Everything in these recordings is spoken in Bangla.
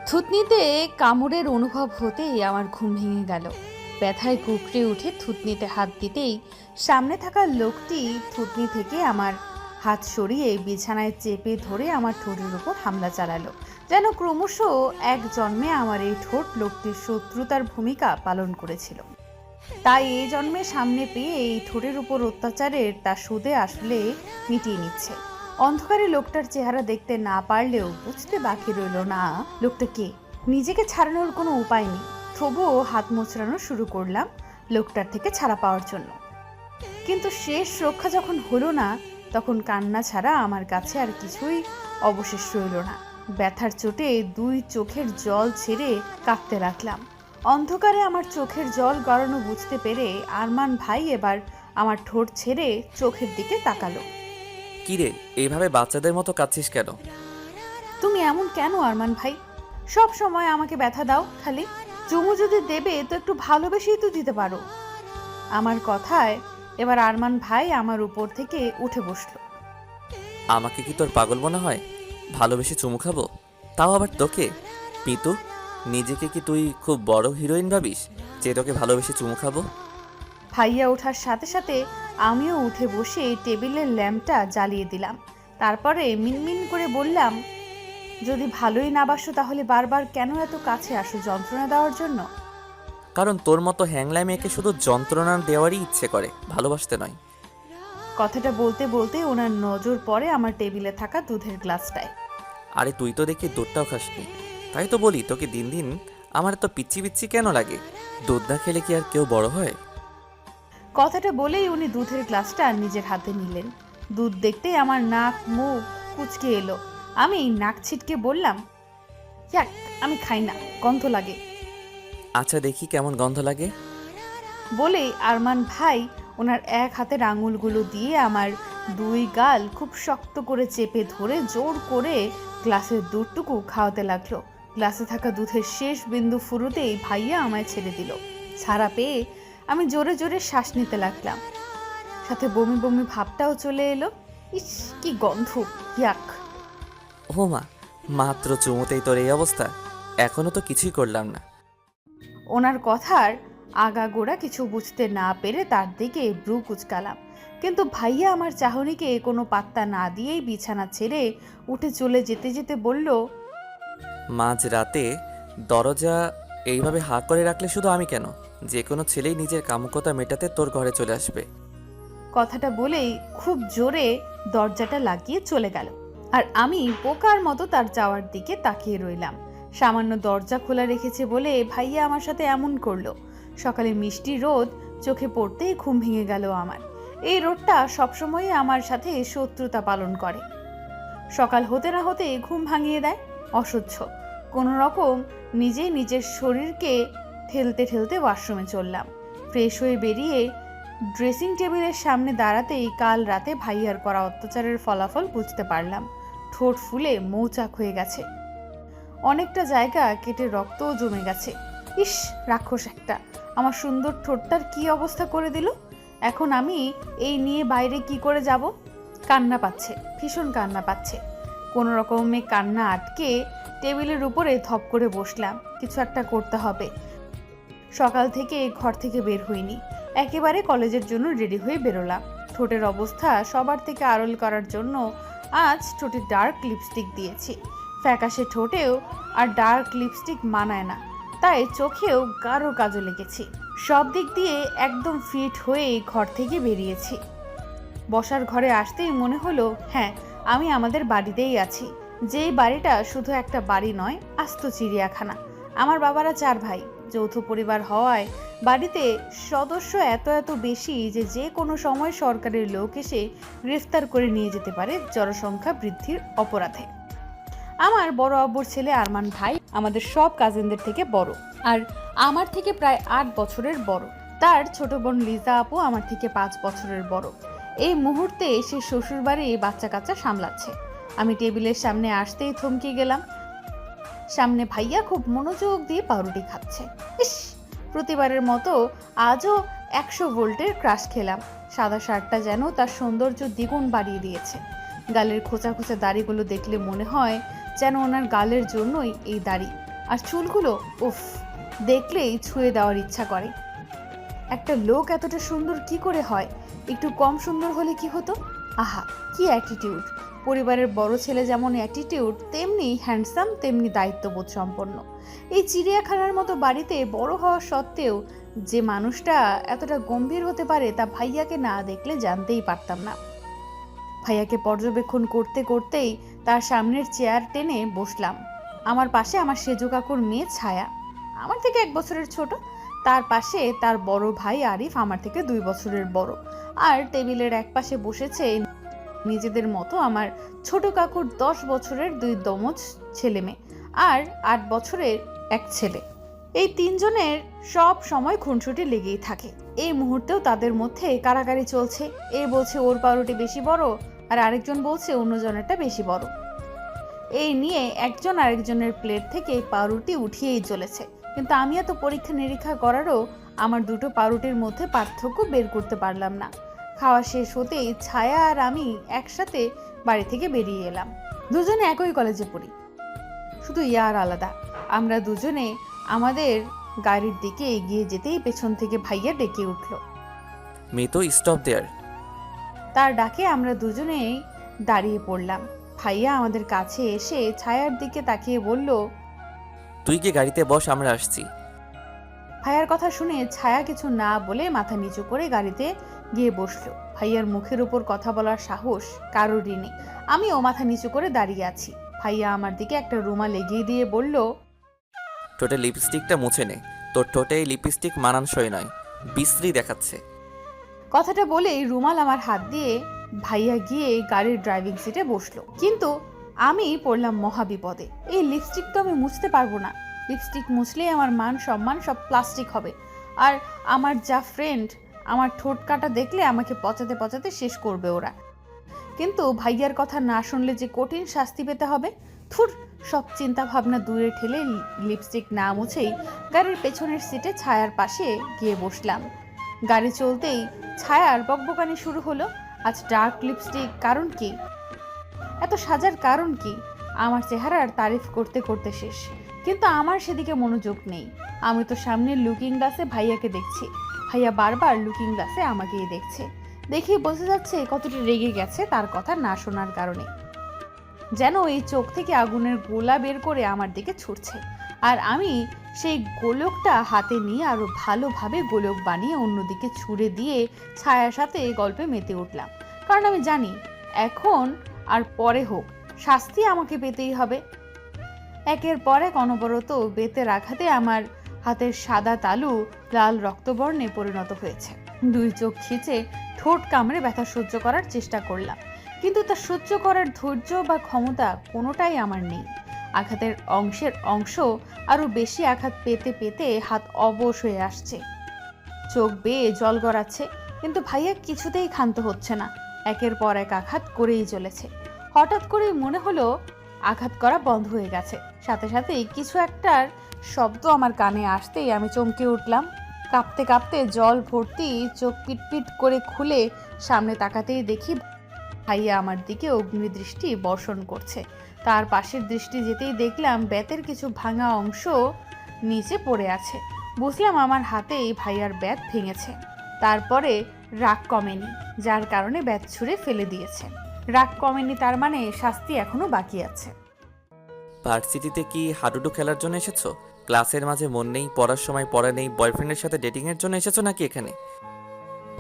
থুতনিতে কামড়ের অনুভব হতেই আমার ঘুম ভেঙে গেল। ব্যথায় কুকড়ে উঠে থুতনিতে হাত দিতেই সামনে থাকা লোকটি থুতনি থেকে আমার হাত সরিয়ে বিছানায় চেপে ধরে আমার ঠোঁটের উপর হামলা চালালো। যেন ক্রমশ এক জন্মে আমার এই ঠোঁট লোকটির শত্রুতার ভূমিকা পালন করেছিল। তাই এই জন্মে সামনে পেয়ে এই ঠোঁটের উপর অত্যাচারের তার সুদে আসলে মিটিয়ে নিচ্ছে। অন্ধকারে লোকটার চেহারা দেখতে না পারলেও বুঝতে বাকি রইল না লোকটা কে। নিজেকে ছাড়ানোর কোনো উপায় নেই, তবুও হাত মোচড়ানো শুরু করলাম লোকটার থেকে ছাড়া পাওয়ার জন্য। কিন্তু শেষ রক্ষা যখন হলো না, তখন কান্না ছাড়া আমার কাছে আর কিছুই অবশেষ রইল না। ব্যথার চোটে দুই চোখের জল ছেড়ে কাঁদতে লাগলাম। অন্ধকারে আমার চোখের জল গড়ানো বুঝতে পেরে আরমান ভাই এবার আমার ঠোঁট ছেড়ে চোখের দিকে তাকালো। কিরে, এইভাবে বাচ্চাদের মতো কাঁদছিস কেন? তুমি এমন কেন আরমান ভাই? সব সময় আমাকে ব্যথা দাও খালি। চুমু যদি দেবে তো একটু ভালোবেসেই তো দিতে পারো। আমার কথায় এবার আরমান ভাই আমার উপর থেকে উঠে বসলো। আমাকে কি তোর পাগল মনে হয়? ভালোবেসে চুমু খাবো, তাও আবার তোকে? পিতু, নিজেকে কি তুই খুব বড় হিরোইন ভাবিস যে তোকে ভালোবেসে চুমু খাবো? ভাইয়া ওঠার সাথে সাথে আমিও উঠে বসে টেবিলের ল্যাম্পটা জ্বালিয়ে দিলাম। তারপরে মিনমিন করে বললাম, যদি ভালোই না বাসো তাহলে বারবার কেন এত কাছে আসো যন্ত্রণা দেওয়ার জন্য? কারণ তোর মতো হ্যাংলা মেয়েকে শুধু যন্ত্রণা দেওয়ারই ইচ্ছে করে, ভালোবাসতে নয়। কথাটা বলতে বলতে ওনার নজর পড়ে আমার টেবিলে থাকা দুধের গ্লাসটায়। আরে তুই তো দেখি দুধটাও খাসনি, তাই তো বলি তোকে দিন দিন আমার তো পিচ্ছি পিচ্ছি কেন লাগে। দুধ না খেলে কি আর কেউ বড় হয়? কথাটা বলেই উনি দুধের গ্লাসটা নিজের হাতে নিলেন। দুধ দেখতেই আমার নাক মুখ কুঁচকে এলো। আমি নাক ছিটকে বললাম, ইয়াক, আমি খাই না, গন্ধ লাগে। আচ্ছা দেখি কেমন গন্ধ লাগে। বলেই আরমান ভাই ওনার এক হাতের আঙুলগুলো দিয়ে আমার দুই গাল খুব শক্ত করে চেপে ধরে জোর করে গ্লাসের দুধটুকু খাওয়াতে লাগলো। গ্লাসে থাকা দুধের শেষ বিন্দু ফুরুতেই ভাইয়া আমায় ছেড়ে দিল। ছাড়া পেয়ে আমি জোরে জোরে শ্বাস নিতে লাগলাম, সাথে বমি বমি ভাবটাও চলে এলো। ইস, কি গন্ধ, ইয়াক। ও মা, মাত্র চুমুতেই তোর এই অবস্থা? এখনো তো কিছুই করলাম না। ওনার কথার আগাগোড়া কিছু বুঝতে না পেরে তার দিকে ব্রু কুচকালাম, কিন্তু ভাইয়া আমার চাহনিকে কোনো পাত্তা না দিয়েই বিছানা ছেড়ে উঠে চলে যেতে যেতে বলল, মাঝ রাতে দরজা এইভাবে হাঁ করে রাখলে শুধু আমি কেন, যে কোনো ছেলেই নিজের কামুকতা মেটাতে তোর ঘরে চলে আসবে। কথাটা বলেই খুব জোরে দরজাটা লাগিয়ে চলে গেল। আর আমি বোকার মতো তার যাওয়ার দিকে তাকিয়ে রইলাম। সামান্য দরজা খোলা রেখেছে বলে ভাইয়া আমার সাথে এমন করলো। সকালে মিষ্টি রোদ চোখে পড়তেই ঘুম ভেঙে গেল আমার। এই রোদটা সবসময় আমার সাথে শত্রুতা পালন করে। সকাল হতে না হতে ঘুম ভাঙিয়ে দেয়, অসহ্য। কোনো রকম নিজেই নিজের শরীরকে ঠেলতে ঠেলতে ওয়াশরুমে চললাম। ফ্রেশ হয়ে বেরিয়ে ড্রেসিং টেবিলের সামনে দাঁড়াতেই কাল রাতে ভাইয়ার করা অত্যাচারের ফলাফল বুঝতে পারলাম। ঠোঁট ফুলে মৌচাক হয়ে গেছে, অনেকটা জায়গা কেটে রক্তও জমে গেছে। ইস, রাক্ষস একটা আমার সুন্দর ঠোঁটটার কি অবস্থা করে দিল। এখন আমি এই নিয়ে বাইরে কি করে যাব? কান্না পাচ্ছে, ভীষণ কান্না পাচ্ছে। কোনো রকমে কান্না আটকে টেবিলের উপরে ধপ করে বসলাম। কিছু একটা করতে হবে। সকাল থেকে ঘর থেকে বের হইনি, একেবারে কলেজের জন্য রেডি হয়ে বেরোলাম। ঠোঁটের অবস্থা সবার থেকে আড়ল করার জন্য আজ ঠোঁটে ডার্ক লিপস্টিক দিয়েছি। ফ্যাকাশে ঠোঁটেও আর ডার্ক লিপস্টিক মানায় না, তাই চোখেও গাঢ় কাজল লেগেছি। সব দিক দিয়ে একদম ফিট হয়ে ঘর থেকে বেরিয়েছি। বসার ঘরে আসতেই মনে হলো, হ্যাঁ, আমি আমাদের বাড়িতেই আছি। যেই বাড়িটা শুধু একটা বাড়ি নয়, আস্ত চিড়িয়াখানা। আমার বাবারা 4 ভাই, যৌথ পরিবার হওয়ায় বাড়িতে সদস্য এত এত বেশি যে যে কোনো সময় সরকারের লোক এসে গ্রেফতার করে নিয়ে যেতে পারে জনসংখ্যা বৃদ্ধির অপরাধে। আমার বড় আব্বুর ছেলে আরমান ভাই আমাদের সব কাজিনদের থেকে বড়, আর আমার থেকে প্রায় 8 বছরের বড়। তার ছোট বোন লিজা আপু আমার থেকে 5 বছরের বড়। এই মুহূর্তে সে শ্বশুরবাড়ি বাচ্চা কাচ্চা সামলাচ্ছে। আমি টেবিলের সামনে আসতেই থমকে গেলাম। সামনে ভাইয়া খুব মনোযোগ দিয়ে পাউরুটি খাচ্ছে। ইস, প্রতিবারের মতো আজও 100 ভোল্টের ক্রাশ খেলাম। সাদা শার্টটা যেন তার সৌন্দর্য দ্বিগুণ বাড়িয়ে দিয়েছে। গালের খোঁচা খোঁচা দাড়িগুলো দেখলে মনে হয় যেন ওনার গালের জন্যই এই দাড়ি। আর চুলগুলো উফ, দেখলেই ছুঁয়ে দেওয়ার ইচ্ছা করে। একটা লোক এতটা সুন্দর কি করে হয়? একটু কম সুন্দর হলে কি হতো? আহা, কি অ্যাটিটিউড! পরিবারের বড় ছেলে যেমন অ্যাটিটিউড, তেমনি হ্যান্ডসাম, তেমনি দায়িত্ববোধ সম্পন্ন। এই চিড়িয়াখানার মতো বাড়িতে বড় হওয়া সত্ত্বেও যে মানুষটা এতটা গম্ভীর হতে পারে তা ভাইয়াকে না দেখলে জানতেই পারতাম না। ভাইয়াকে পর্যবেক্ষণ করতে করতেই তার সামনের চেয়ার টেনে বসলাম। আমার পাশে আমার সেজো কাকুর মেয়ে ছায়া, আমার থেকে 1 বছরের ছোট। তার পাশে তার বড় ভাই আরিফ, আমার থেকে 2 বছরের বড়। আর টেবিলের এক পাশে বসেছে নিজেদের মতো আমার ছোট কাকুর 10 বছরের 2 দমজ ছেলে মেয়ে আর 8 বছরের এক ছেলে। এই 3 জনের সব সময় খুনসুটি লেগেই থাকে। এই মুহূর্তেও তাদের মধ্যে কারাকারি চলছে। এ বলছে ওর পাউরুটি বেশি বড়, আর আরেকজন বলছে অন্যজনেরটা বেশি বড়। এই নিয়ে একজন আরেকজনের প্লেট থেকে পাউরুটি উঠিয়েই চলেছে। কিন্তু আমি এত পরীক্ষা নিরীক্ষা করারও আমার দুটো পাউরুটির মধ্যে পার্থক্য বের করতে পারলাম না। খাওয়া শেষ হতেই ছায়া আর আমি একসাথে বাড়ি থেকে বেরিয়ে এলাম। দুজনে একই কলেজে পড়ি, শুধু ইয়ার আলাদা। আমরা দুজনে আমাদের গাড়ির দিকে এগিয়ে যেতেই পেছন থেকে ভাইয়া ডেকে উঠল। মিতু, স্টপ দেয়ার। তার ডাকে আমরা দুজনেই দাঁড়িয়ে পড়লাম। ভাইয়া আমাদের কাছে এসে ছায়ার দিকে তাকিয়ে বলল, তুই কি গাড়িতে বস, আমরা আসছি। ভাইয়ার কথা শুনে ছায়া কিছু না বলে মাথা নিচু করে গাড়িতে গিয়ে বসলো। ভাইয়ার মুখের উপর কথা বলার সাহস কারোরই নেই। আমিও মাথা নিচু করে দাঁড়িয়ে আছি। ভাইয়া আমার দিকে একটা রুমাল এগিয়ে দিয়ে বলল, ঠোঁটে লিপস্টিকটা মুছে নে, তোর ঠোঁটে এই লিপস্টিক মানানসই নয়, বিশ্রী দেখাচ্ছে। কথাটা বলেই রুমাল আমার হাত দিয়ে ভাইয়া গিয়ে গাড়ির ড্রাইভিং সিটে বসলো। কিন্তু আমি পড়লাম মহাবিপদে। এই লিপস্টিক তো আমি মুছতে পারবো না। লিপস্টিক মুছলেই আমার মান সম্মান সব প্লাস্টিক হবে। আর আমার যা ফ্রেন্ড, আমার ঠোঁট কাটা দেখলে আমাকে পচাতে পচাতে শেষ করবে ওরা। কিন্তু ভাইয়ার কথা না শুনলে যে কঠিন শাস্তি পেতে হবে। থুর, সব চিন্তা ভাবনা দূরে ঠেলে লিপস্টিক না মুছেই গাড়ির পেছনের সিটে ছায়ার পাশে গিয়ে বসলাম। গাড়ি চলতেই ছায়ার বকবকানি শুরু হলো। আজ ডার্ক লিপস্টিক, কারণ কি? এত সাজার কারণ কি? আমার চেহারার তারিফ করতে করতে শেষ। কিন্তু আমার সেদিকে মনোযোগ নেই। আমি তো সামনের লুকিং গ্লাসে ভাইয়াকে দেখছি, ভাইয়া বারবার লুকিং গ্লাসে আমাকেই দেখছে। দেখেই বোঝা যাচ্ছে কতটা রেগে গেছে তার কথা না শোনার কারণে। যেন এই চোখ থেকে আগুনের গোলা বের করে আমার দিকে ছুটছে। আর আমি সেই গোলকটা হাতে নিয়ে আরো ভালোভাবে গোলক বানিয়ে অন্যদিকে ছুঁড়ে দিয়ে ছায়ার সাথে গল্পে মেতে উঠলাম। কারণ আমি জানি এখন আর পরে হোক, শাস্তি আমাকে পেতেই হবে। একের পর এক অনবরত বেতের আঘাতে আমার হাতের সাদা তালু লাল রক্তবর্ণে পরিণত হয়েছে। 2 চোখ খিচে ঠোঁট কামড়ে ব্যথা সহ্য করার চেষ্টা করলাম, কিন্তু তা সহ্য করার ধৈর্য বা ক্ষমতা কোনোটাই আমার নেই। আঘাতের অংশ আরো বেশি আঘাত পেতে পেতে হাত অবশ হয়ে আসছে, চোখ বেয়ে জল গড়াচ্ছে। কিন্তু ভাইয়া কিছুতেই ক্ষান্ত হচ্ছে না, একের পর এক আঘাত করেই চলেছে। হঠাৎ করেই মনে হলো আঘাত করা বন্ধ হয়ে গেছে। সাথে সাথেই কিছু একটার শব্দ আমার কানে আসতেই আমি চমকে উঠলাম। কাঁপতে কাঁপতে জল ভর্তি চোখ পিটপিট করে খুলে সামনে তাকাতেই দেখি ভাইয়া আমার দিকে অগ্নিদৃষ্টি বর্ষণ করছে। তার পাশের দৃষ্টি যেতেই দেখলাম বেতের কিছু ভাঙা অংশ নিচে পড়ে আছে। বুঝলাম আমার হাতেই ভাইয়ার বেত ভেঙেছে। তারপরে রাগ কমেনি, যার কারণে বেত ছুঁড়ে ফেলে দিয়েছে। রাগ কমেনি তার মানে শাস্তি এখনো বাকি আছে। ভার্সিটিতে কি হাডুডু খেলার জন্য এসেছো? ক্লাসের মাঝে মন নেই, পড়ার সময় পড়া নেই, বয়ফ্রেন্ডের সাথে ডেটিং এর জন্য এসেছো নাকি এখানে?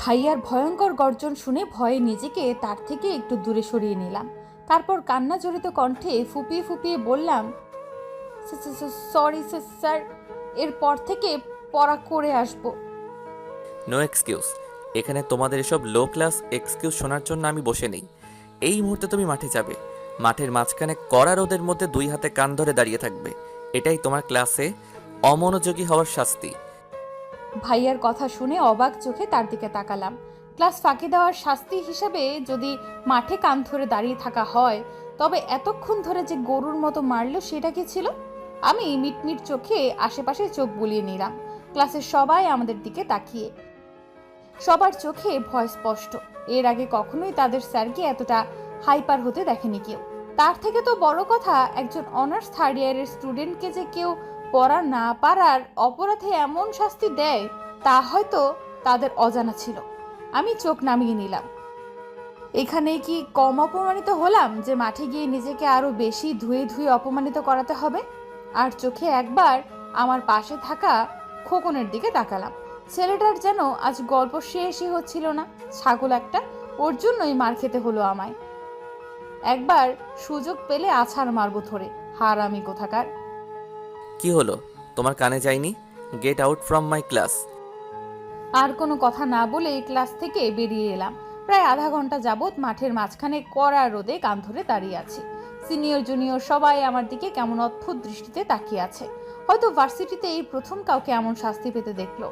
ভাইয়ার ভয়ঙ্কর গর্জন শুনে ভয়ে নিজেকে তার থেকে একটু দূরে সরিয়ে নিলাম। তারপর কান্না জড়িত কণ্ঠে ফুপিয়ে ফুপিয়ে বললাম, সরি স্যার, এরপর থেকে পড়া করে আসবো। No excuse. এখানে তোমাদের এসব লো ক্লাস এক্সকিউজ শোনার জন্য আমি বসে নেই। এই মুহূর্তে তুমি মাঠে যাবে, মাঠের মাঝখানে কড়া রোদের মধ্যে 2 হাতে কান ধরে দাঁড়িয়ে থাকবে। এটাই তোমার ক্লাসে অমনোযোগী হওয়ার শাস্তি। ভাইয়ার কথা শুনে অবাক চোখে তার দিকে তাকালাম। ক্লাস ফাঁকি দেওয়ার শাস্তি হিসাবে যদি মাঠে কান ধরে দাঁড়িয়ে থাকা হয়, তবে এতক্ষণ ধরে যে গরুর মতো মারলো সেটা কি ছিল? আমি মিটমিট চোখে আশেপাশে চোখ বুলিয়ে নিলাম। ক্লাসের সবাই আমাদের দিকে তাকিয়ে, সবার চোখে ভয় স্পষ্ট। এর আগে কখনোই তাদের স্যারকে এতটা হাইপার হতে দেখেনি কেউ। তার থেকে তো বড় কথা, একজন অনার্স থার্ড ইয়ারের স্টুডেন্টকে যে কেউ পড়া না পারার অপরাধে এমন শাস্তি দেয় তা হয়তো তাদের অজানা ছিল। আমি চোখ নামিয়ে নিলাম। এখানে কি কম অপমানিত হলাম যে মাঠে গিয়ে নিজেকে আরো বেশি ধুয়ে ধুয়ে অপমানিত করাতে হবে? আর চোখে একবার আমার পাশে থাকা খোকনের দিকে তাকালাম। ছেলেটার যেন আজ গল্প শেষই হচ্ছিল না। ছাগল একটা, ওর জন্যই মার খেতে হলো আমায়। একবার সুযোগ পেলে আছাড় মারবো ধরে, হারামি কোথাকার। কি হলো, তোমার কানে যায়নি? Get out from my class. আর কোনো কথা না বলেই ক্লাস থেকে বেরিয়ে এলাম। প্রায় আধা ঘন্টা যাবৎ মাঠের মাঝখানে কড়া রোদে কান ধরে দাঁড়িয়ে আছি। সিনিয়র জুনিয়র সবাই আমার দিকে কেমন অদ্ভুত দৃষ্টিতে তাকিয়ে আছে। হয়তো ভার্সিটিতে এই প্রথম কাউকে এমন শাস্তি পেতে দেখলো।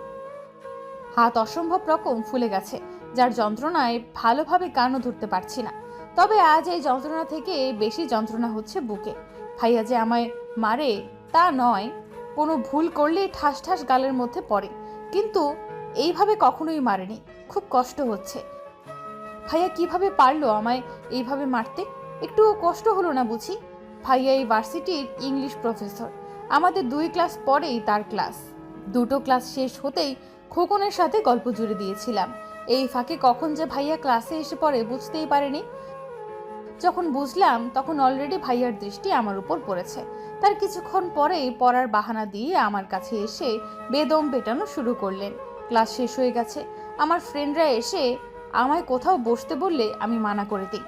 হাত অসম্ভব রকম ফুলে গেছে, যার যন্ত্রণায় ভালোভাবে কানও ধরতে পারছি না। তবে আজ এই যন্ত্রণা থেকে বেশি যন্ত্রণা হচ্ছে বুকে। ভাইয়া যে আমায় মারে তা নয়, কোনো ভুল করলেই ঠাস ঠাস গালের মধ্যে পড়ে, কিন্তু এইভাবে কখনোই মারেনি। খুব কষ্ট হচ্ছে। ভাইয়া কিভাবে পারলো আমায় এইভাবে মারতে? একটু কষ্ট হলো না বুঝি? ভাইয়া এই ভার্সিটির ইংলিশ প্রফেসর। আমাদের 2 ক্লাস পরেই তার ক্লাস। দুটো ক্লাস শেষ হতেই খোকনের সাথে গল্প জুড়ে দিয়েছিলাম। এই ফাঁকে কখন যে ভাইয়া ক্লাসে এসে পড়ে বুঝতেই পারেনি। যখন বুঝলাম তখন অলরেডি ভাইয়ার দৃষ্টি আমার উপর পড়েছে। তার কিছুক্ষণ পরেই পড়ার বাহানা দিয়ে আমার কাছে এসে বেদম পেটানো শুরু করলেন। ক্লাস শেষ হয়ে গেছে। আমার ফ্রেন্ডরা এসে আমায় কোথাও বসতে বললে আমি মানা করে দিই।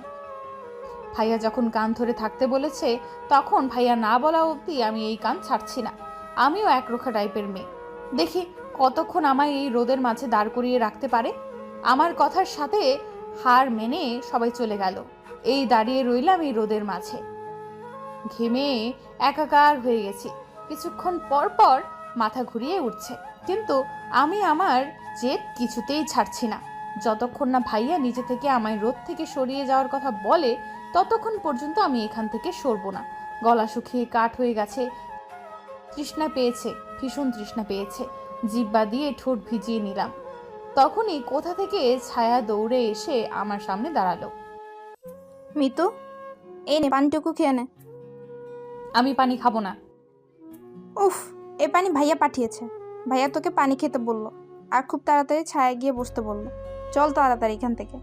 ভাইয়া যখন কান ধরে থাকতে বলেছে তখন ভাইয়া না বলা অবধি আমি এই কান ছাড়ছি না। আমিও একরোখা টাইপের মেয়ে। দেখি কতক্ষণ আমায় এই রোদের মাঝে দাঁড় করিয়ে রাখতে পারে। আমার কথার সাথে হার মেনে সবাই চলে গেল। এই দাঁড়িয়ে রইলাম এই রোদের মাঝে, ঘেমে একাকার হয়ে গেছি। কিছুক্ষণ পর পর মাথা ঘুরিয়ে উঠছে, কিন্তু আমি আমার জেদ কিছুতেই ছাড়ছি না। যতক্ষণ না ভাইয়া নিজে থেকে আমায় রোদ থেকে সরিয়ে যাওয়ার কথা বলে ততক্ষণ পর্যন্ত আমি এখান থেকে সরবো না। গলা শুকিয়ে কাঠ হয়ে গেছে। তৃষ্ণা পেয়েছে, ভীষণ তৃষ্ণা পেয়েছে। জিহ্বা দিয়ে ঠোঁট ভিজিয়ে নিলাম। তখনই কোথা থেকে ছায়া দৌড়ে এসে আমার সামনে দাঁড়ালো। মিতু, এই নে পানিটুকু খেয়ে নে। আমি পানি খাবো না। উফ, এ পানি ভাইয়া পাঠিয়েছে। ভাইয়া তোকে পানি খেতে বললো আর খুব তাড়াতাড়ি ছায়া গিয়ে বসতে বললো। চল তাড়াতাড়ি এখান থেকে।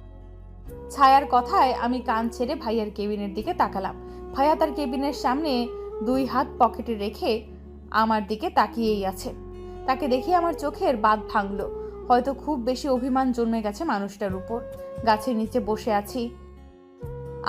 ছায়ার কথায় আমি কান ছেড়ে ভাইয়ার কেবিনের দিকে তাকালাম। ভাইয়া তার কেবিনের সামনে 2 হাত পকেটে রেখে আমার দিকে তাকিয়েই আছে। তাকে দেখে আমার চোখের বাঁধ ভাঙলো। হয়তো খুব বেশি অভিমান জন্মে গেছে মানুষটার উপর। গাছের নিচে বসে আছি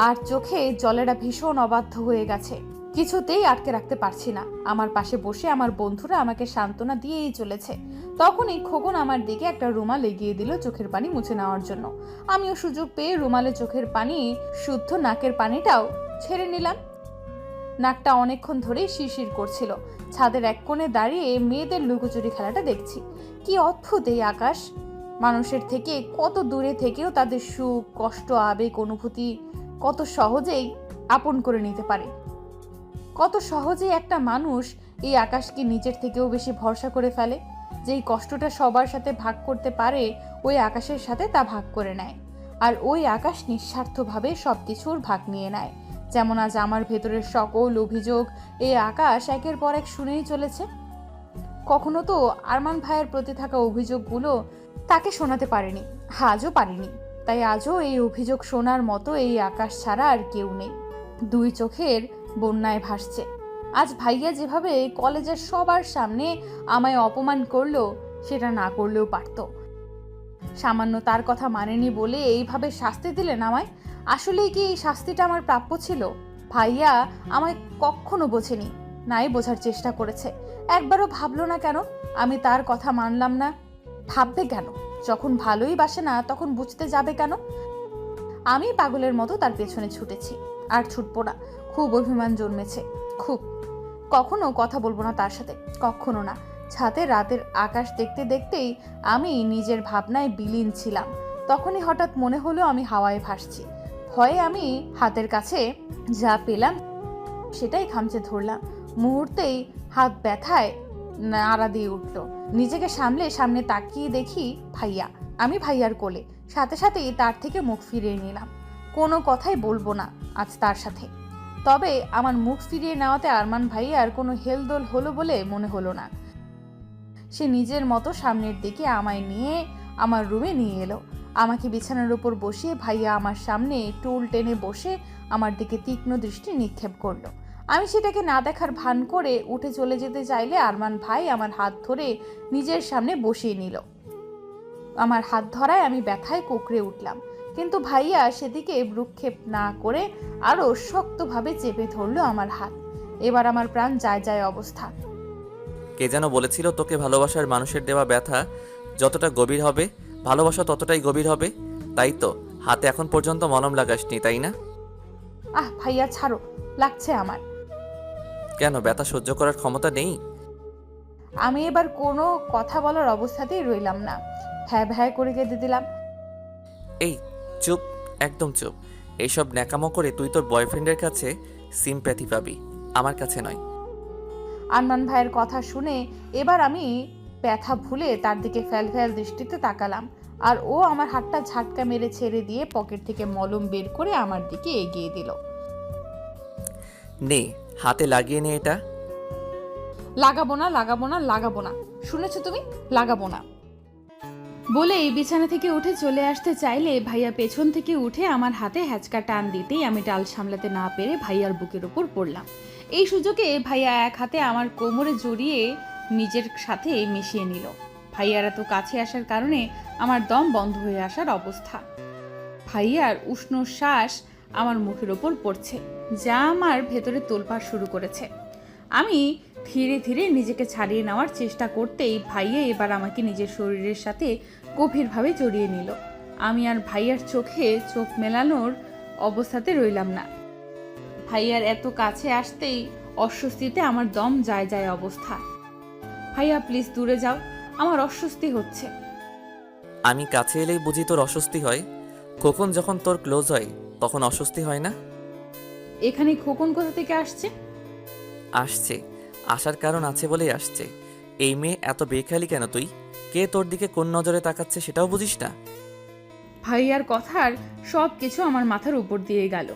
আর চোখে জলেরা ভীষণ অবাধ্য হয়ে গেছে। কিছুতেই আটকে রাখতে পারছি না। আমার পাশে বসে আমার বন্ধুরা আমাকে সান্ত্বনা দিয়েই চলেছে। তখনই খোকন আমার দিকে একটা রুমাল এগিয়ে দিল চোখের পানি মুছে নেওয়ার জন্য। আমিও সুযোগ পেয়ে রুমালে চোখের পানি, শুদ্ধ নাকের পানিটাও ছেড়ে নিলাম। নাকটা অনেকক্ষণ ধরেই শিরশির করছিল। ছাদের এক কোণে দাঁড়িয়ে মেয়েদের লুকোচুরি খেলাটা দেখছি। কি অদ্ভুত এই আকাশ! মানুষের থেকে কত দূরে থেকেও তাদের সুখ, কষ্ট, আবেগ, অনুভূতি কত সহজেই আপন করে নিতে পারে। কত সহজেই একটা মানুষ এই আকাশকে নিজের থেকেও বেশি ভরসা করে ফেলে। যেই কষ্টটা সবার সাথে ভাগ করতে পারে ওই আকাশের সাথে তা ভাগ করে নেয়। আর ওই আকাশ নিঃস্বার্থভাবে সবকিছুর ভাগ নিয়ে নেয়। যেমন আজ আমার ভেতরের সকল অভিযোগ এই আকাশ একের পর এক শুনেই চলেছে। কখনো তো আরমান ভাইয়ের প্রতি থাকা অভিযোগগুলো তাকে শোনাতে পারেনি, আজও পারিনি। তাই আজও এই অভিযোগ শোনার মতো এই আকাশ ছাড়া আর কেউ নেই। 2 চোখের বন্যায় ভাসছে। আজ ভাইয়া যেভাবে কলেজের সবার সামনে আমায় অপমান করলো সেটা না করলেও পারত। সামান্য তার কথা মানেনি বলে এইভাবে শাস্তি দিলেন আমায়। আসলেই কি এই শাস্তিটা আমার প্রাপ্য ছিল? ভাইয়া আমায় কখনো বোঝেনি, নাই বোঝার চেষ্টা করেছে। একবারও ভাবলো না কেন আমি তার কথা মানলাম না? ভাববে কেন? যখন ভালোই বাসে না তখন বুঝতে যাবে কেন? আমি পাগলের মতো তার পেছনে ছুটেছি, আর ছুটবো না। খুব অভিমান জন্মেছে, খুব। কখনো কথা বলবো না তার সাথে, কখনো না। ছাদে রাতের আকাশ দেখতে দেখতেই আমি নিজের ভাবনায় বিলীন ছিলাম। তখনই হঠাৎ মনে হলো আমি হাওয়ায় ভাসছি। ভয়ে আমি হাতের কাছে যা পেলাম সেটাই খামচে ধরলাম। মুহূর্তেই হাত ব্যথায় নাড়া দিয়ে উঠল। নিজেকে সামলে সামনে তাকিয়ে দেখি ভাইয়া। আমি ভাইয়ার কোলে, সাথে সাথেই তার থেকে মুখ ফিরিয়ে নিলাম। কোনো কথাই বলবো না আজ তার সাথে। তবে আমার মুখ ফিরিয়ে নেওয়াতে আরমান ভাইয়ার কোনো হেলদোল হলো বলে মনে হলো না। সে নিজের মতো সামনের দিকে আমায় নিয়ে আমার রুমে নিয়ে এলো। আমাকে বিছানার উপর বসিয়ে ভাইয়া আমার সামনে টুল টেনে বসে আমার দিকে তীক্ষ্ণ দৃষ্টি নিক্ষেপ করলো। আমি সেটাকে না দেখার ভান করে উঠে চলে যেতে চাইলে আরমান ভাই আমার হাত ধরে নিজের সামনে বসিয়ে নিল। আমার হাত ধরায় আমি ব্যথায় কুঁকড়ে উঠলাম, কিন্তু ভাইয়া সেদিকে ভ্রুক্ষেপ না করে আরও শক্তভাবে চেপে ধরলো আমার হাত। এবার আমার প্রাণ যায় যায় অবস্থা। কে যেন বলেছিল তোকে ভালোবাসার মানুষের দেওয়া ব্যথা যতটা গভীর হবে ভালোবাসা ততটাই গভীর হবে। তাই তো হাতে এখন পর্যন্ত মলম লাগাসনি, তাই না? আহ ভাইয়া ছাড়ো, লাগছে আমার। কেন, ব্যথা সহ্য করার ক্ষমতা নেই? আমি এবার কোনো কথা বলার অবস্থাতেই রইলাম না, হ্যাঁ ভ্যাঁ করে কেঁদে দিলাম। এই চুপ, একদম চুপ। এইসব ন্যাকামো করে তুই তোর বয়ফ্রেন্ডের কাছে সিম্প্যাথি পাবি, আমার কাছে নয়। আরমান ভাইয়ের কথা শুনে এবার আমি ব্যথা ভুলে তার দিকে ফ্যাল ফ্যাল দৃষ্টিতে তাকালাম, আর ও আমার হাতটা ঝাটকা মেরে ছেড়ে দিয়ে পকেট থেকে মলম বের করে আমার দিকে এগিয়ে দিল। নে, হাতে লাগিয়ে নে এটা। লাগাবো না, লাগাবো না, লাগাবো না, শুনেছো তুমি? লাগাবো না বলেই বিছানা থেকে উঠে চলে আসতে চাইলে ভাইয়া পেছন থেকে উঠে আমার হাতে হ্যাচকা টান দিতেই আমি ডাল সামলাতে না পেরে ভাইয়ার বুকের উপর পড়লাম। এই সুযোগে ভাইয়া এক হাতে আমার কোমরে জড়িয়ে নিজের সাথে মিশিয়ে নিল। ভাইয়ার এত কাছে আসার কারণে আমার দম বন্ধ হয়ে আসার অবস্থা। ভাইয়ার উষ্ণ শ্বাস আমার মুখের ওপর পড়ছে, যা আমার ভেতরে তোলপাড় শুরু করেছে। আমি ধীরে ধীরে নিজেকে ছাড়িয়ে নেওয়ার চেষ্টা করতেই ভাইয়া এবার আমাকে নিজের শরীরের সাথে গভীরভাবে জড়িয়ে নিল। আমি আর ভাইয়ার চোখে চোখ মেলানোর অবস্থাতে রইলাম না। ভাইয়ার এত কাছে আসতেই অস্বস্তিতে আমার দম যায় যায় অবস্থা। ভাইয়া প্লিজ দূরে যাও, আমার অস্বস্তি হচ্ছে। আমি কাছে এলেই বুঝি তোর অস্বস্তি হয়? কখন যখন তোর ক্লোজ হয় তখন অস্বস্তি হয় না? এখানে খোকন কোথা থেকে আসছে? আসছে, আসার কারণ আছে বলেই আসছে। এই মেয়ে এত বেখেয়ালি কেন তুই? কে তোর দিকে কোন নজরে তাকাচ্ছে সেটাও বুঝিস না? ভাইয়ার কথার সব কিছু আমার মাথার উপর দিয়ে গেল,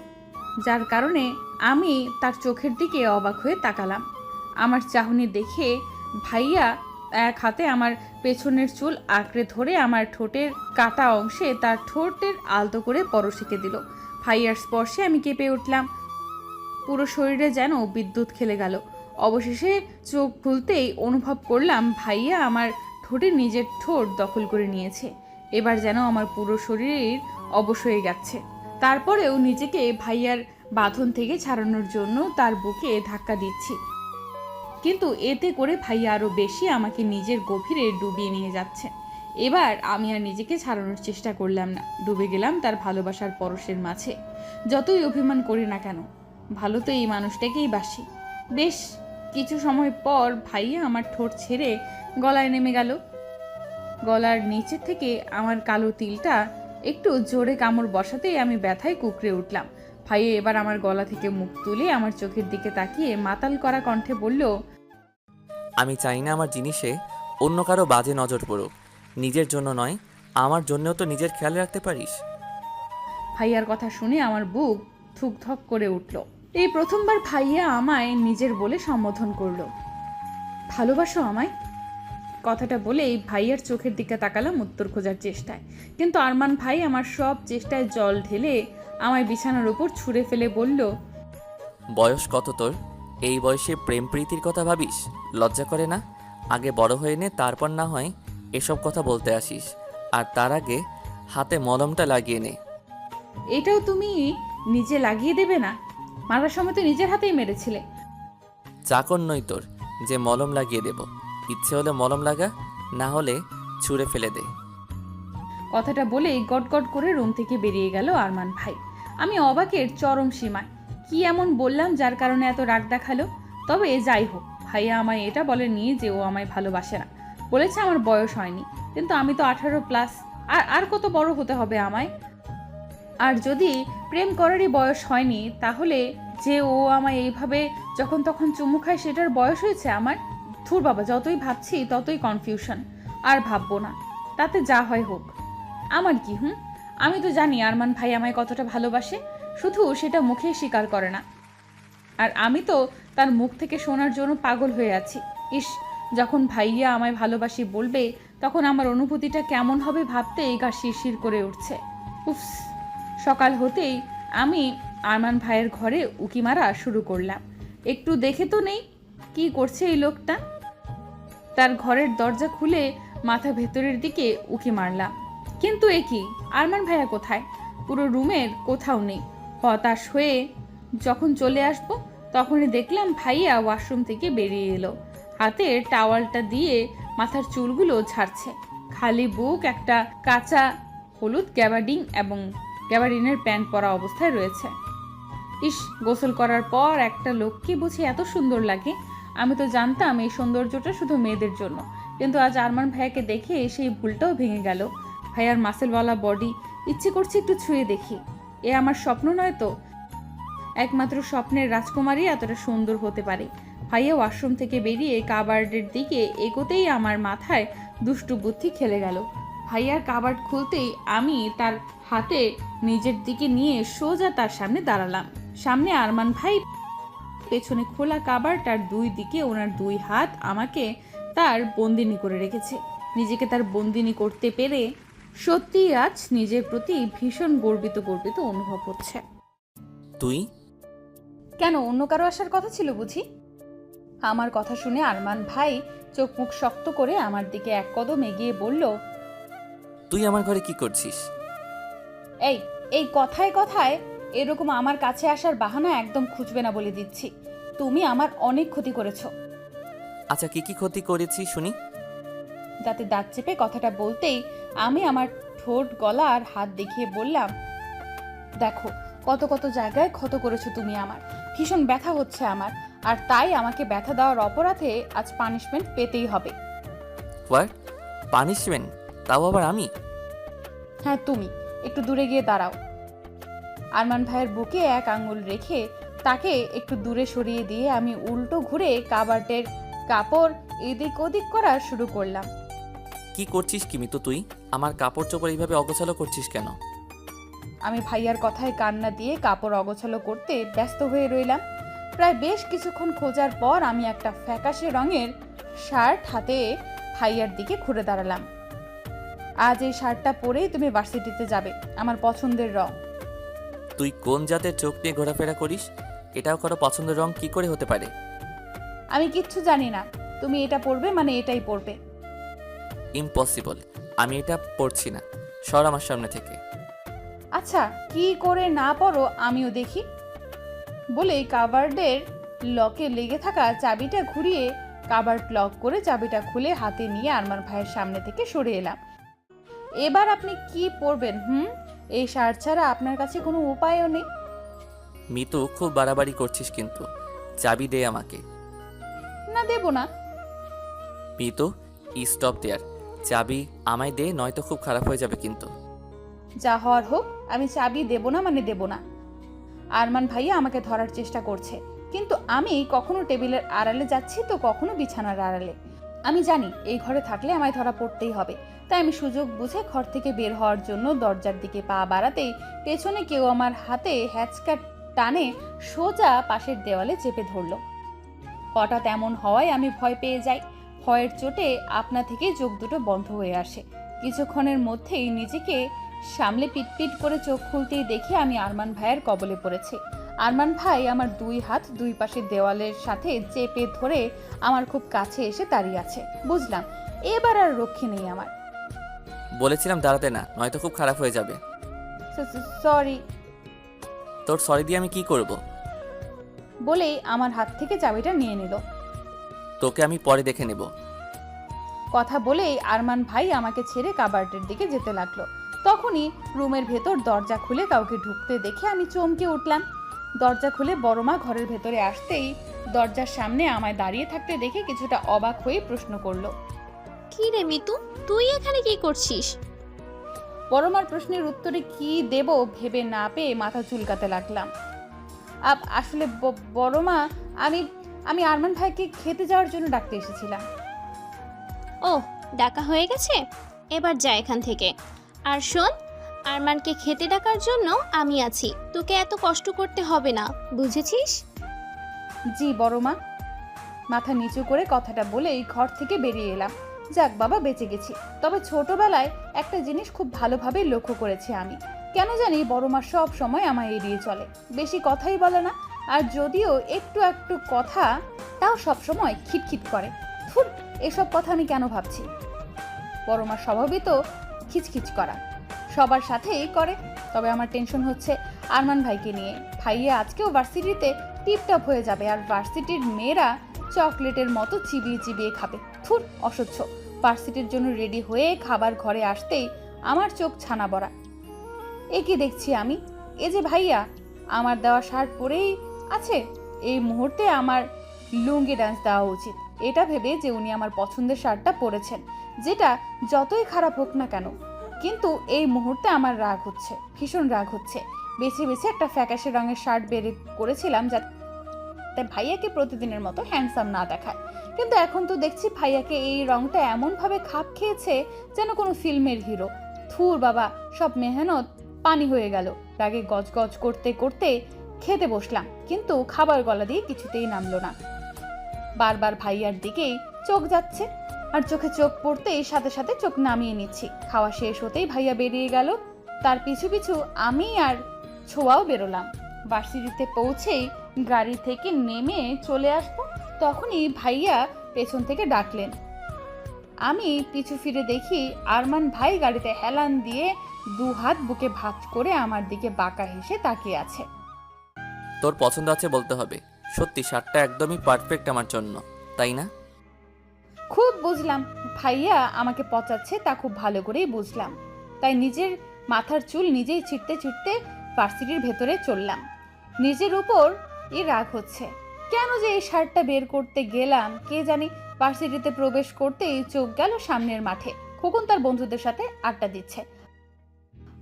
যার কারণে আমি তার চোখের দিকে অবাক হয়ে তাকালাম। আমার চাহনি দেখে ভাইয়া এক হাতে আমার পেছনের চুল আঁকড়ে ধরে আমার ঠোঁটের কাটা অংশে তার ঠোঁটের আলতো করে পরশিকে দিল। ভাইয়ার স্পর্শে আমি কেঁপে উঠলাম, পুরো শরীরে যেন বিদ্যুৎ খেলে গেল। অবশেষে চোখ খুলতেই অনুভব করলাম ভাইয়া আমার ঠোঁটে নিজের ঠোঁট দখল করে নিয়েছে। এবার যেন আমার পুরো শরীর অবশ হয়ে যাচ্ছে। তারপরেও নিজেকে ভাইয়ার বাঁধন থেকে ছাড়ানোর জন্য তার বুকে ধাক্কা দিচ্ছি, কিন্তু এতে করে ভাইয়া আরও বেশি আমাকে নিজের গভীরে ডুবিয়ে নিয়ে যাচ্ছে। এবার আমি আর নিজেকে ছাড়ানোর চেষ্টা করলাম না, ডুবে গেলাম তার ভালোবাসার পরশের মাঝে। যতই অভিমান করি না কেন, ভালো তো এই মানুষটাকেই বাসি। বেশ কিছু সময় পর ভাইয়া আমার ঠোঁট ছেড়ে গলায় নেমে গেল। গলার নিচে থেকে আমার কালো তিলটা একটু জোরে কামড় বসাতেই আমি ব্যথায় কুঁকড়ে উঠলাম। ভাইয়া এবার আমার গলা থেকে মুখ তুলে আমার চোখের দিকে তাকিয়ে মাতাল করা কণ্ঠে বলল, আমি চাই না আমার জিনিসে অন্য কারো বাজে নজর পড়ুক। নিজের জন্য নয়, আমার জন্যও তো নিজের খেয়াল রাখতে পারিস। ভাইয়ার কথা শুনে আমার বুক ধুকধক করে উঠল। এই প্রথমবার ভাইয়া আমায় নিজের বলে সম্বোধন করলো। ভালোবাসো আমায়? কথাটা বলেই ভাইয়ার চোখের দিকে তাকালাম উত্তর খোঁজার চেষ্টায়, কিন্তু আরমান ভাই আমার সব চেষ্টায় জল ঢেলে আমায় বিছানার উপর ছুঁড়ে ফেলে বলল, বয়স কত তোর? এই বয়সে প্রেম প্রীতির কথা ভাবিস? লজ্জা করে না? আগে বড় হয়ে নে, তারপর না হয় এসব কথা বলতে আসিস। আর তার আগে হাতে মলমটা লাগিয়ে নে। এটাও তুমি নিজে লাগিয়ে দেবে না? মারার সময় তো নিজের হাতেই মেরেছিলে। চাকর নই তোর যে মলম লাগিয়ে দেব। ইচ্ছে হলে মলম লাগা, না হলে ছুঁড়ে ফেলে দে। কথাটা বলেই গটগট করে রুম থেকে বেরিয়ে গেল আরমান ভাই। আমি অবাকের চরম সীমায়। কি এমন বললাম যার কারণে এত রাগ দেখালো? তবে যাই হোক, ভাইয়া আমায় এটা বলেনি যে ও আমায় ভালোবাসে না। বলেছে আমার বয়স হয়নি, কিন্তু আমি তো 18+। আর কত বড় হতে হবে আমায়? আর যদি প্রেম করারই বয়স হয়নি, তাহলে যে ও আমায় এইভাবে যখন তখন চুমু খায় সেটার বয়স হয়েছে আমার? ধুর বাবা, যতই ভাবছি ততই কনফিউশন। আর ভাববো না, তাতে যা হয় হোক। আমার কি? আমি তো জানি আরমান ভাই আমায় কতটা ভালোবাসে, শুধু সেটা মুখে স্বীকার করে না। আর আমি তো তার মুখ থেকে শোনার জন্য পাগল হয়ে আছি। ইস, যখন ভাইয়া আমায় ভালোবাসি বলবে তখন আমার অনুভূতিটা কেমন হবে ভাবতেই গা শিরশির করে উঠছে। উফস, সকাল হতেই আমি আরমান ভাইয়ের ঘরে উকি মারা শুরু করলাম। একটু দেখে তো নেই কি করছে এই লোকটা। তার ঘরের দরজা খুলে মাথা ভেতরের দিকে উকি মারলাম, কিন্তু এ কি, আরমান ভাইয়া কোথায়? পুরো রুমের কোথাও নেই। হতাশ হয়ে যখন চলে আসব তখনই দেখলাম ভাইয়া ওয়াশরুম থেকে বেরিয়ে এলো, হাতের টাওয়ালটা দিয়ে মাথার চুলগুলো ঝাড়ছে। খালি বুক, একটা কাঁচা হলুদ গ্যাবার্ডিন এবং গ্যাবার্ডিনের প্যান্ট পরা অবস্থায় রয়েছে। ইস, গোসল করার পর একটা লোককে বুঝি এত সুন্দর লাগে। আমি তো জানতাম এই সৌন্দর্যটা শুধু মেয়েদের জন্য, কিন্তু আজ আরমান ভাইয়াকে দেখে সেই ভুলটাও ভেঙে গেল। ভাইয়ার মাসেলওয়ালা বডি, ইচ্ছে করছে একটু ছুঁয়ে দেখি। এ আমার স্বপ্ন নয় তো? একমাত্র স্বপ্নের রাজকুমারী এতটা সুন্দর হতে পারে। ভাইয়া ওয়াশরুম থেকে বেরিয়ে কাবার্ডের দিকে এগোতেই আমার মাথায় দুষ্টু বুদ্ধি খেলে গেল। ভাইয়ার কাবার্ড খুলতেই আমি তার হাতে নিজের দিকে নিয়ে সোজা তার সামনে দাঁড়ালাম। সামনে আরমান ভাই, পেছনে খোলা কাবার্ড, আর দুই দিকে ওনার দুই হাত আমাকে তার বন্দিনী করে রেখেছে। নিজেকে তার বন্দিনী করতে পেরে সত্যি আজ নিজের প্রতি ভীষণ গর্বিত গর্বিত অনুভব হচ্ছে। তুই? কেন, অন্য কারো আসার কথা ছিল বুঝি? আমার কথা শুনে আরমান ভাই চোখ মুখ শক্ত করে আমার দিকে এক কদম এগিয়ে বলল, তুই আমার ঘরে কি করছিস? এই এই কথায় কথায় এরকম আমার কাছে আসার বাহানা একদম খুঁজবে না বলে দিচ্ছি। তুমি আমার অনেক ক্ষতি করেছো। আচ্ছা, কি কি ক্ষতি করেছি শুনি? দাঁতে দাঁত চেপে কথাটা বলতেই আমি আমার ঠোঁট, গলা আর হাত দেখিয়ে বললাম, দেখো কত কত জায়গায় ক্ষত করেছো তুমি আমার। ভীষণ ব্যথা হচ্ছে আমার, আর তাই আমাকে ব্যথা দেওয়ার অপরাধে আজ পানিশমেন্ট পেতেই হবে। হোয়াট? পানিশমেন্ট? তাও আবার আমি? হ্যাঁ তুমি। একটু দূরে গিয়ে দাঁড়াও। আরমান ভাইয়ের বুকে এক আঙ্গুল রেখে তাকে একটু দূরে সরিয়ে দিয়ে আমি উল্টো ঘুরে কাবার্ডের কাপড় এদিক ওদিক করা শুরু করলাম। কি করছিস কি মিতু তুই? আমার কাপড় চোপড় এইভাবে অগোছালো করছিস কেন? আমি ভাইয়ার কথায় কান্না দিয়ে কাপড় অগোছালো করতে ব্যস্ত হয়ে রইলাম। প্রায় বেশ কিছুক্ষণ খোঁজার পর আমি একটা ফ্যাকাশে রঙের শার্ট হাতে ভাইয়ার দিকে ঘুরে দাঁড়ালাম। আজ এই শার্টটা পরেই তুমি ভার্সিটিতে যাবে, আমার পছন্দের রং। তুই কোন জাতের চোখ নিয়ে ঘোরাফেরা করিস? এটাও কারো পছন্দের রং কি করে হতে পারে? আমি কিচ্ছু জানি না, তুমি এটা পরবে মানে এটাই পরবে। ইম্পসিবল, আমি এটা পড়ছি না। সর আমার সামনে থেকে। আচ্ছা, কি করে না পরো আমিও দেখি। বলেই কাবার্ডের লকে লেগে থাকা চাবিটা ঘুরিয়ে কাবার্ড লক করে চাবিটা খুলে হাতে নিয়ে আরমান ভাইয়ের সামনে থেকে সরে এলাম। এবার আপনি কি পরবেন? এই শার্ট ছাড়া আপনার কাছে কোনো উপায়ও নেই। মিতু, খুব বাড়াবাড়ি করছিস কিন্তু। চাবি দে আমাকে। না, দেব না। মিতু, স্টপ দেয়ার। চাবি আমায় দে, নয়তো খুব খারাপ হয়ে যাবে কিন্তু। যা হওয়ার হোক, আমি চাবি দেব না মানে দেব না। আরমান ভাইয়া আমাকে ধরার চেষ্টা করছে, কিন্তু আমি কখনো টেবিলের আড়ালে যাচ্ছি তো কখনো বিছানার আড়ালে। আমি জানি এই ঘরে থাকলে আমায় ধরা পড়তেই হবে, তাই আমি সুযোগ বুঝে ঘর থেকে বের হওয়ার জন্য দরজার দিকে পা বাড়াতেই পেছনে কেউ আমার হাতে হ্যাচকা টানে সোজা পাশের দেওয়ালে চেপে ধরলো। হঠাৎ এমন হওয়ায় আমি ভয় পেয়ে যাই। ভয়ের চোটে আপনা থেকেই চোখ দুটো বন্ধ হয়ে আসে। কিছুক্ষণের মধ্যেই নিজেকে সামলে পিটপিট করে চোখ খুলতেই দেখি আমি আরমান ভাইয়ের কবলে পড়েছি। আরমান ভাই আমার দুই হাত দুই পাশে দেওয়ালের সাথে চেপে ধরে আমার খুব কাছে এসে দাঁড়িয়ে আছে। বুঝলাম এবার আর রক্ষী নেই আমার। বলেছিলাম দাঁড়াতে না, নয়তো খুব খারাপ হয়ে যাবে। সরি। তোর সরি দিয়ে আমি কি করব? বলেই আমার হাত থেকে চাবিটা নিয়ে নিল। তোকে আমি পরে দেখে নেব। কথা বলেই আরমান ভাই আমাকে ছেড়ে কাবার্ডের দিকে যেতে লাগলো। তখনই রুমের ভেতর দরজা খুলে কাউকে ঢুকতে দেখে আমি চমকে উঠলাম। দরজা খুলে বড়মা ঘরের ভেতরে আসতেই দরজার সামনে আমায় দাঁড়িয়ে থাকতে দেখে কিছুটা অবাক হয়ে প্রশ্ন করলো, কি রে মিতু, তুই এখানে কি করছিস? বড়মার প্রশ্নের উত্তরে কি দেব ভেবে না পেয়ে মাথা চুলকাতে লাগলাম। আসলে বড়মা, আমি আরমান ভাইকে খেতে যাওয়ার জন্য ডাকতে এসেছিলাম। ও, ডাকা হয়ে গেছে, এবার যা এখান থেকে। আর শোন, আরমানকে খেতে ডাকার জন্য আমি আছি, তোকে এত কষ্ট করতে হবে না, বুঝেছিস? জি বড় মা। মাথা নিচু করে কথাটা বলেই ঘর থেকে বেরিয়ে এলাম। যাক বাবা, বেঁচে গেছি। তবে ছোটবেলায় একটা জিনিস খুব ভালোভাবে লক্ষ্য করেছি আমি, কেন জানি বড় মা সব সময় আমায় এড়িয়ে চলে, বেশি কথাই বলে না। আর যদিও একটু একটু কথা, তাও সব সময় খিটখিট করে। ধুর, এসব কথা আমি কেন ভাবছি? বড় মার স্বভাবই তো খিচখিচ করা, সবার সাথেই করে। তবে আমার টেনশন হচ্ছে আরমান ভাইকে নিয়ে। ভাইয়া আজকেও ভার্সিটিতে টিপটপ হয়ে যাবে, আর ভার্সিটির মেয়েরা চকলেটের মতো চিবিয়ে চিবিয়ে খাবে। থুর, অসহ্য। ভার্সিটির জন্য রেডি হয়ে খাবার ঘরে আসতেই আমার চোখ ছানা বড়া। এ কি দেখছি আমি? এ যে ভাইয়া, আমার দেওয়া শার্ট পরেই আছে। এই মুহূর্তে আমার লুঙ্গি ডান্স দেওয়া উচিত, এটা ভেবে যে উনি আমার পছন্দের শার্টটা পরেছেন, যেটা যতই খারাপ হোক না কেন। কিন্তু এই মুহূর্তে আমার রাগ হচ্ছে, ভীষণ রাগ হচ্ছে। বেছে বেছে একটা ফ্যাকাশে রঙের শার্ট বের করেছিলাম যাতে ভাইয়াকে প্রতিদিনের মতো হ্যান্ডসাম না দেখায়। কিন্তু এখন তো দেখছি ভাইয়াকে এই রংটা এমনভাবে খাপ খেয়েছে যেন কোনো ফিল্মের হিরো। থুর বাবা, সব মেহনত পানি হয়ে গেল। রাগে গজগজ করতে করতে খেতে বসলাম, কিন্তু খাবার গলা দিয়ে কিছুতেই নামলো না। বারবার ভাইয়ার দিকেই চোখ যাচ্ছে, আর চোখে চোখ পড়তেই সাথে সাথে চোখ নামিয়ে নিচ্ছি। খাওয়া শেষ হতেই ভাইয়া বেরিয়ে গেল, তার পিছু পিছু আমি আর ছোঁয়াও বেরোলাম। ভার্সিটিতে পৌঁছেই গাড়ি থেকে নেমে চলে আসবো, তখনই ভাইয়া পেছন থেকে ডাকলেন। আমি পিছু ফিরে দেখি আরমান ভাই গাড়িতে হেলান দিয়ে দু হাত বুকে ভাঁজ করে আমার দিকে বাঁকা হেসে তাকিয়ে আছে। তোর পছন্দ আছে বলতে হবে। সত্যি শার্টটা একদমই পারফেক্ট আমার জন্য, তাই না? খুব বুঝলাম ভাইয়া আমাকে পচাচ্ছে, তা খুব ভালো করেই বুঝলাম। তাই নিজের মাথার চুল নিজেই ছিঁড়তে ছিঁড়তে ভার্সিটির ভেতরে চললাম। নিজের উপর রাগ হচ্ছে, কেন যে এই শার্টটা বের করতে গেলাম কে জানি। ভার্সিটিতে প্রবেশ করতেই চোখ গেল সামনের মাঠে, খোকন তার বন্ধুদের সাথে আড্ডা দিচ্ছে।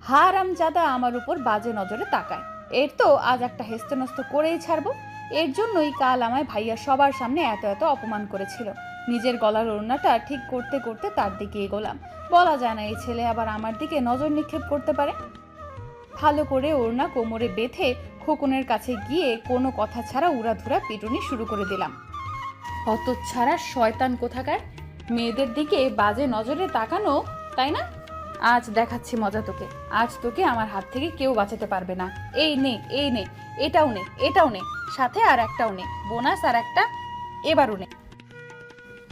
হারামজাদা আমার উপর বাজে নজরে তাকায়। এর তো আজ একটা হেস্তনস্ত করেই ছাড়বো। এর জন্যই কাল আমায় ভাইয়া সবার সামনে এত এত অপমান করেছিল। নিজের গলার ওড়নাটা ঠিক করতে করতে তার দিকে এগোলাম। বলা যায় না এই ছেলে আবার আমার দিকে নজর নিক্ষেপ করতে পারে। ভালো করে ওড়না কোমরে বেঁধে খোকনের কাছে গিয়ে কোনো কথা ছাড়া উড়াধুরা পিটুনি শুরু করে দিলাম। হতচ্ছাড়া শয়তান কোথাকার, মেয়েদের দিকে বাজে নজরে তাকানো, তাই না? আজ দেখাচ্ছি মজা তোকে। আজ তোকে আমার হাত থেকে কেউ বাঁচাতে পারবে না। এই নে, এই নে, এটাও নে, এটাও নে, সাথে আর একটাও নে, বোনাস আর একটা, এবারও নে।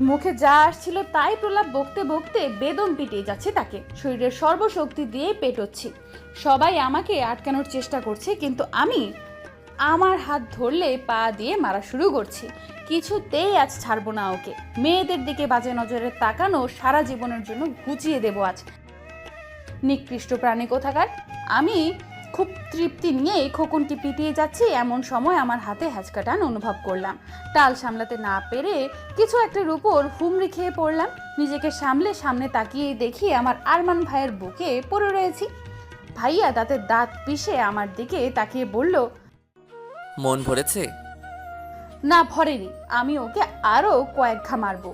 মুখে যা আসছিল তাই প্রলাপ বকতে বকতে বেদম পিটিয়ে যাচ্ছে তাকে। শরীরের সর্বশক্তি দিয়ে পেটোচ্ছি। সবাই আমাকে আটকানোর চেষ্টা করছে, কিন্তু আমি আমার হাত ধরলে পা দিয়ে মারা শুরু করছি। কিছুতেই আজ ছাড়বো না ওকে। মেয়েদের দিকে বাজে নজরে তাকানো সারা জীবনের জন্য ঘুচিয়ে দেবো আজ। নিকৃষ্ট প্রাণী কোথাকার। আমি খুব তৃপ্তি নিয়ে খোকনকে পিটিয়ে যাচ্ছি, এমন সময় আমার হাতে হ্যাচকা টান অনুভব করলাম। টাল সামলাতে না পেরে কিছু একটার উপর হুমড়ি খেয়ে পড়লাম। নিজেকে সামলে সামনে তাকিয়ে দেখি আমার আরমান ভাইয়ের বুকে পড়ে রয়েছি। ভাইয়া দাঁতের দাঁত পিষে আমার দিকে তাকিয়ে বলল, মন ভরেছে? না ভরেনি, আমি ওকে আরো কয়েক ঘা মারবো।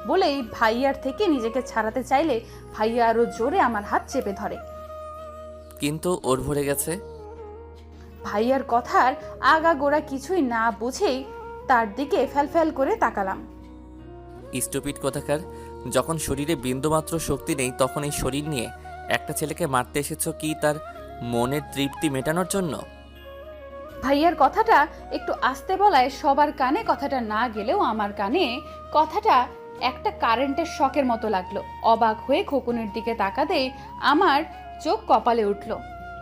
বলেই ভাইয়ার থেকে নিজেকে ছাড়াতে চাইলে ভাইয়া আরো জোরে আমার হাত চেপে ধরে। কিন্তু ওর ভরে গেছে। ভাইয়ার কথার আগাগোড়া কিছুই না বুঝেই তার দিকে ফ্যালফ্যাল করে তাকালাম। স্টুপিড কোথাকার, যখন শরীরে বিন্দুমাত্র শক্তি নেই তখন এই শরীর নিয়ে একটা ছেলেকে মারতে এসেছো কি তার মনের তৃপ্তি মেটানোর জন্য? ভাইয়ার কথাটা একটু আস্তে বলায় সবার কানে কথাটা না গেলেও আমার কানে কথাটা একটা কারেন্টের শকের মতো লাগলো। অবাক হয়ে খোকনের দিকে তাকাতেই আমার চোখ কপালে উঠল।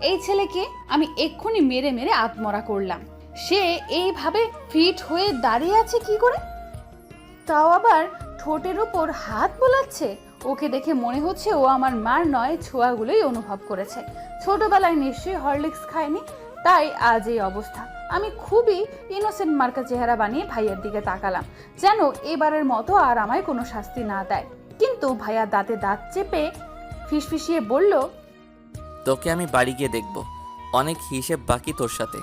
এই ছেলেকে আমি এক্ষুনি মেরে মেরে আত্মরা করলাম, সে এইভাবে ফিট হয়ে দাঁড়িয়ে আছে কি করে? তাও আবার ঠোঁটের উপর হাত বোলাচ্ছে। ওকে দেখে মনে হচ্ছে ও আমার মার নয়, ছোঁয়াগুলোই অনুভব করেছে। ছোটবেলায় নিশ্চয়ই হরলিক্স খায়নি, তাই আজ এই অবস্থা। আমি খুবই ইনোসেন্ট মার্কা চেহারা বানিয়ে ভাইয়ের দিকে তাকালাম, যেন এবারের মতো আর আমায় কোনো শাস্তি না দেয়। কিন্তু ভাইয়া দাঁতে দাঁত চেপে ফিসফিসিয়ে বলল, তোকে আমি বাড়ি গিয়ে দেখব, অনেক হিসেব বাকি তোর সাথে।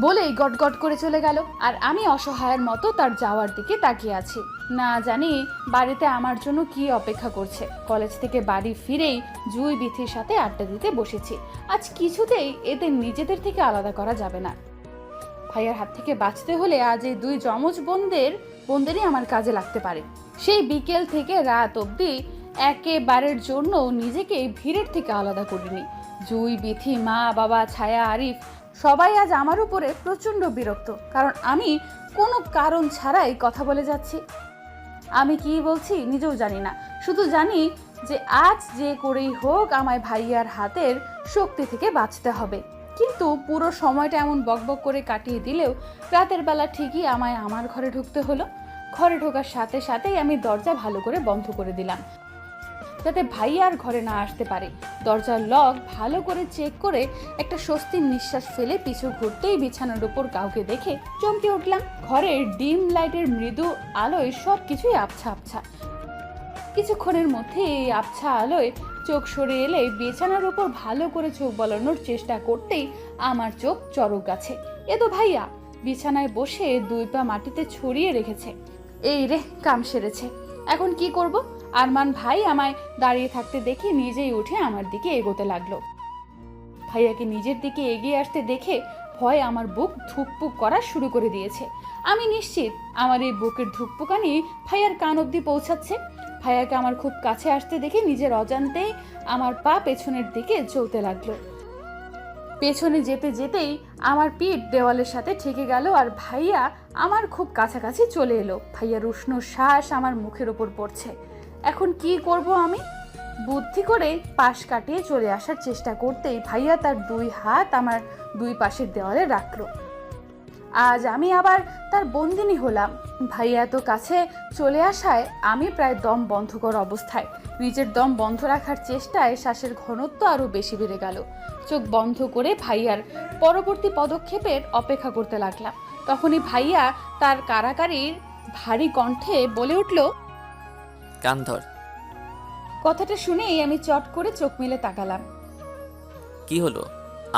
বলেই গটগট করে চলে গেল। আর আমি অসহায়ের মতো তার যাওয়ার দিকে তাকিয়ে আছি। না জানি বাড়িতে আমার জন্য কি অপেক্ষা করছে। কলেজ থেকে বাড়ি ফিরেই জুই বিথির সাথে আড্ডা দিতে বসেছি। আজ কিছুতেই এদের নিজেদের থেকে আলাদা করা যাবে না। ভাইয়ার হাত থেকে বাঁচতে হলে আজ এই দুই যমজ বোনদেরই আমার কাজে লাগতে পারে। সেই বিকেল থেকে রাত অবধি একেবারের জন্য নিজেকে ভিড়ের থেকে আলাদা করিনি। জুই, বিথি, মা, বাবা, ছায়া, আরিফ সবাই আজ আমার উপরে প্রচণ্ড বিরক্ত, কারণ আমি কোনো কারণ ছাড়াই কথা বলে যাচ্ছি। আমি কি বলছি নিজেও জানি না, শুধু জানি যে আজ যে করেই হোক আমায় ভাইয়ার হাতের শক্তি থেকে বাঁচতে হবে। কিন্তু পুরো সময়টা এমন বকবক করে কাটিয়ে দিলেও রাতের বেলা ঠিকই আমায় আমার ঘরে ঢুকতে হলো। ঘরে ঢোকার সাথে সাথেই আমি দরজা ভালো করে বন্ধ করে দিলাম, যাতে ভাইয়া আর ঘরে না আসতে পারে। দরজার লক ভালো করে চেক করে একটা স্বস্তির নিঃশ্বাস ফেলে পিছু ঘুরতেই বিছানার উপর কাউকে দেখে চমকে উঠলাম। ঘরের ডিম লাইটের মৃদু আলোয় সব কিছুই আবছা আবছা। কিছুক্ষণের মধ্যে এই আবছা আলোয় চোখ সরে এলে বিছানার উপর ভালো করে চোখ বলানোর চেষ্টা করতেই আমার চোখ চড়ক গাছে। এ তো ভাইয়া বিছানায় বসে দুই পা মাটিতে ছড়িয়ে রেখেছে। এই রে, কাম সেরেছে। এখন কি করব? আরমান ভাই আমায় দাঁড়িয়ে থাকতে দেখে নিজেই উঠে আমার দিকে এগোতে লাগলো। ভাইয়াকে নিজের দিকে এগিয়ে আসতে দেখে ভয় আমার বুক ধুকপুক করা শুরু করে দিয়েছে। আমি নিশ্চিত আমার এই বুকের ধুকপুকানি ভাইয়ার কান অবধি পৌঁছাচ্ছে। ভাইয়াকে আমার খুব কাছে আসতে দেখে নিজের অজান্তেই আমার পা পেছনের দিকে চলতে লাগলো। পেছনে যেতে যেতেই আমার পিঠ দেওয়ালের সাথে ঠেকে গেল, আর ভাইয়া আমার খুব কাছাকাছি চলে এলো। ভাইয়ার উষ্ণ শ্বাস আমার মুখের ওপর পড়ছে। এখন কি করব আমি? বুদ্ধি করে পাশ কাটিয়ে চলে আসার চেষ্টা করতেই ভাইয়া তার দুই হাত আমার দুই পাশের দেওয়ালে রাখলো। আজ আমি আবার তার বন্দিনী হলাম। ভাইয়া এত কাছে চলে আসায় আমি প্রায় দম বন্ধ করা অবস্থায়। নিজের দম বন্ধ রাখার চেষ্টায় শ্বাসের ঘনত্ব আরও বেশি বেড়ে গেল। চোখ বন্ধ করে ভাইয়ার পরবর্তী পদক্ষেপের অপেক্ষা করতে লাগলাম। তখনই ভাইয়া তার কারাকারির ভারী কণ্ঠে বলে উঠল, কান ধর। কথাটা শুনেই আমি চট করে চোখ মেলে তাকালাম। কি হলো?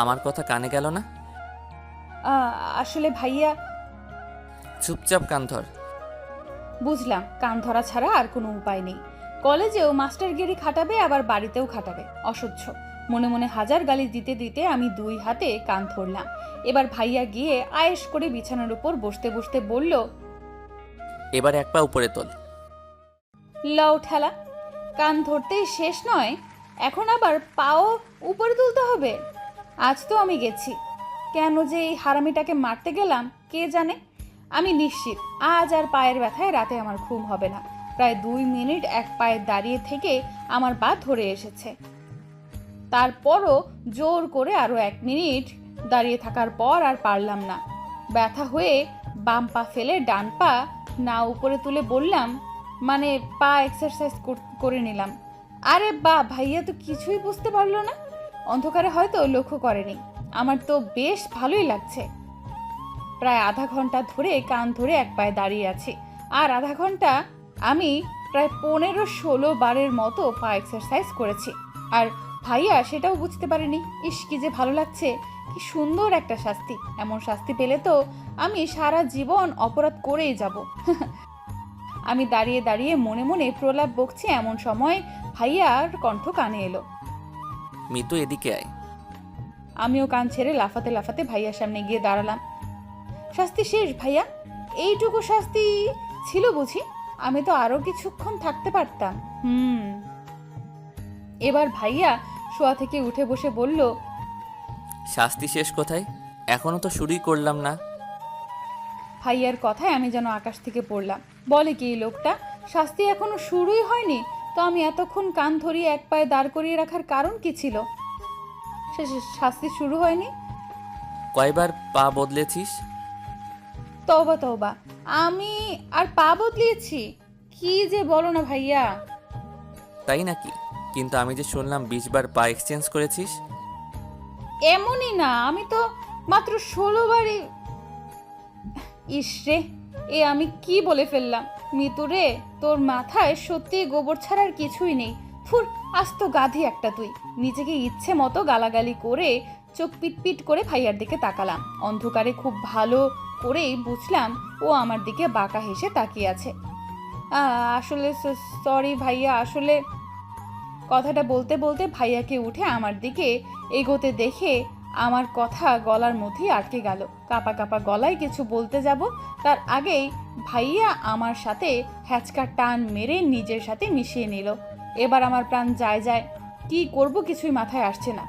আমার কথা কানে গেল না? আসলে ভাইয়া। চুপচাপ কান ধর। বুঝলাম, কান ধরা ছাড়া আর কোনো উপায় নেই। কলেজেও মাস্টারগিরি খাটাবে, আবার বাড়িতেও খাটাবে, অসহ্য। মনে মনে হাজার গালি দিতে দিতে আমি দুই হাতে কান ধরলাম। এবার ভাইয়া গিয়ে আয়েশ করে বিছানার উপর বসতে বসতে বলল, এবার এক পা উপরে তোল। লও ঠেলা, কান ধরতেই শেষ নয়, এখন আবার পাও উপরে তুলতে হবে। আজ তো আমি গেছি, কেন যে এই হারামিটাকে মারতে গেলাম কে জানে। আমি নিশ্চিত আজ আর পায়ের ব্যথায় রাতে আমার ঘুম হবে না। প্রায় 2 মিনিট এক পায়ে দাঁড়িয়ে থেকে আমার পা ধরে এসেছে। তারপরও জোর করে আরও 1 মিনিট দাঁড়িয়ে থাকার পর আর পারলাম না। ব্যথা হয়ে বাম পা ফেলে ডান পা না উপরে তুলে বললাম, মানে পা এক্সারসাইজ করে নিলাম। আরে বা, ভাইয়া তো কিছুই বুঝতে পারলো না, অন্ধকারে হয়তো লক্ষ্য করেনি। আমার তো বেশ ভালোই লাগছে। প্রায় আধা ঘন্টা ধরে কান ধরে এক পায়ে দাঁড়িয়ে আছি, আর আধা ঘন্টা আমি প্রায় 15-16 বারের মতো পা এক্সারসাইজ করেছি। আর ভাইয়া সেটাও বুঝতে পারেনি। ইস, কি যে ভালো লাগছে, কি সুন্দর একটা শাস্তি। এমন শাস্তি পেলে তো আমি সারা জীবন অপরাধ করেই যাব। আমি দাঁড়িয়ে দাঁড়িয়ে মনে মনে প্রলাপ বকছি, এমন সময় ভাইয়ার কণ্ঠ কানে এলো, মিতু এদিকে আয়। আমিও কান ছেড়ে লাফাতে লাফাতে ভাইয়ার সামনে গিয়ে দাঁড়ালাম। শাস্তি শেষ ভাইয়া? এইটুকু শাস্তি ছিল বুঝি? আমি তো আরো কিছুক্ষণ থাকতে পারতাম। এবার ভাইয়া শোয়া থেকে উঠে বসে বলল, শাস্তি শেষ কোথায়? এখনো তো শুরুই করলাম না। ভাইয়ার কথায় আমি যেন আকাশ থেকে পড়লাম। বলে কি লোকটা, শাস্তি এখনো শুরুই হয়নি? তো আমি এতক্ষণ কান ধরিয়ে এক পায়ে দাঁড় করিয়ে রাখার কারণ কি ছিল? শাস্তি শুরু হয়নি? কয়বার পা বদলেছিস? তওবা তওবা, আমি আর পা বদলিয়েছি? কি যে বলো না ভাইয়া। তাই নাকি? কিন্তু আমি যে শুনলাম 20 বার পা এক্সচেঞ্জ করেছিস। এমনই না, আমি তো মাত্র 16 বারই। ইসরে, এ আমি কি বলে ফেললাম। মিতুরে, তোর মাথায় সত্যি গোবর ছাড়া আর কিছুই নেই। ফুর, আস্ত গাধি একটা তুই। নিজেকে ইচ্ছে মতো গালাগালি করে চোখ পিটপিট করে ভাইয়ার দিকে তাকালাম। অন্ধকারে খুব ভালো করেই বুঝলাম ও আমার দিকে বাঁকা হেসে তাকিয়ে আছে। আসলে সরি ভাইয়া, আসলে কথাটা বলতে বলতে ভাইয়াকে উঠে আমার দিকে এগোতে দেখে আমার কথা গলার মধ্যেই আটকে গেল। কাপা কাপা গলায় কিছু বলতে যাব, তার আগেই ভাইয়া আমার সাথে হ্যাচকা টান মেরে নিজের সাথে মিশিয়ে নিল। এবার আমার প্রাণ যায় যায়, কি করব কিছুই মাথায় আসছে না।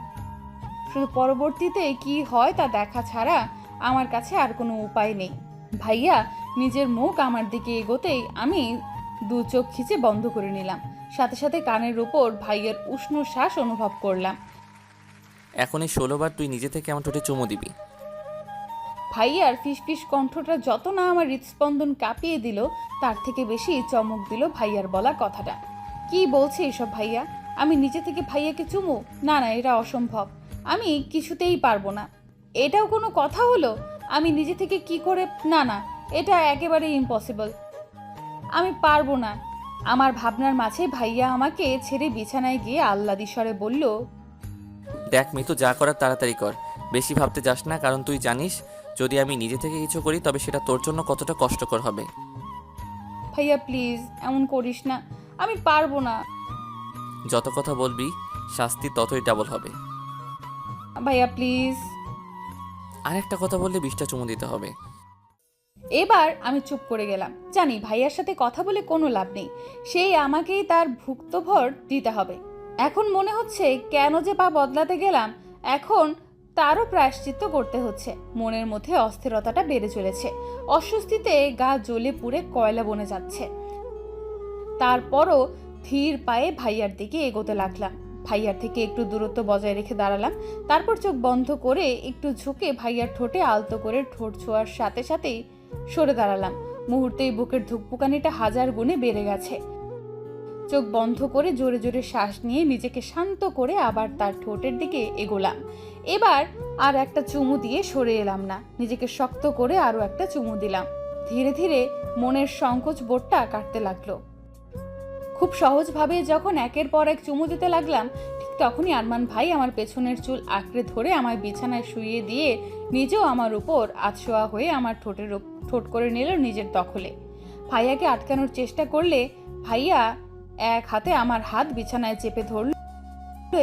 শুধু পরবর্তীতে কি হয় তা দেখা ছাড়া আমার কাছে আর কোনো উপায় নেই। ভাইয়া নিজের মুখ আমার দিকে এগোতেই আমি দু চোখ খিচে বন্ধ করে নিলাম। সাথে সাথে কানের উপর ভাইয়ের উষ্ণ শ্বাস অনুভব করলাম। এখন এই 16 বার তুই নিজে থেকে আমার ঠোঁটে চুমু দিবি। ভাইয়ার ফিসফিস কণ্ঠটা যত না আমার হৃদস্পন্দন কাঁপিয়ে দিল, তার থেকে বেশি চমক দিল ভাইয়ার বলা কথাটা। কি বলছে এসব ভাইয়া? আমি নিজে থেকে ভাইয়াকে চুমু? না না, এটা অসম্ভব, আমি কিছুতেই পারবো না। এটাও কোনো কথা হলো? আমি নিজে থেকে কি করে? না না, এটা একেবারে ইম্পসিবল, আমি পারবো না। আমার ভাবনার মাঝে ভাইয়া আমাকে ছেড়ে বিছানায় গিয়ে আহ্লাদি স্বরে বলল, দেখ মিতু, যা করার তাড়াতাড়ি কর, বেশি ভাবতে যাস না, কারণ তুই জানিস যদি আমি নিজে থেকে কিছু করি তবে সেটা তোর জন্য কতটা কষ্টকর হবে। ভাইয়া প্লিজ এমন করিস না, আমি পারবো না। যত কথা বলবি শাস্তি ততই ডাবল হবে। ভাইয়া প্লিজ। আর একটা কথা বললে 20টা চুমু দিতে হবে। এবার আমি চুপ করে গেলাম। জানি ভাইয়ার সাথে কথা বলে কোনো লাভ নেই, সেই আমাকেই তার ভুক্তভর দিতে হবে। এখন মনে হচ্ছে কেন যে পা বদলাতে গেলাম, এখন তারও প্রায়শ্চিত্ত করতে হচ্ছে। মনের মধ্যে অস্থিরতাটা বেড়ে চলেছে, অস্বস্তিতে গা জ্বলে পুড়ে কয়লা বনে যাচ্ছে। তারপরও ধীর পায়ে ভাইয়ার দিকে এগোতে লাগলাম। ভাইয়ার থেকে একটু দূরত্ব বজায় রেখে দাঁড়ালাম। তারপর চোখ বন্ধ করে একটু ঝুঁকে ভাইয়ার ঠোঁটে আলতো করে ঠোঁট ছোঁয়ার সাথে সাথেই সরে দাঁড়ালাম। মুহূর্তেই বুকের ধুকপুকানিটা 1000 গুণে বেড়ে গেছে। চোখ বন্ধ করে জোরে জোরে শ্বাস নিয়ে নিজেকে শান্ত করে আবার তার ঠোঁটের দিকে এগোলাম। এবার আর একটা চুমু দিয়ে সরে এলাম না, নিজেকে শক্ত করে আরো একটা চুমু দিলাম। ধীরে ধীরে মনের সংকোচ বোধটা কাটতে লাগলো। খুব সহজভাবে যখন একের পর এক চুমু দিতে লাগলাম, ঠিক তখনই আরমান ভাই আমার পেছনের চুল আঁকড়ে ধরে আমায় বিছানায় শুইয়ে দিয়ে নিজেও আমার উপর আধশোয়া হয়ে আমার ঠোঁট করে নিল নিজের দখলে। ভাইয়াকে আটকানোর চেষ্টা করলে ভাইয়া এক হাতে আমার হাত বিছানায় চেপে ধরল।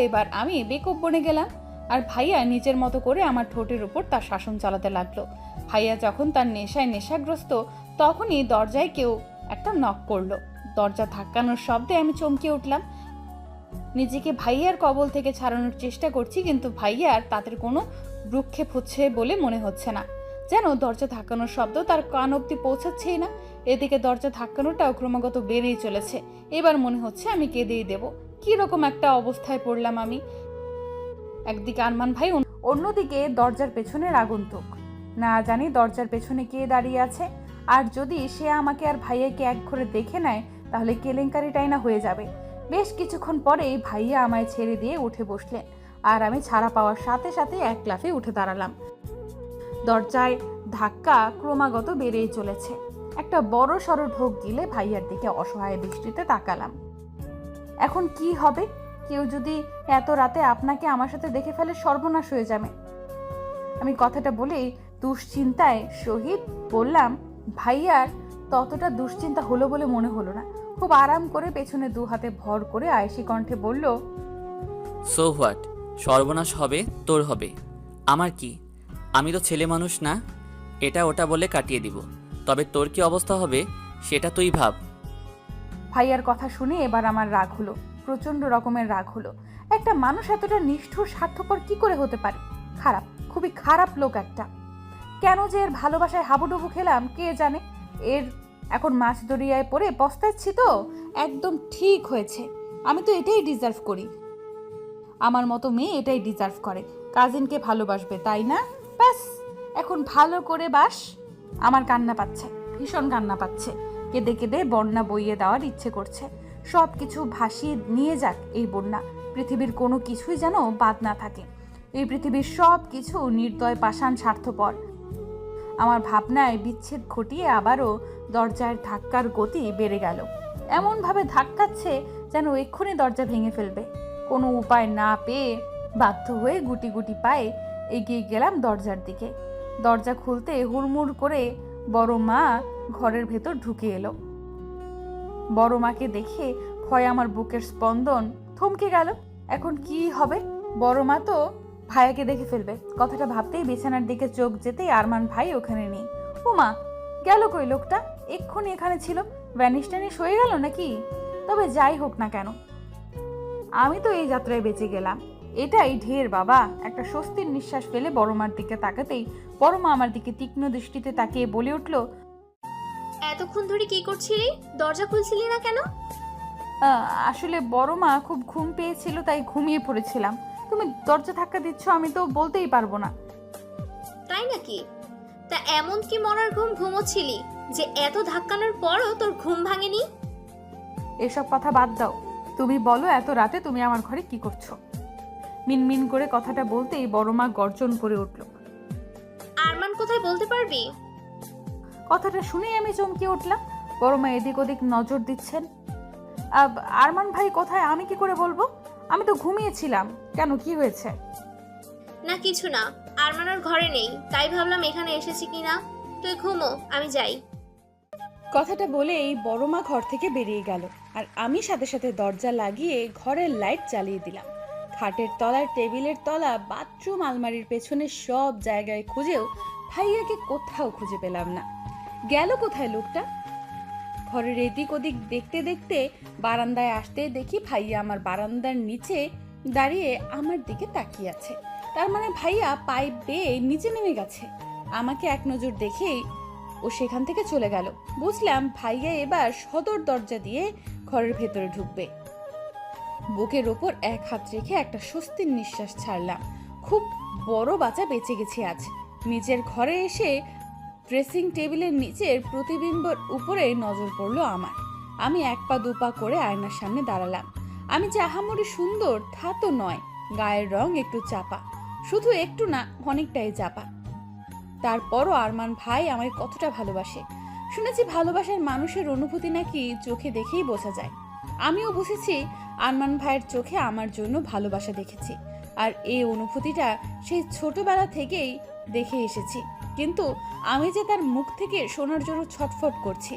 এবার আমি বেকুব বনে গেলাম, আর ভাইয়া নিজের মতো করে আমার ঠোঁটের উপর তার শাসন চালাতে লাগলো। ভাইয়া যখন তার নেশায় নেশাগ্রস্ত, তখনই দরজায় কেউ একটা নক করলো। দরজা ধাক্কানোর শব্দে আমি চমকে উঠলাম। নিজেকে ভাইয়ার কবল থেকে ছাড়ানোর চেষ্টা করছি, কিন্তু ভাইয়ার তাদের কোনো ভ্রুক্ষেপ হচ্ছে বলে মনে হচ্ছে না। যেন দরজা ধাক্কানোর শব্দ তার কান অব্দি পৌঁছাচ্ছেই না। এদিকে দরজা ধাক্কানোটাও ক্রমাগত বেড়েই চলেছে। এবার মনে হচ্ছে আমি কেঁদেই দেব। কিরকম একটা অবস্থায় পড়লাম আমি। একদিকে আরমান ভাই, অন্যদিকে দরজার পেছনের আগন্তুক। না জানি দরজার পেছনে কে দাঁড়িয়ে আছে, আর যদি সে আমাকে আর ভাইয়াকে এক ঘরে দেখে নেয় তাহলে কেলেঙ্কারিটাই না হয়ে যাবে। বেশ কিছুক্ষণ পরেই ভাইয়া আমায় ছেড়ে দিয়ে উঠে বসলেন, আর আমি ছাড়া পাওয়ার সাথে সাথে এক লাফে উঠে দাঁড়ালাম। দরজায় ধাক্কা ক্রমাগত বেড়েই চলেছে। একটা বড় সড়ো ঢোক গিলে ভাইয়ার দিকে অসহায় দৃষ্টিতে তাকালাম। এখন কি হবে? কেউ যদি এত রাতে আপনাকে আমার সাথে দেখে ফেলে, সর্বনাশ হয়ে যাবে। আমি কথাটা বলেই দুশ্চিন্তায় সহিত বললাম, ভাইয়ার ততটা দুশ্চিন্তা হলো বলে মনে হলো না। খুব আরাম করে পেছনে 2 হাতে ভর করে আয়েশি কণ্ঠে বলল, সো হোয়াট, সর্বনাশ হবে তোর হবে, আমার কি? আমি তো ছেলে মানুষ না, এটা ওটা বলে কাটিয়ে দিব। তবে তোর কি অবস্থা হবে সেটা তুই ভাব। ভাইয়ার কথা শুনে এবার আমার রাগ হলো, প্রচন্ড রকমের রাগ হলো। একটা মানুষ এতটা নিষ্ঠুর স্বার্থপর কি করে হতে পারে? খারাপ, খুবই খারাপ লোক একটা। কেন যে এর ভালোবাসায় হাবুডুবু খেলাম কে জানে। এর এখন মাছ দরিয়ায় পড়ে পস্তাচ্ছি তো। একদম ঠিক হয়েছে, আমি তো এটাই ডিজার্ভ করি। আমার মতো মেয়ে এটাই ডিজার্ভ করে, কাজিনকে ভালোবাসবে, তাই না? ব্যাস, এখন ভালো করে বাস। আমার কান্না পাচ্ছে, ভীষণ কান্না পাচ্ছে। কেঁদে কেঁদে বন্যা বইয়ে দেওয়ার ইচ্ছে করছে। সব কিছু ভাসিয়ে নিয়ে যাক এই বন্যা, পৃথিবীর কোনো কিছুই যেন বাদ না থাকে। এই পৃথিবীর সব কিছু নির্দয় পাষাণ স্বার্থপর। আমার ভাবনায় বিচ্ছেদ ঘটিয়ে আবারও দরজার ধাক্কার গতি বেড়ে গেল। এমনভাবে ধাক্কাচ্ছে যেন এক্ষুনি দরজা ভেঙে ফেলবে। কোনো উপায় না পেয়ে বাধ্য হয়ে গুটি গুটি পায়ে এগিয়ে গেলাম দরজার দিকে। দরজা খুলতে হুড়মুড় করে বড় মা ঘরের ভেতর ঢুকে এলো। বড় মাকে দেখে ভয়ে আমার বুকের স্পন্দন থমকে গেল। এখন কি হবে? বড় মা তো ভাইয়াকে দেখে ফেলবে। কথাটা ভাবতেই বিছানার দিকে চোখ যেতেই আরমান ভাই ওখানে নেই। ও মা, গেল কই লোকটা? এক্ষুনি এখানে ছিল, ভ্যানিশ ট্যানিশ হয়ে গেল নাকি? তবে যাই হোক না কেন, আমি তো এই যাত্রায় বেঁচে গেলাম, এটাই ঢের বাবা। একটা স্বস্তির নিঃশ্বাস ফেলে বড় মার দিকে তাকাতেই বড় মা আমার দিকে তীক্ষ্ণ দৃষ্টিতে তাকিয়ে বলে উঠল, এতক্ষণ ধরে কি করছিলি? দরজা খুলছিলি না কেন? আসলে বড় মা খুব ঘুম পেয়েছিল, তাই ঘুমিয়ে পড়েছিলাম। তুমি দরজা ধাক্কা দিচ্ছ, আমি তো বলতেই পারবো না। তাই নাকি? তা এমন কি মরার ঘুম ঘুমোচ্ছিলি যে এত ধাক্কানোর পরও তোর ঘুম ভাঙেনি? এসব কথা বাদ দাও, তুমি বলো এত রাতে তুমি আমার ঘরে কি করছো? মিনমিন করে কথাটা বলতেই বড় মা গর্জন করে উঠল। আরমান কোথায় বলতে পারবি? কথাটা শুনেই আমি চমকে উঠলাম। বড় মা এদিক ওদিক নজর দিচ্ছেন। আরমান ভাই কোথায় আমি কি করে বলবো? আমি তো ঘুমিয়েছিলাম। কেন, কি হয়েছে? না কিছু না, আরমান আর ঘরে নেই, তাই ভাবলাম এখানে এসেছি কিনা। তুই ঘুমো, আমি যাই। কথাটা বলেই বড় মা ঘর থেকে বেরিয়ে গেল, আর আমি সাথে সাথে দরজা লাগিয়ে ঘরের লাইট জ্বালিয়ে দিলাম। খাটের তলার, টেবিলের তলা, বাথরুম, আলমারির পেছনে সব জায়গায় খুঁজেও ভাইয়াকে কোথাও খুঁজে পেলাম না। গেল কোথায় লোকটা? ঘরের এদিক ওদিক দেখতে দেখতে বারান্দায় আসতে দেখি ভাইয়া আমার বারান্দার নিচে দাঁড়িয়ে আমার দিকে তাকিয়ে আছে। তার মানে ভাইয়া পাইপ বেয়ে নিচে নেমে গেছে। আমাকে এক নজর দেখেই ও সেখান থেকে চলে গেল। বুঝলাম ভাইয়া এবার সদর দরজা দিয়ে ঘরের ভেতরে ঢুকবে। বুকের ওপর এক হাত রেখে একটা স্বস্তির নিঃশ্বাস ছাড়লাম। খুব বড় বাঁচা বেঁচে গেছি আজ। নিজের ঘরে এসে ড্রেসিং টেবিলের নিচের প্রতিবিম্বর উপরে নজর পড়লো আমার। আমি এক পা দুপা করে আয়নার সামনে দাঁড়ালাম। আমি যে আহামরি সুন্দর তা তো নয়, গায়ের রং একটু চাপা, শুধু একটু না, অনেকটাই চাপা। তারপরও আরমান ভাই আমায় কতটা ভালোবাসে। শুনেছি ভালোবাসার মানুষের অনুভূতি নাকি চোখে দেখেই বোঝা যায়। আমিও বুঝেছি আরমান ভাইয়ের চোখে আমার জন্য ভালোবাসা দেখেছি। আর এই অনুভূতিটা সেই ছোটবেলা থেকেই দেখে এসেছি। কিন্তু আমি যে তার মুখ থেকে শোনার জন্য ছটফট করছি।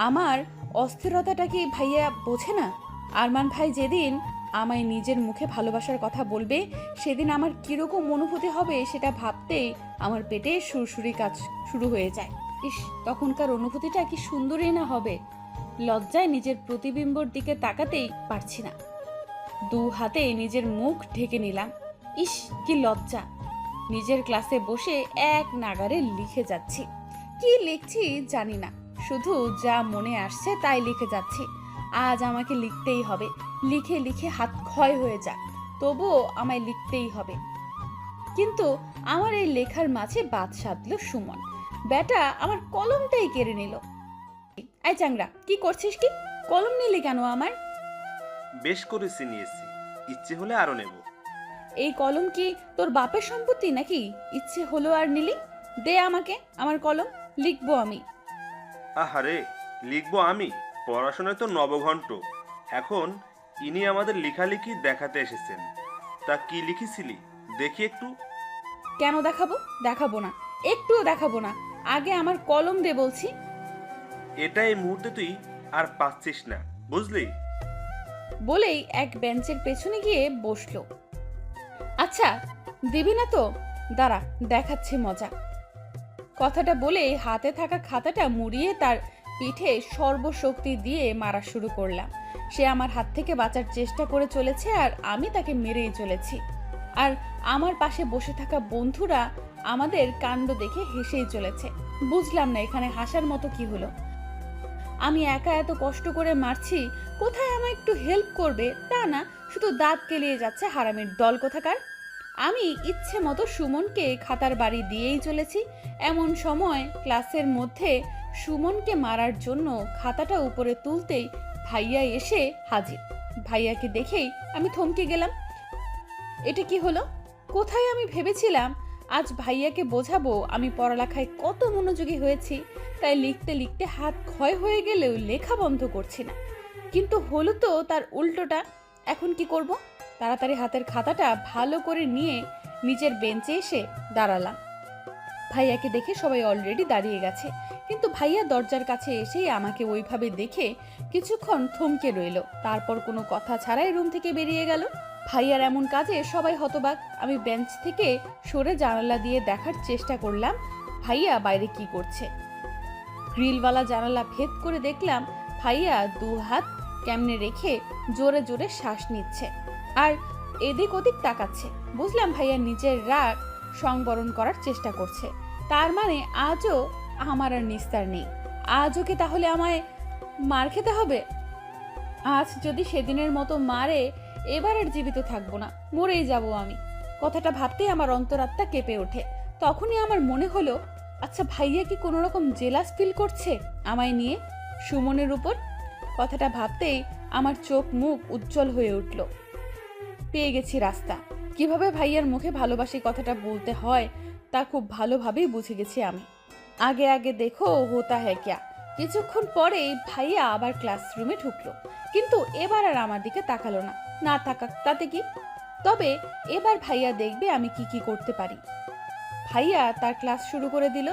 আমার অস্থিরতাটা কি ভাইয়া বোঝে না? আরমান ভাই যেদিন আমায় নিজের মুখে ভালোবাসার কথা বলবে, সেদিন আমার কিরকম অনুভূতি হবে সেটা ভাবতেই আমার পেটে সুরসুরি কাজ শুরু হয়ে যায়। ইস, তখনকার অনুভূতিটা কি সুন্দরই না হবে। লজ্জায় নিজের প্রতিবিম্বর দিকে তাকাতেই পারছি না। দু হাতে নিজের মুখ ঢেকে নিলাম। ইস, কি লজ্জা। নিজের ক্লাসে বসে এক নাগারে লিখে যাচ্ছি। কি লিখছি জানি না, শুধু যা মনে আসছে তাই লিখে যাচ্ছি। আজ আমাকে লিখতেই হবে। লিখে লিখে হাত ক্ষয় হয়ে যাক, তবুও আমায় লিখতেই হবে। কিন্তু আমার এই লেখার মাঝে বাদ সাধলো সুমন। বেটা আমার কলমটাই কেড়ে নিল। এই চাংরা, কি করছিস? কি কলম নিলি কেন আমার? বেশ করেছি, নিয়েছি, ইচ্ছে হলে আরো নেব। এই কলম কি তোর বাপের সম্পত্তি নাকি? ইচ্ছে হলো আর নিলি? দে আমাকে আমার কলম, লিখবো আমি। আহারে, লিখবো আমি? পড়াশোনায় তো নবঘণ্ট। এখন ইনি আমাদের লেখালেখি দেখাতে এসেছেন। তা কি লিখেছিলি দেখি একটু। কেন দেখাবো? দেখাবো না, একটুও দেখাবো না। আগে আমার কলম দে বলছি। এটা এই মুহূর্তে তুই আর পাচ্ছিস না, বুঝলি? বলেই এক বেঞ্চের পেছনে গিয়ে বসলো। আচ্ছা, দিবি না তো? দাঁড়া, দেখাচ্ছি মজা। কথাটা বলেই হাতে থাকা খাতাটা মুড়িয়ে তার পিঠে সর্বশক্তি দিয়ে মারা শুরু করলাম। সে আমার হাত থেকে বাঁচার চেষ্টা করে চলেছে, আর আমি তাকে মেরেই চলেছি। আর আমার পাশে বসে থাকা বন্ধুরা আমাদের কাণ্ড দেখে হেসেই চলেছে। বুঝলাম না এখানে হাসার মতো কি হলো। আমি একা এত কষ্ট করে মারছি, কোথায় আমায় একটু হেল্প করবে তা না, শুধু দাঁত কেলিয়ে যাচ্ছে হারামির দল কোথাকার। আমি ইচ্ছে মতো সুমনকে খাতার বাড়ি দিয়েই চলেছি। এমন সময় ক্লাসের মধ্যে সুমনকে মারার জন্য খাতাটা উপরে তুলতেই ভাইয়া এসে হাজির। ভাইয়াকে দেখেই আমি থমকে গেলাম। এটা কি হলো? কোথায় আমি ভেবেছিলাম আজ ভাইয়াকে বোঝাবো আমি পড়ালেখায় কত মনোযোগী হয়েছি, তাই লিখতে লিখতে হাত ক্ষয় হয়ে গেলেও লেখা বন্ধ করছি না। কিন্তু হলো তো তার উল্টোটা। এখন কি করব? তাড়াতাড়ি হাতের খাতাটা ভালো করে নিয়ে নিচের বেঞ্চে এসে দাঁড়ালাম। ভাইয়াকে দেখে সবাই অলরেডি দাঁড়িয়ে গেছে, কিন্তু ভাইয়া দরজার কাছে এসেই আমাকে ওইভাবে দেখে কিছুক্ষণ থমকে রইল, তারপর কোনো কথা ছাড়াই রুম থেকে বেরিয়ে গেল। ভাইয়ার এমন কাজে সবাই হতবাক। আমি বেঞ্চ থেকে সরে জানালা দিয়ে দেখার চেষ্টা করলাম ভাইয়া বাইরে কি করছে। গ্রিলওয়ালা জানালা ভেদ করে দেখলাম ভাইয়া 2 হাত কেমনে রেখে জোরে জোরে শ্বাস নিচ্ছে আর এদিক ওদিক তাকাচ্ছে। বুঝলাম ভাইয়া নিজের রাগ সংবরণ করার চেষ্টা করছে। তার মানে আজও আমার আর নিস্তার নেই। আজও কি তাহলে আমায় মার খেতে হবে? আজ যদি সেদিনের মতো মারে, এবার আর জীবিত থাকবো না, মরেই যাব আমি। কথাটা ভাবতেই আমার অন্তরাত্মা কেঁপে ওঠে। তখনই আমার মনে হলো, আচ্ছা ভাইয়া কি কোনো রকম জেলাস ফিল করছে আমায় নিয়ে, সুমনের উপর? কথাটা ভাবতেই আমার চোখ মুখ উজ্জ্বল হয়ে উঠল। পেয়ে গেছি রাস্তা। কিভাবে ভাইয়ার মুখে ভালোবাসি কথাটা বলতে হয় তা খুব ভালোভাবেই বুঝে গেছি আমি। আগে আগে দেখো হোতা হ্যাঁ ক্যা। কিছুক্ষণ পরেই ভাইয়া আবার ক্লাসরুমে ঢুকলো, কিন্তু এবার আর আমার দিকে তাকালো না। না তাকাক, তাতে কি? তবে এবার ভাইয়া দেখবে আমি কি কি করতে পারি। ভাইয়া তার ক্লাস শুরু করে দিল,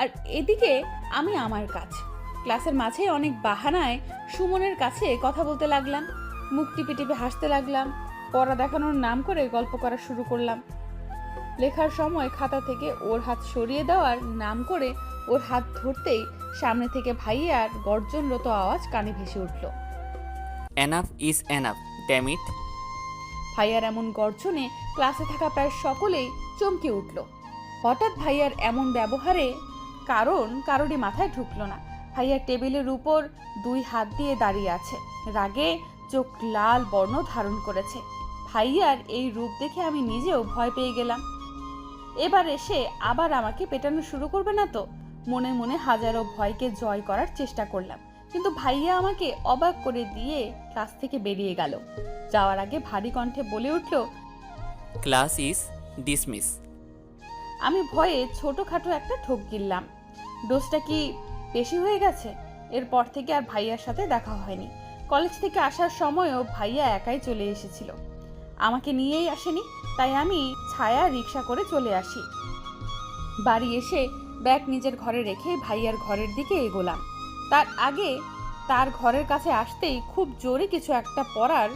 আর এদিকে আমি আমার কাজ। ক্লাসের মাঝে অনেক বাহানায় সুমনের কাছে কথা বলতে লাগলাম, মুখ টিপে টিপে হাসতে লাগলাম, পড়া দেখানোর নাম করে গল্প করা শুরু করলাম। লেখার সময় খাতা থেকে ওর হাত সরিয়ে দেওয়ার নাম করে ওর হাত ধরতেই সামনে থেকে ভাইয়ার গর্জনরত আওয়াজ কানে ভেসে উঠল। Enough is enough, damn it. ভাইয়ার এমন গর্জনে ক্লাসে থাকা প্রায় সকলেই চমকে উঠল। হঠাৎ ভাইয়ার এমন ব্যবহারে কারোরই মাথায় ঢুকলো না। ভাইয়ার টেবিলের উপর 2 হাত দিয়ে দাঁড়িয়ে আছে, রাগে চোখ লাল বর্ণ ধারণ করেছে। ভাইয়ার এই রূপ দেখে আমি নিজেও ভয় পেয়ে গেলাম। এবার এসে আবার আমাকে পেটানো শুরু করবে না তো? মনে মনে হাজারো ভয়কে জয় করার চেষ্টা করলাম, কিন্তু ভাইয়া আমাকে অবাক করে দিয়ে ক্লাস থেকে বেরিয়ে গেল। যাওয়ার আগে ভারী কণ্ঠে বলে উঠল, ক্লাস ইজ ডিসমিস। আমি ভয়ে ছোটখাটো একটা ঠোক গিললাম। ডোজটা কি বেশি হয়ে গেছে? এরপর থেকে আর ভাইয়ার সাথে দেখা হয়নি। কলেজ থেকে আসার সময়ও ভাইয়া একাই চলে এসেছিল, আমাকে নিয়েই আসেনি। তাই আমি ছায়া রিক্সা করে চলে আসি। বাড়ি এসে ব্যাগ নিজের ঘরে রেখে ভাইয়ার ঘরের দিকে এগোলাম। তার আগে তার ঘরের কাছে আসতেই খুব জোরে কিছু একটা পড়ার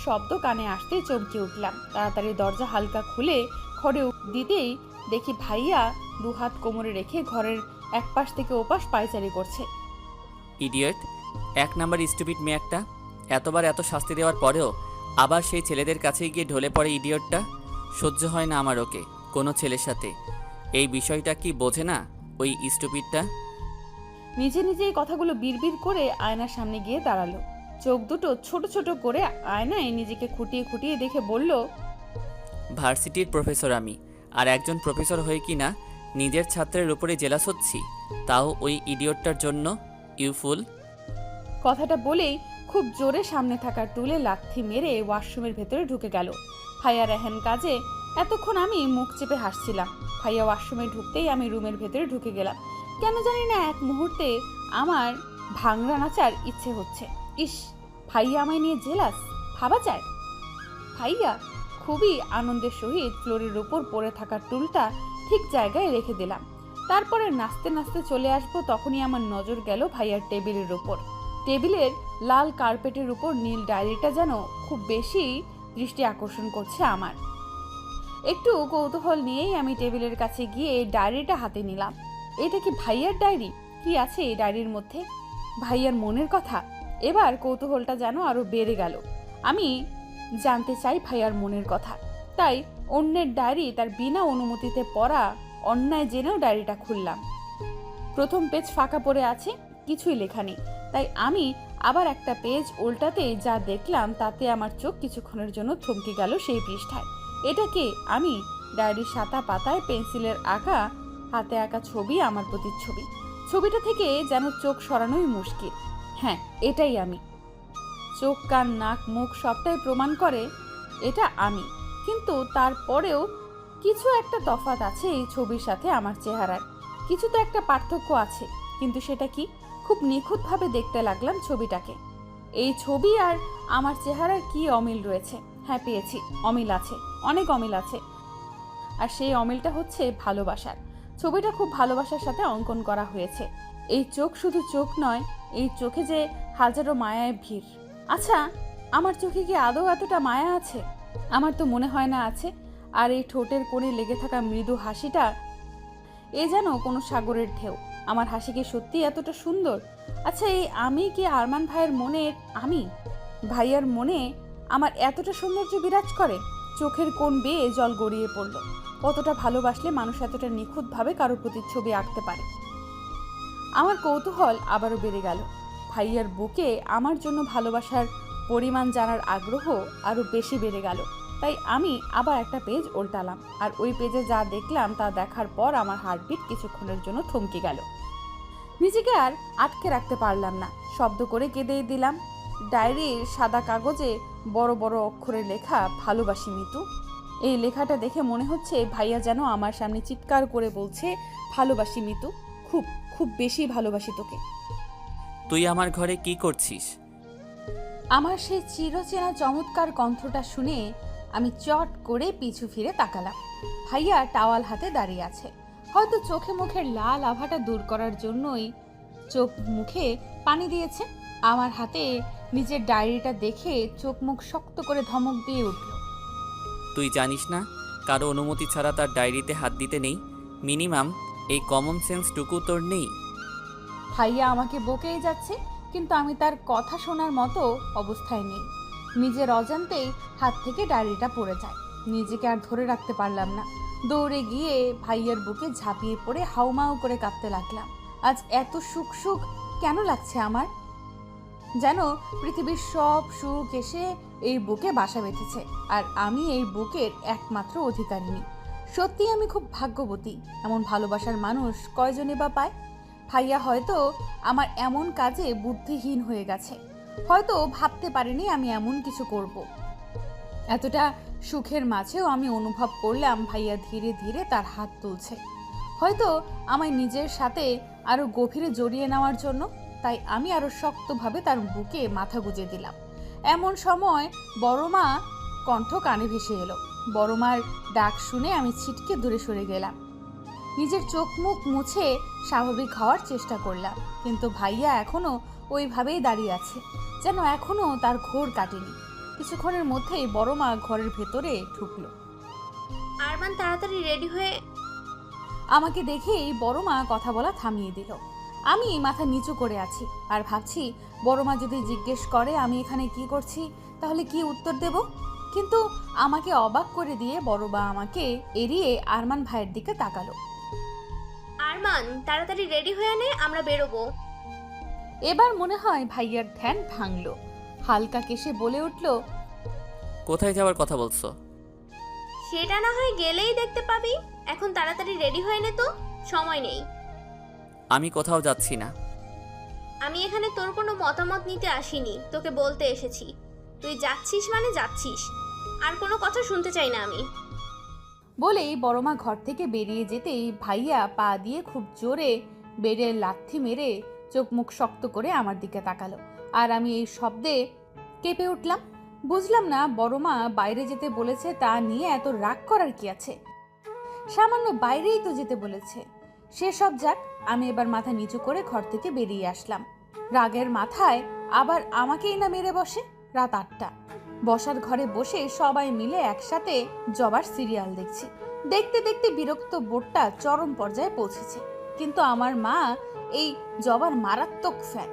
শব্দ কানে আসতেই চমকে উঠলাম। তাড়াতাড়ি দরজা হালকা খুলে ঘরে দিতেই দেখি ভাইয়া 2 হাত কোমরে রেখে ঘরের এক পাশ থেকে ওপাশ পায়চারি করছে। ইডিয়ট, 1 নাম্বার স্টুপিড মেয়ে একটা। এতবার এত শাস্তি দেওয়ার পরেও আবার সেই ছেলেদের কাছে গিয়ে ঢলে পড়ে ইডিয়টটা। সহ্য হয় না আমার ওকে কোনো ছেলের সাথে। এই বিষয়টা কি বোঝে না ওই স্টুপিডটা? নিজে নিজেই কথাগুলো বিড়বিড় করে আয়নার সামনে গিয়ে দাঁড়ালো। চোখ দুটো ছোট ছোট করে আয়নায় নিজেকে খুঁটিয়ে খুঁটিয়ে দেখে বলল, ভার্সিটির প্রফেসর আমি, আর একজন প্রফেসর হয়ে কি না নিজের ছাত্রের উপরে জেলাস হচ্ছি, তাও ওই ইডিয়টটার জন্য। ইউ ফুল। কথাটা বলেই খুব জোরে সামনে থাকা টুলে লাথি মেরে ওয়াশরুমের ভেতরে ঢুকে গেল। ভাইয়া রেহেন কাজে এতক্ষণ আমি মুখ চেপে হাসছিলাম। ভাইয়া ওয়াশরুমে ঢুকতেই আমি রুমের ভেতরে ঢুকে গেলাম। কেন জানি না এক মুহূর্তে আমার ভাংরা নাচার ইচ্ছে হচ্ছে। ইস, ভাইয়া আমায় নিয়ে জেলাস, ভাবা যায়? ভাইয়া খুবই আনন্দের সহিত ফ্লোরের উপর পড়ে থাকা টুলটা ঠিক জায়গায় রেখে দিলাম। তারপরে নাচতে নাচতে চলে আসবো, তখনই আমার নজর গেল ভাইয়ার টেবিলের উপর। টেবিলের লাল কার্পেটের উপর নীল ডায়েরিটা যেন খুব বেশি দৃষ্টি আকর্ষণ করছে আমার। একটু কৌতূহল নিয়েই আমি টেবিলের কাছে গিয়ে ডায়েরিটা হাতে নিলাম। এটা কি ভাইয়ার ডায়েরি? কি আছে এই ডায়েরির মধ্যে? ভাইয়ার মনের কথা। এবার কৌতূহলটা যেন আরো বেড়ে গেল। আমি জানতে চাই ভাইয়ার মনের কথা। তাই অন্যের ডায়েরি তার বিনা অনুমতিতে পড়া অন্যায় জেনেও ডায়েরিটা খুললাম। প্রথম পেজ ফাঁকা পড়ে আছে, কিছুই লেখা নেই। তাই আমি আবার একটা পেজ উল্টাতে যা দেখলাম তাতে আমার চোখ কিছুক্ষণের জন্য থমকে গেল সেই পৃষ্ঠায়। এটা কে? আমি। ডায়েরির সাদা পাতায় পেন্সিলের আঁকা, হাতে আঁকা ছবি, আমার প্রতিচ্ছবি। ছবিটা থেকে যেন চোখ সরানোই মুশকিল। হ্যাঁ, এটাই আমি। চোখ, কান, নাক, মুখ সবটাই প্রমাণ করে এটা আমি। কিন্তু তারপরেও কিছু একটা তফাৎ আছে এই ছবির সাথে আমার চেহারার। কিছু তো একটা পার্থক্য আছে, কিন্তু সেটা কি? খুব নিখুঁতভাবে দেখতে লাগলাম ছবিটাকে। এই ছবি আর আমার চেহারার কি অমিল রয়েছে? হ্যাঁ, পেয়েছি, অমিল আছে, অনেক অমিল আছে। আর সেই অমিলটা হচ্ছে ভালোবাসার। ছবিটা খুব ভালোবাসার সাথে অঙ্কন করা হয়েছে। এই চোখ শুধু চোখ নয়, এই চোখে যে হাজারো মায়ায় ভিড়। আচ্ছা, আমার চোখে কি আদৌ এতটা মায়া আছে? আমার তো মনে হয় না আছে। আর এই ঠোঁটের কোণে লেগে থাকা মৃদু হাসিটা, এ যেন কোনো সাগরের ঢেউ। আমার হাসি কি সত্যি এতটা সুন্দর? আচ্ছা, এই আমি কি আরমান ভাইয়ের মনের আমি? ভাইয়ার মনে আমার এতটা সৌন্দর্য বিরাজ করে? চোখের কোণ বেয়ে জল গড়িয়ে পড়ল। কতটা ভালোবাসলে মানুষ এতটা নিখুঁতভাবে কারো প্রতিচ্ছবি আঁকতে পারে? আমার কৌতূহল আবারও বেড়ে গেল। ভাইয়ার বুকে আমার জন্য ভালোবাসার পরিমাণ জানার আগ্রহ আরও বেশি বেড়ে গেল। তাই আমি আবার একটা পেজ উল্টালাম, আর ওই পেজে যা দেখলাম তা দেখার পর আমার হার্টবিট কিছুক্ষণের জন্য থমকে গেল। নিজেকে আর আটকে রাখতে পারলাম না, শব্দ করে কেঁদেই দিলাম। ডায়েরির সাদা কাগজে বড় বড় অক্ষরে লেখা, ভালোবাসি মিতু। এই লেখাটা দেখে মনে হচ্ছে ভাইয়া যেন আমার সামনে চিৎকার করে বলছে, ভালোবাসি মিতু, খুব খুব বেশি ভালোবাসি তোকে। তুই আমার ঘরে কি করছিস? আমার সেই চিরচেনা চমৎকার কণ্ঠটা শুনে আমি চট করে পিছু ফিরে তাকালাম। ভাইয়া টাওয়াল হাতে দাঁড়িয়ে আছে। হয়তো চোখে মুখের লাল আভাটা দূর করার জন্যই চোখ মুখে পানি দিয়েছে। আমার হাতে নিজের ডায়েরিটা দেখে চোখ মুখ শক্ত করে ধমক দিয়ে উঠল। তুই জানিস না কারো অনুমতি ছাড়া তার ডায়েরিতে হাত দিতে নেই? মিনিমাম এই কমন সেন্সটুকু তোর নেই? ভাইয়া আমাকে বকেই যাচ্ছে, কিন্তু আমি তার কথা শোনার মতো অবস্থায় নেই। নিজের অজান্তেই হাত থেকে ডায়েরিটা পড়ে যায়। নিজেকে আর ধরে রাখতে পারলাম না। দৌড়ে গিয়ে ভাইয়ার বুকে ঝাঁপিয়ে পড়ে হাউমাউ করে কাঁদতে লাগলাম। আজ এত সুখ সুখ কেন লাগছে আমার? যেন পৃথিবীর সব সুখ এসে এই বুকে বাসা বেঁধেছে, আর আমি এই বুকের একমাত্র অধিকারিণী। সত্যি আমি খুব ভাগ্যবতী। এমন ভালোবাসার মানুষ কয়জনই বা পায়? ভাইয়া হয়তো আমার এমন কাজে বুদ্ধিহীন হয়ে গেছে, হয়তো ভাবতে পারিনি আমি এমন কিছু করব। এতটা সুখের মাঝেও আমি অনুভব করলাম ভাইয়া ধীরে ধীরে তার হাত তুলছে, হয়তো আমায় নিজের সাথে আরো গভীরে জড়িয়ে নেওয়ার জন্য। তাই আমি আরো শক্তভাবে তার বুকে মাথা গুজে দিলাম। এমন সময় বড়মা কণ্ঠ কানে ভেসে এলো। বড়মার ডাক শুনে আমি ছিটকে দূরে সরে গেলাম। নিজের চোখ মুখ মুছে স্বাভাবিক হওয়ার চেষ্টা করলাম, কিন্তু ভাইয়া এখনো ওইভাবেই দাঁড়িয়ে আছে, যেন এখনো তার ঘোর কাটেনি। কিছুক্ষণের মধ্যেই বড়মা ঘরের ভেতরে ঢুকলো। আরমান তাড়াতাড়ি রেডি হয়ে। আমাকে দেখেই বড়মা কথা বলা থামিয়ে দিল। আমি মাথা নিচু করে আছি আর ভাবছি, বড়মা যদি জিজ্ঞেস করে আমি এখানে কি করছি, তাহলে কি উত্তর দেব? কিন্তু আমাকে অবাক করে দিয়ে বড়মা আমাকে এড়িয়ে আরমান ভাইয়ের দিকে তাকালো। আরমান তাড়াতাড়ি রেডি হয়ে নে, আমরা বেরোবো। এবার মনে হয় ভাইয়ার ধ্যান ভাঙলো। হালকা কেশে বলে উঠল, কোথায় যাওয়ার কথা বলছো? সেটা না হয় গেলেই দেখতে পাবি। এখন তাড়াতাড়ি রেডি হয়ে নে, তো সময় নেই। আমি কোথাও যাচ্ছি না। আমি এখানে তোর কোনো মতামত নিতে আসিনি, তোকে বলতে এসেছি। তুই যাচ্ছিস মানে যাচ্ছিস, আর কোনো কথা শুনতে চাই না আমি। বলেই বড়মা ঘর থেকে বেরিয়ে যেতেই ভাইয়া পা দিয়ে খুব জোরে বেডের লাথি মেরে চোখ মুখ শক্ত করে আমার দিকে তাকালো। আর আমি এই শব্দে কেঁপে উঠলাম। বুঝলাম না বড়মা বাইরে যেতে বলেছে, তা নিয়ে এত রাগ করার কি আছে? সামান্য বাইরেই তো যেতে বলেছে। সেসব যাক, আমি এবার মাথা নিচু করে ঘর থেকে বেরিয়ে আসলাম। রাগের মাথায় আবার আমাকেই না মেরে বসে। রাত 8টা। বসার ঘরে বসে সবাই মিলে একসাথে জবার সিরিয়াল দেখছি। দেখতে দেখতে বিরক্ত বোর্ডটা চরম পর্যায়ে পৌঁছেছে। কিন্তু আমার মা এই জবার মারাত্মক ফ্যান,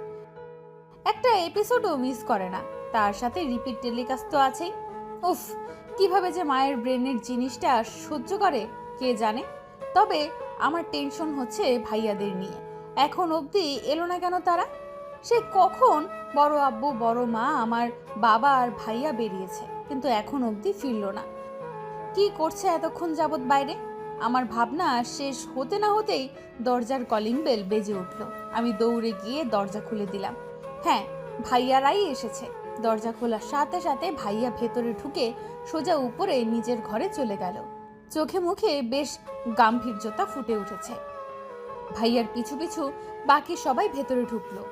একটা এপিসোডও মিস করে না। তার সাথে রিপিট টেলিকাস্ট তো আছেই। উফ, কিভাবে যে মায়ের ব্রেনের জিনিসটা সহ্য করে কে জানে। তবে আমার টেনশন হচ্ছে ভাইয়াদের নিয়ে। এখন অবধি এলো না কেন তারা? সে কখন বড় আব্বু, বড় মা, আমার বাবা আর ভাইয়া বেরিয়েছে, কিন্তু এখন অবধি ফিরল না। কি করছে এতক্ষণ যাবৎ বাইরে? আমার ভাবনা শেষ হতে না হতেই দরজার কলিং বেল বেজে উঠল। আমি দৌড়ে গিয়ে দরজা খুলে দিলাম। হ্যাঁ, ভাইয়ারাই এসেছে। দরজা খোলার সাথে সাথে ভাইয়া ভেতরে ঢুকে সোজা উপরে নিজের ঘরে চলে গেল। চোখে মুখে বেশ গাম্ভীর্যতা ফুটে উঠেছে। ভাইয়ার পিছু পিছু বাকি সবাই ভেতরে ঢুকলো।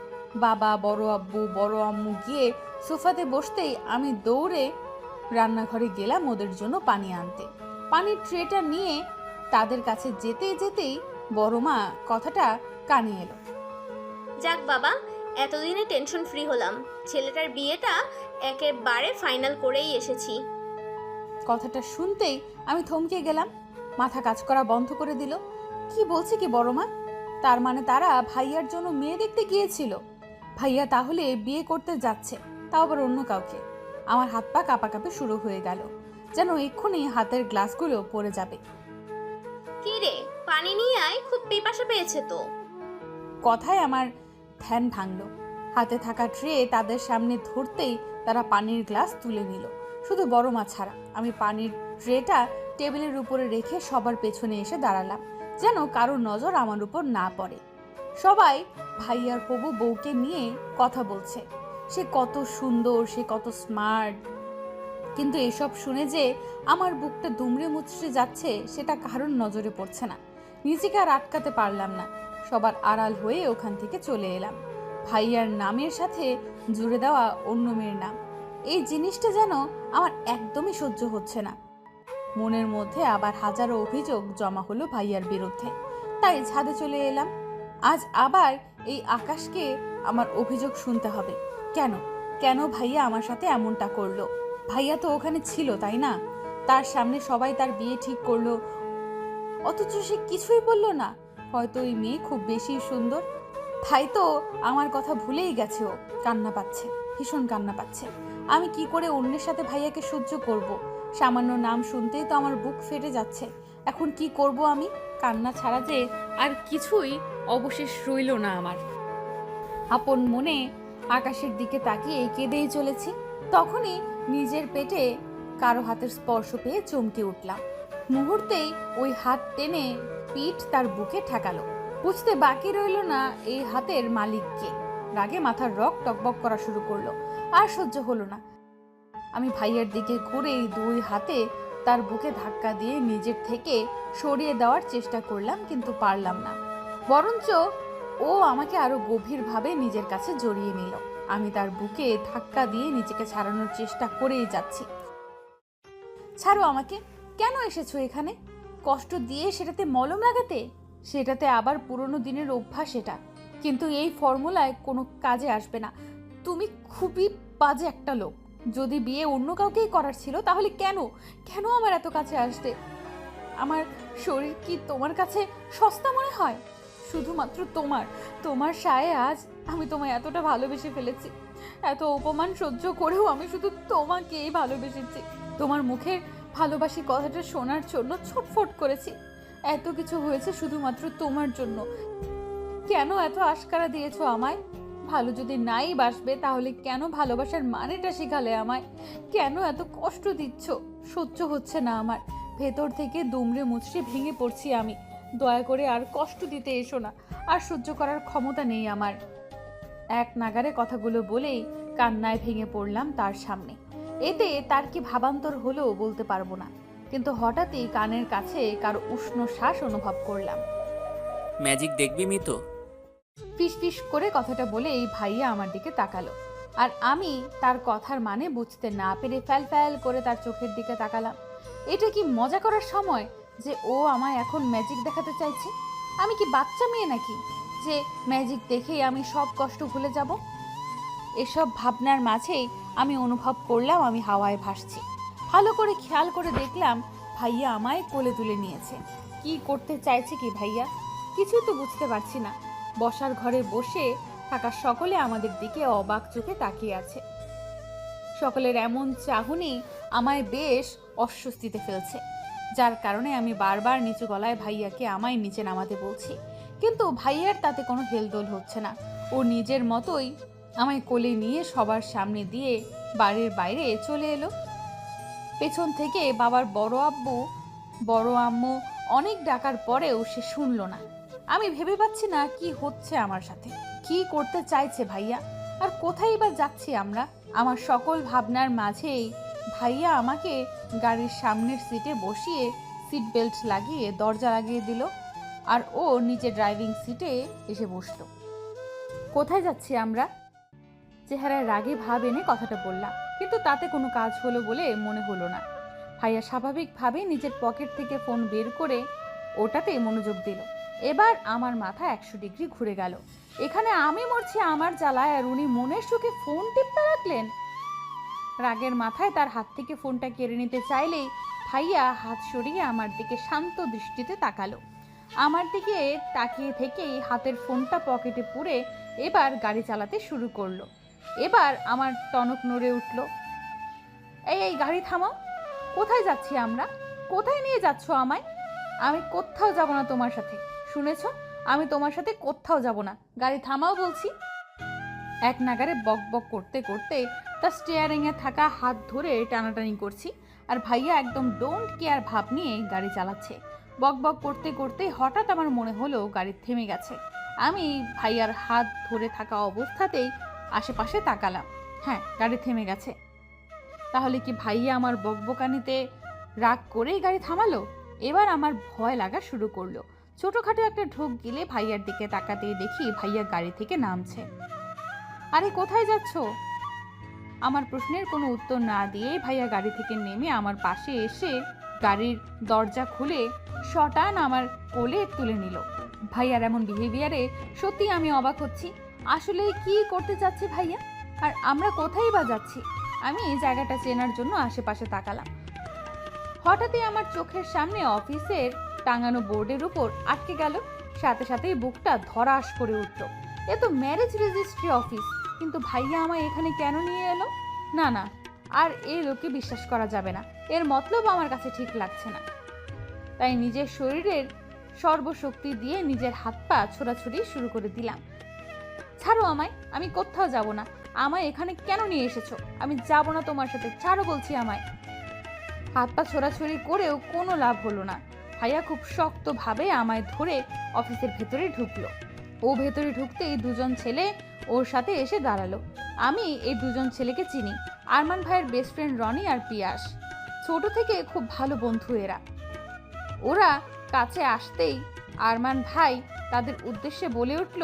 বাবা, বড় আব্বু, বড় আম্মু গিয়ে সোফাতে বসতেই আমি দৌড়ে রান্নাঘরে গেলাম ওদের জন্য পানি আনতে। পানির ট্রেটা নিয়ে তাদের কাছে যেতে যেতেই বড় মা কথাটা কানে এলো। যাক বাবা, এতদিনে টেনশন ফ্রি হলাম। ছেলেটার বিয়েটা একেবারে ফাইনাল করেই এসেছি। কথাটা শুনতেই আমি থমকে গেলাম, মাথা কাজ করা বন্ধ করে দিল। কি বলছে কি বড় মা? তার মানে তারা ভাইয়ার জন্য মেয়ে দেখতে গিয়েছিল। ভাইয়া তাহলে বিয়ে করতে যাচ্ছে, তাও আবার অন্য কাউকে। আমার হাত পা কাঁপাকাঁপি শুরু হয়ে গেল, যেন এক্ষুনি হাতের গ্লাসগুলো পড়ে যাবে। কি রে, পানি নিয়ে আয়, খুব পিপাসা পেয়েছে তো। কথায় আমার ধ্যান ভাঙলো। হাতে থাকা ট্রে তাদের সামনে ধরতেই তারা পানির গ্লাস তুলে নিল, শুধু বড় মা ছাড়া। আমি পানির ট্রেটা টেবিলের উপরে রেখে সবার পেছনে এসে দাঁড়ালাম, যেন কারোর নজর আমার উপর না পড়ে। সবাই ভাইয়ার হবু বউকে নিয়ে কথা বলছে, সে কত সুন্দর, সে কত স্মার্ট। কিন্তু এসব শুনে যে আমার বুকটা দুমড়ে মুচড়ে যাচ্ছে সেটা কারোর নজরে পড়ছে না। নিজেকে আর আটকাতে পারলাম না, সবার আড়াল হয়ে ওখান থেকে চলে এলাম। ভাইয়ার নামের সাথে জুড়ে দেওয়া অন্য মেয়ের নাম, এই জিনিসটা যেন আমার একদমই সহ্য হচ্ছে না। মনের মধ্যে আবার হাজারো অভিযোগ জমা হলো ভাইয়ার বিরুদ্ধে, তাই ছাদে চলে এলাম। আজ আবার এই আকাশকে আমার অভিযোগ শুনতে হবে। কেন কেন ভাইয়া আমার সাথে এমনটা করলো? ভাইয়া তো ওখানে ছিল, তাই না? তার সামনে সবাই তার বিয়ে ঠিক করলো, অথচ সে কিছুই বলল না। হয়তো ওই মেয়ে খুব বেশি সুন্দর, তাই তো আমার কথা ভুলেই গেছে। ও কান্না পাচ্ছে, ভীষণ কান্না পাচ্ছে। আমি কি করে অন্যের সাথে ভাইয়াকে সহ্য করব? সামান্য নাম শুনতেই তো আমার বুক ফেটে যাচ্ছে। এখন কি করব আমি? কান্না ছাড়া যে আর কিছুই অবশেষ রইল না আমার। আপন মনে আকাশের দিকে তাকিয়ে কেঁদেই চলেছি, তখনই নিজের পেটে কারো হাতের স্পর্শ পেয়ে চমকে উঠলাম। মুহূর্তেই ওই হাত টেনে পিঠ তার বুকে ঠেকালো। বুঝতে বাকি রইল না এই হাতের মালিককে। রাগে মাথার রক টকবক করা শুরু করলো, আর সহ্য হলো না। আমি ভাইয়ের দিকে ঘুরেই দুই হাতে তার বুকে ধাক্কা দিয়ে নিজের থেকে সরিয়ে দেওয়ার চেষ্টা করলাম, কিন্তু পারলাম না। বরঞ্চ ও আমাকে আরো গভীরভাবে নিজের কাছে জড়িয়ে নিল। আমি তার বুকে ধাক্কা দিয়ে নিজেকে ছাড়ানোর চেষ্টা করেই যাচ্ছি। ছাড়ো আমাকে, কেন এসেছো এখানে? কষ্ট দিয়ে সেটাতে মলম লাগাতে? সেটাতে আবার পুরনো দিনের অভ্যাস এটা, কিন্তু এই ফর্মুলায় কোনো কাজে আসবে না। তুমি খুবই বাজে একটা লোক। যদি বিয়ে অন্য কাউকেই করার ছিল তাহলে কেন কেন আমার এত কাছে আসতে? আমার শরীর কি তোমার কাছে সস্তা মনে হয়? শুধুমাত্র তোমার সায়ে আজ আমি তোমায় এতটা ভালোবেসে ফেলেছি। এত অপমান সহ্য করেও আমি শুধু তোমাকেই ভালোবেসেছি। তোমার মুখের ভালোবাসি কথাটা শোনার জন্য ছটফট করেছি। এত কিছু হয়েছে শুধুমাত্র তোমার জন্য। কেন এত আশকারা দিয়েছো আমায়? ভালো যদি নাই বাসবে তাহলে কেন ভালোবাসার মানেটা শেখালে আমায়? কেন এত কষ্ট দিচ্ছ? সহ্য হচ্ছে না আমার। ভেতর থেকে দুমড়ে মুচড়ে ভেঙে পড়ছি আমি। দয়া করে আর কষ্ট দিতে এসো না, আর সহ্য করার ক্ষমতা নেই আমার। এক নাগারে কথাগুলো বলেই কান্নায় ভেঙে পড়লাম তার সামনে। এতে তার কি ভাবান্তর হলো বলতে পারবো না, কিন্তু হঠাৎই কানের কাছে কারো উষ্ণ শ্বাস অনুভব করলাম। ম্যাজিক দেখবি মিতো? ফিস ফিস করে কথাটা বলেই ভাইয়া আমার দিকে তাকালো, আর আমি তার কথার মানে বুঝতে না পেরে ফ্যাল ফ্যাল করে তার চোখের দিকে তাকালাম। এটা কি মজা করার সময় যে ও আমায় এখন ম্যাজিক দেখাতে চাইছে? আমি কি বাচ্চা মেয়ে নাকি যে ম্যাজিক দেখেই আমি সব কষ্ট ভুলে যাব? এসব ভাবনার মাঝেই আমি অনুভব করলাম আমি হাওয়ায় ভাসছি। ভালো করে খেয়াল করে দেখলাম ভাইয়া আমায় কোলে তুলে নিয়েছে। কি করতে চাইছে কি ভাইয়া? কিছুই তো বুঝতে পারছি না। বসার ঘরে বসে থাকা সকলে আমাদের দিকে অবাক চোখে তাকিয়ে আছে। সকলের এমন চাহনি আমায় বেশ অস্বস্তিতে ফেলছে, যার কারণে আমি বারবার নিচু গলায় ভাইয়াকে আমায় নিচে নামাতে বলছি, কিন্তু ভাইয়ার তাতে কোনো হেলদোল হচ্ছে না। ও নিজের মতোই আমায় কোলে নিয়ে সবার সামনে দিয়ে বাড়ির বাইরে চলে এলো। পেছন থেকে বাবার বড় আব্বু বড় আম্মু অনেক ডাকার পরেও সে শুনলো না। আমি ভেবে পাচ্ছি না কি হচ্ছে আমার সাথে, কি করতে চাইছে ভাইয়া, আর কোথায় বা যাচ্ছি আমরা। আমার সকল ভাবনার মাঝেই ভাইয়া আমাকে গাড়ির সামনের সিটে বসিয়ে সিট বেল্ট লাগিয়ে দরজা লাগিয়ে দিল, আর ও নিচে ড্রাইভিং সিটে এসে বসলো। কোথায় যাচ্ছি আমরা? চেহারায় রাগে ভাব এনে কথাটা বললাম, কিন্তু তাতে কোনো কাজ হলো বলে মনে হলো না। ভাইয়া স্বাভাবিকভাবে নিজের পকেট থেকে ফোন বের করে ওটাতে মনোযোগ দিল। এবার আমার মাথা 100 ডিগ্রি ঘুরে গেল। এখানে আমি মরছি আমার জ্বালায়, আর উনি মনের সুখে ফোন টিপতে রাখলেন। রাগের মাথায় তার হাত থেকে ফোনটা কেড়ে নিতে চাইলেই ভাইয়া হাত সরিয়ে আমার দিকে শান্ত দৃষ্টিতে তাকালো। আমার দিকে তাকিয়ে থেকেই হাতের ফোনটা পকেটে পুরে এবার গাড়ি চালাতে শুরু করলো। এবার আমার টনক নড়ে উঠল। এই গাড়ি থামাও, কোথায় যাচ্ছি আমরা? কোথায় নিয়ে যাচ্ছ আমায়? আমি কোথাও যাব না তোমার সাথে, শুনেছ? আমি তোমার সাথে কোথাও যাব না, গাড়ি থামাও বলছি। এক নাগারে বক বক করতে করতে তার স্টিয়ারিংয়ে থাকা হাত ধরে টানাটানি করছি, আর ভাইয়া একদম ডোন্ট কেয়ার ভাব নিয়ে গাড়ি চালাচ্ছে। বক বক করতে করতে হঠাৎ আমার মনে হলো গাড়ি থেমে গেছে। আমি ভাইয়ার হাত ধরে থাকা অবস্থাতেই আশেপাশে তাকালাম। হ্যাঁ, গাড়ি থেমে গেছে। তাহলে কি ভাইয়া আমার বকবকানিতে রাগ করেই গাড়ি থামালো? এবার আমার ভয় লাগা শুরু করলো। ছোটোখাটো একটা ঢোক গিলে ভাইয়ার দিকে তাকাতেই দেখি ভাইয়া গাড়ি থেকে নামছে। আরে কোথায় যাচ্ছ? আমার প্রশ্নের কোনো উত্তর না দিয়ে ভাইয়া গাড়ি থেকে নেমে আমার পাশে এসে গাড়ির দরজা খুলে শটান আমার কোলে তুলে নিল। ভাইয়ার এমন বিহেভিয়ারে সত্যি আমি অবাক হচ্ছি। আসলে কি করতে চাচ্ছে ভাইয়া, আর আমরা কোথায় বা যাচ্ছি? আমি এই জায়গাটা চেনার জন্য আশেপাশে তাকালাম। হঠাৎই আমার চোখের সামনে অফিসের টাঙানো বোর্ডের উপর আটকে গেল। সাথে সাথেই বুকটা ধরাস করে উঠল। এ তো ম্যারেজ রেজিস্ট্রি অফিস, কিন্তু ভাইয়া আমায় এখানে কেন নিয়ে এলো? না না, আর এই লোককে বিশ্বাস করা যাবে না। এর মতলব আমার কাছে ঠিক লাগছে না। তাই নিজের শরীরের সর্বশক্তি দিয়ে নিজের হাত পা ছোড়াছুড়ি শুরু করে দিলাম। ছাড়ো আমায়, আমি কোথাও যাব না। আমায় এখানে কেন নিয়ে এসেছো? আমি যাব না তোমার সাথে, ছাড়ো বলছি আমায়। হাত পা ছোড়াছুড়ি করেও কোনো লাভ হলো না। ভাইয়া খুব শক্তভাবে আমায় ধরে অফিসের ভেতরে ঢুকলো। ও ভেতরে ঢুকতেই দুজন ছেলে ওর সাথে এসে দাঁড়ালো। আমি এই দুজন ছেলেকে চিনি, আরমান ভাইয়ের বেস্ট ফ্রেন্ড রনি আর পিয়াস। ছোট থেকে খুব ভালো বন্ধু এরা। ওরা কাছে আসতেই আরমান ভাই তাদের উদ্দেশ্যে বলে উঠল,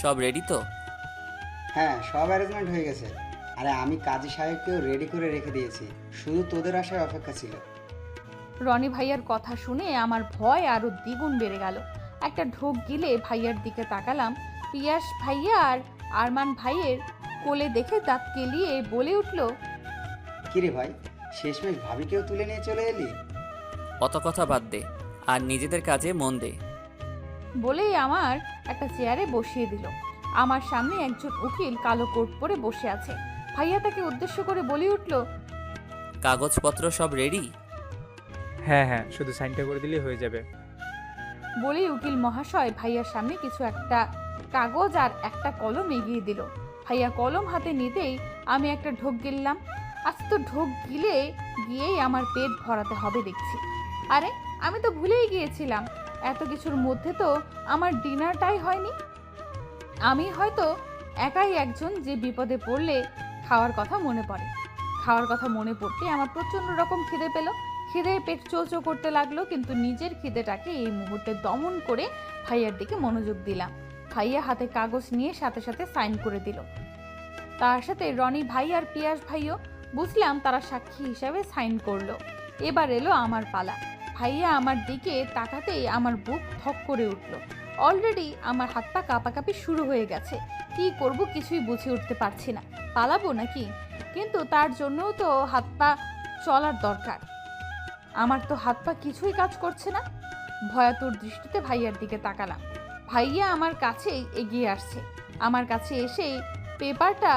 সব রেডি তো? হ্যাঁ, সব অ্যারেঞ্জমেন্ট হয়ে গেছে। আরে আমি কাজী সাহেবকেও রেডি করে রেখে দিয়েছি, শুধু তোদের আসার অপেক্ষা ছিল। রনি ভাইয়ার কথা শুনে আমার ভয় আরো দ্বিগুণ বেড়ে গেল। একটা ঢোক গিলে ভাইয়ার দিকে তাকালাম। পিয়াস ভাইয়া আর আরমান ভাইয়ের কোলে দেখে দাঁত কেলিয়ে বলে উঠল, কিরে ভাই, শেষমেশ ভাবিকেও তুলে নিয়ে চলে এলি? অত কথা বাদ দে, আর নিজেদের কাজে মন দে। বলেই আমার একটা চেয়ারে বসিয়ে দিল। আমার সামনে একজন উকিল কালো কোট পরে বসে আছে। ভাইয়া তাকে উদ্দেশ্য করে বলে উঠল, কাগজপত্র সব রেডি? হ্যাঁ হ্যাঁ, শুধু সাইনটা করে দিলেই হয়ে যাবে। বলেই উকিল মহাশয় ভাইয়ার সামনে কিছু একটা কাগজ আর একটা কলম এগিয়ে দিল। ভাইয়া কলম হাতে নিতেই আমি একটা ঢোক গিললাম। আজ তো ঢোক গিলে গিয়েই আমার পেট ভরাতে হবে দেখছি। আরে আমি তো ভুলেই গিয়েছিলাম, এত কিছুর মধ্যে তো আমার ডিনারটাই হয়নি। আমি হয়তো একাই একজন যে বিপদে পড়লে খাওয়ার কথা মনে পড়ে। খাওয়ার কথা মনে পড়তে আমার প্রচণ্ড রকম খিদে পেল। খিদে পেট চোচো করতে লাগলো, কিন্তু নিজের খিদেটাকে এই মুহূর্তে দমন করে ভাইয়ার দিকে মনোযোগ দিলাম। ভাইয়া হাতে কাগজ নিয়ে সাথে সাথে সাইন করে দিল। তার সাথে রনি ভাই আর পিয়াস ভাইও বুঝলাম তারা সাক্ষী হিসাবে সাইন করলো। এবার এলো আমার পালা। ভাইয়া আমার দিকে তাকাতেই আমার বুক ধক করে উঠল। অলরেডি আমার হাত পা কাঁপাকাঁপি শুরু হয়ে গেছে। কি করব কিছুই বুঝে উঠতে পারছি না। পালাবো নাকি? কিন্তু তার জন্যও তো হাত পা চলার দরকার। আমার তো হাত পা কিছুই কাজ করছে না। ভয়াতুর দৃষ্টিতে ভাইয়ার দিকে তাকালাম। ভাইয়া আমার কাছেই এগিয়ে আসছে। আমার কাছে এসেই পেপারটা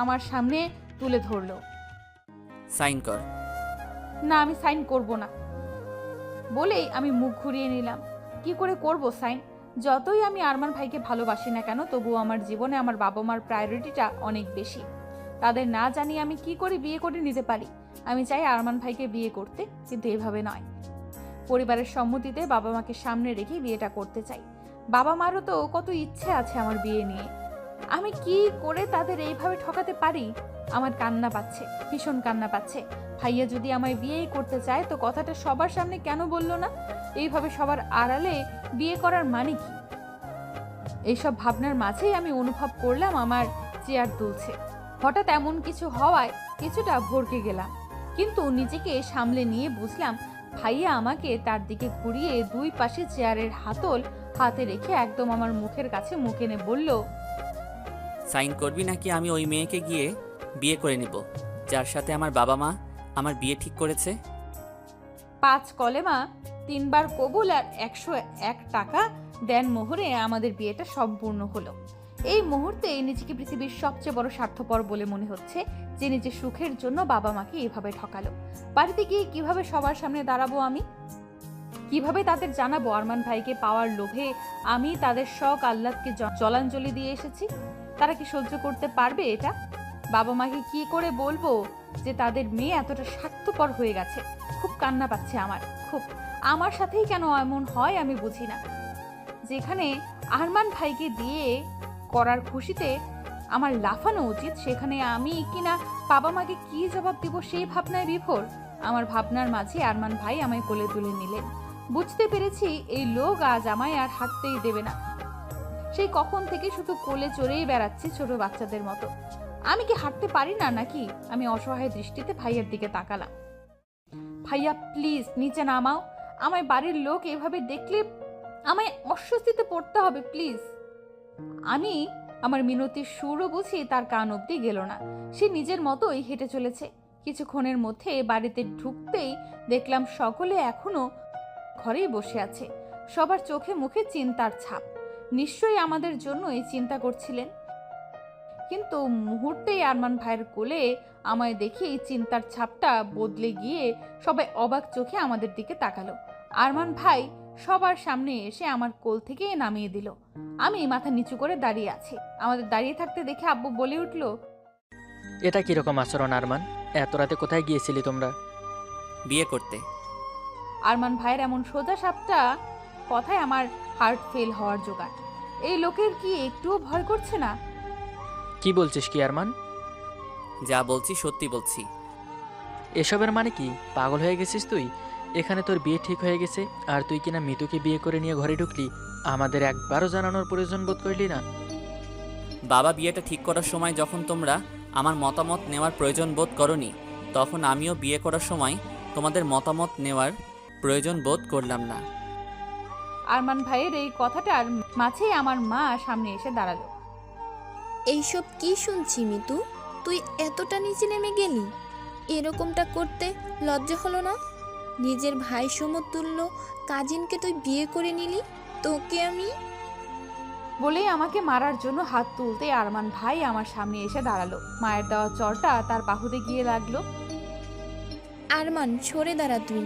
আমার সামনে তুলে ধরলো। সাইন কর। না, আমি সাইন করব না বলেই আমি মুখ ঘুরিয়ে নিলাম। কি করে করব সাইন? যতই আমি আরমান ভাইকে ভালোবাসি না কেন, তবুও আমার জীবনে আমার বাবা মার প্রায়োরিটিটা অনেক বেশি। তাদের না জানি আমি কি করে বিয়ে করে নিতে পারি। আমি চাই আরমান ভাইকে বিয়ে করতে, কিন্তু এভাবে নয়। পরিবারের সম্মতিতে বাবা মাকে সামনে রেখে বিয়েটা করতে চাই। বাবা মারও তো কত ইচ্ছে আছে আমার বিয়ে নিয়ে। আমি কি করে তাদের এইভাবে ঠকাতে পারি? আমার কান্না পাচ্ছে, ভীষণ কান্না পাচ্ছে। ভাইয়া যদি আমায় বিয়েই করতে চায় তো কথাটা সবার সামনে কেন বললো না? এইভাবে সবার আড়ালে বিয়ে করার মানে কি? এইসব ভাবনার মাঝেই আমি অনুভব করলাম আমার চেয়ার দুলছে। হঠাৎ এমন কিছু হওয়ায় কিছুটা ভরকে গেলাম। কিন্তু নিজেকে সামলে নিয়ে বুঝলাম ভাইয়া আমাকে তার দিকে ঘুরিয়ে দুই পাশে চেয়ারের হাতল হাতে রেখে একদম আমার মুখের কাছে মুখ এনে বলল, সাইন করবি নাকি আমি ওই মেয়েকে গিয়ে বিয়ে করে নেব যার সাথে আমার বাবা মা আমার বিয়ে ঠিক করেছে? 5 কলেমা 3 বার কবুল আর 101 টাকা দেন মোহরে আমাদের বিয়েটা সম্পূর্ণ হলো। এই মুহূর্তে নিজেকে পৃথিবীর সবচেয়ে বড় স্বার্থপর বলে মনে হচ্ছে যে নিজের সুখের জন্য বাবা মাকে এভাবে ঠকালো। বাড়িতে গিয়ে কিভাবে সবার সামনে দাঁড়াবো আমি? কিভাবে তাদের জানাবো আরমান ভাইকে পাওয়ার লোভে আমি তাদের শখ আহ্লাদকে জলাঞ্জলি দিয়ে এসেছি? তারা কি সহ্য করতে পারবে এটা? বাবা মাকে কি করে বলবো যে তাদের মেয়ে এতটা স্বার্থপর হয়ে গেছে? খুব কান্না পাচ্ছে আমার, খুব। আমার সাথেই কেন এমন হয় আমি বুঝি না। যেখানে আরমান ভাইকে দিয়ে করার খুশিতে আমার লাফানো উচিত, সেখানে আমি কিনা বাবা মাকে কি জবাব দিব সেই ভাবনায় বিভোর। আমার ভাবনার মাঝে আরমান ভাই আমায় কোলে তুলে নিলেন। বুঝতে পেরেছি এই লোক আজ আমায় আর হাঁটতেই দেবে না। সেই কখন থেকে শুধু কোলে চড়েই বেড়াচ্ছি ছোট বাচ্চাদের মতো। আমি কি হাঁটতে পারি না নাকি? আমি অসহায় দৃষ্টিতে ভাইয়ার দিকে তাকালাম। ভাইয়া প্লিজ নিচে নামাও, আমায় বাড়ির লোক এভাবে দেখলে আমায় অস্বস্তিতে পড়তে হবে, প্লিজ। আমি আমার মিনতির সুরও বুঝি তার কান অবধি গেল না। সে নিজের মতোই হেঁটে চলেছে। কিছুক্ষণের মধ্যে বাড়িতে ঢুকতেই দেখলাম সকলে এখনো ঘরেই বসে আছে। সবার চোখে মুখে চিন্তার ছাপ। নিশ্চয়ই আমাদের জন্যই চিন্তা করছিলেন। কিন্তু মুহূর্তেই আরমান ভাইয়ের কোলে আমায় দেখেই চিন্তার ছাপটা বদলে গিয়ে সবাই অবাক চোখে আমাদের দিকে তাকালো। আরমান ভাই সবার সামনে এসে আমার কোল থেকে নামিয়ে দিল। আমি মাথা নিচু করে দাঁড়িয়ে আছি। আমাদের দাঁড়িয়ে থাকতে দেখে আব্বু বলে উঠল, এটা কিরকম আচরণ আরমান? এত রাতে কোথায় গিয়েছিলি তোমরা? বিয়ে করতে। আরমান ভাইয়ের এমন সোজা সাপটা কথায় আমার হার্ট ফেল হওয়ার জোগাড়। এই লোকের কি একটুও ভয় করছে না? কি বলছিস কি আরমান? যা বলছি সত্যি বলছি। এসবের মানে কি? পাগল হয়ে গেছিস তুই? এখানে তোর বিয়ে ঠিক হয়ে গেছে আর তুই কিনা মিতুকে বিয়ে করে নিয়ে ঘরে ঢুকলি। আমাদের একবারও জানানোর প্রয়োজন বোধ করলি না? বাবা বিয়েটা ঠিক করার সময় যখন তোমরা আমার মতামত নেওয়ার প্রয়োজন বোধ করনি, তখন আমিও বিয়ে করার সময় তোমাদের মতামত নেওয়ার প্রয়োজন বোধ করলাম না। আরমান ভাইয়ের এই কথাটার মাঝেই আমার মা সামনে এসে দাঁড়ালো। এইসব কি শুনছি মিতু? তুই এতটা নিচে নেমে গেলি? এরকমটা করতে লজ্জা হলো না? নিজের ভাই সমতুল্য কাজিনকে তুই বিয়ে করে নিলি। তোকে আমি বলেই আমাকে মারার জন্য হাত তুলতে আরমান ভাই আমার সামনে এসে দাঁড়ালো। মায়ের দেওয়া চরটা তার বাহুতে গিয়ে লাগলো। আরমান সরে দাঁড়া তুই।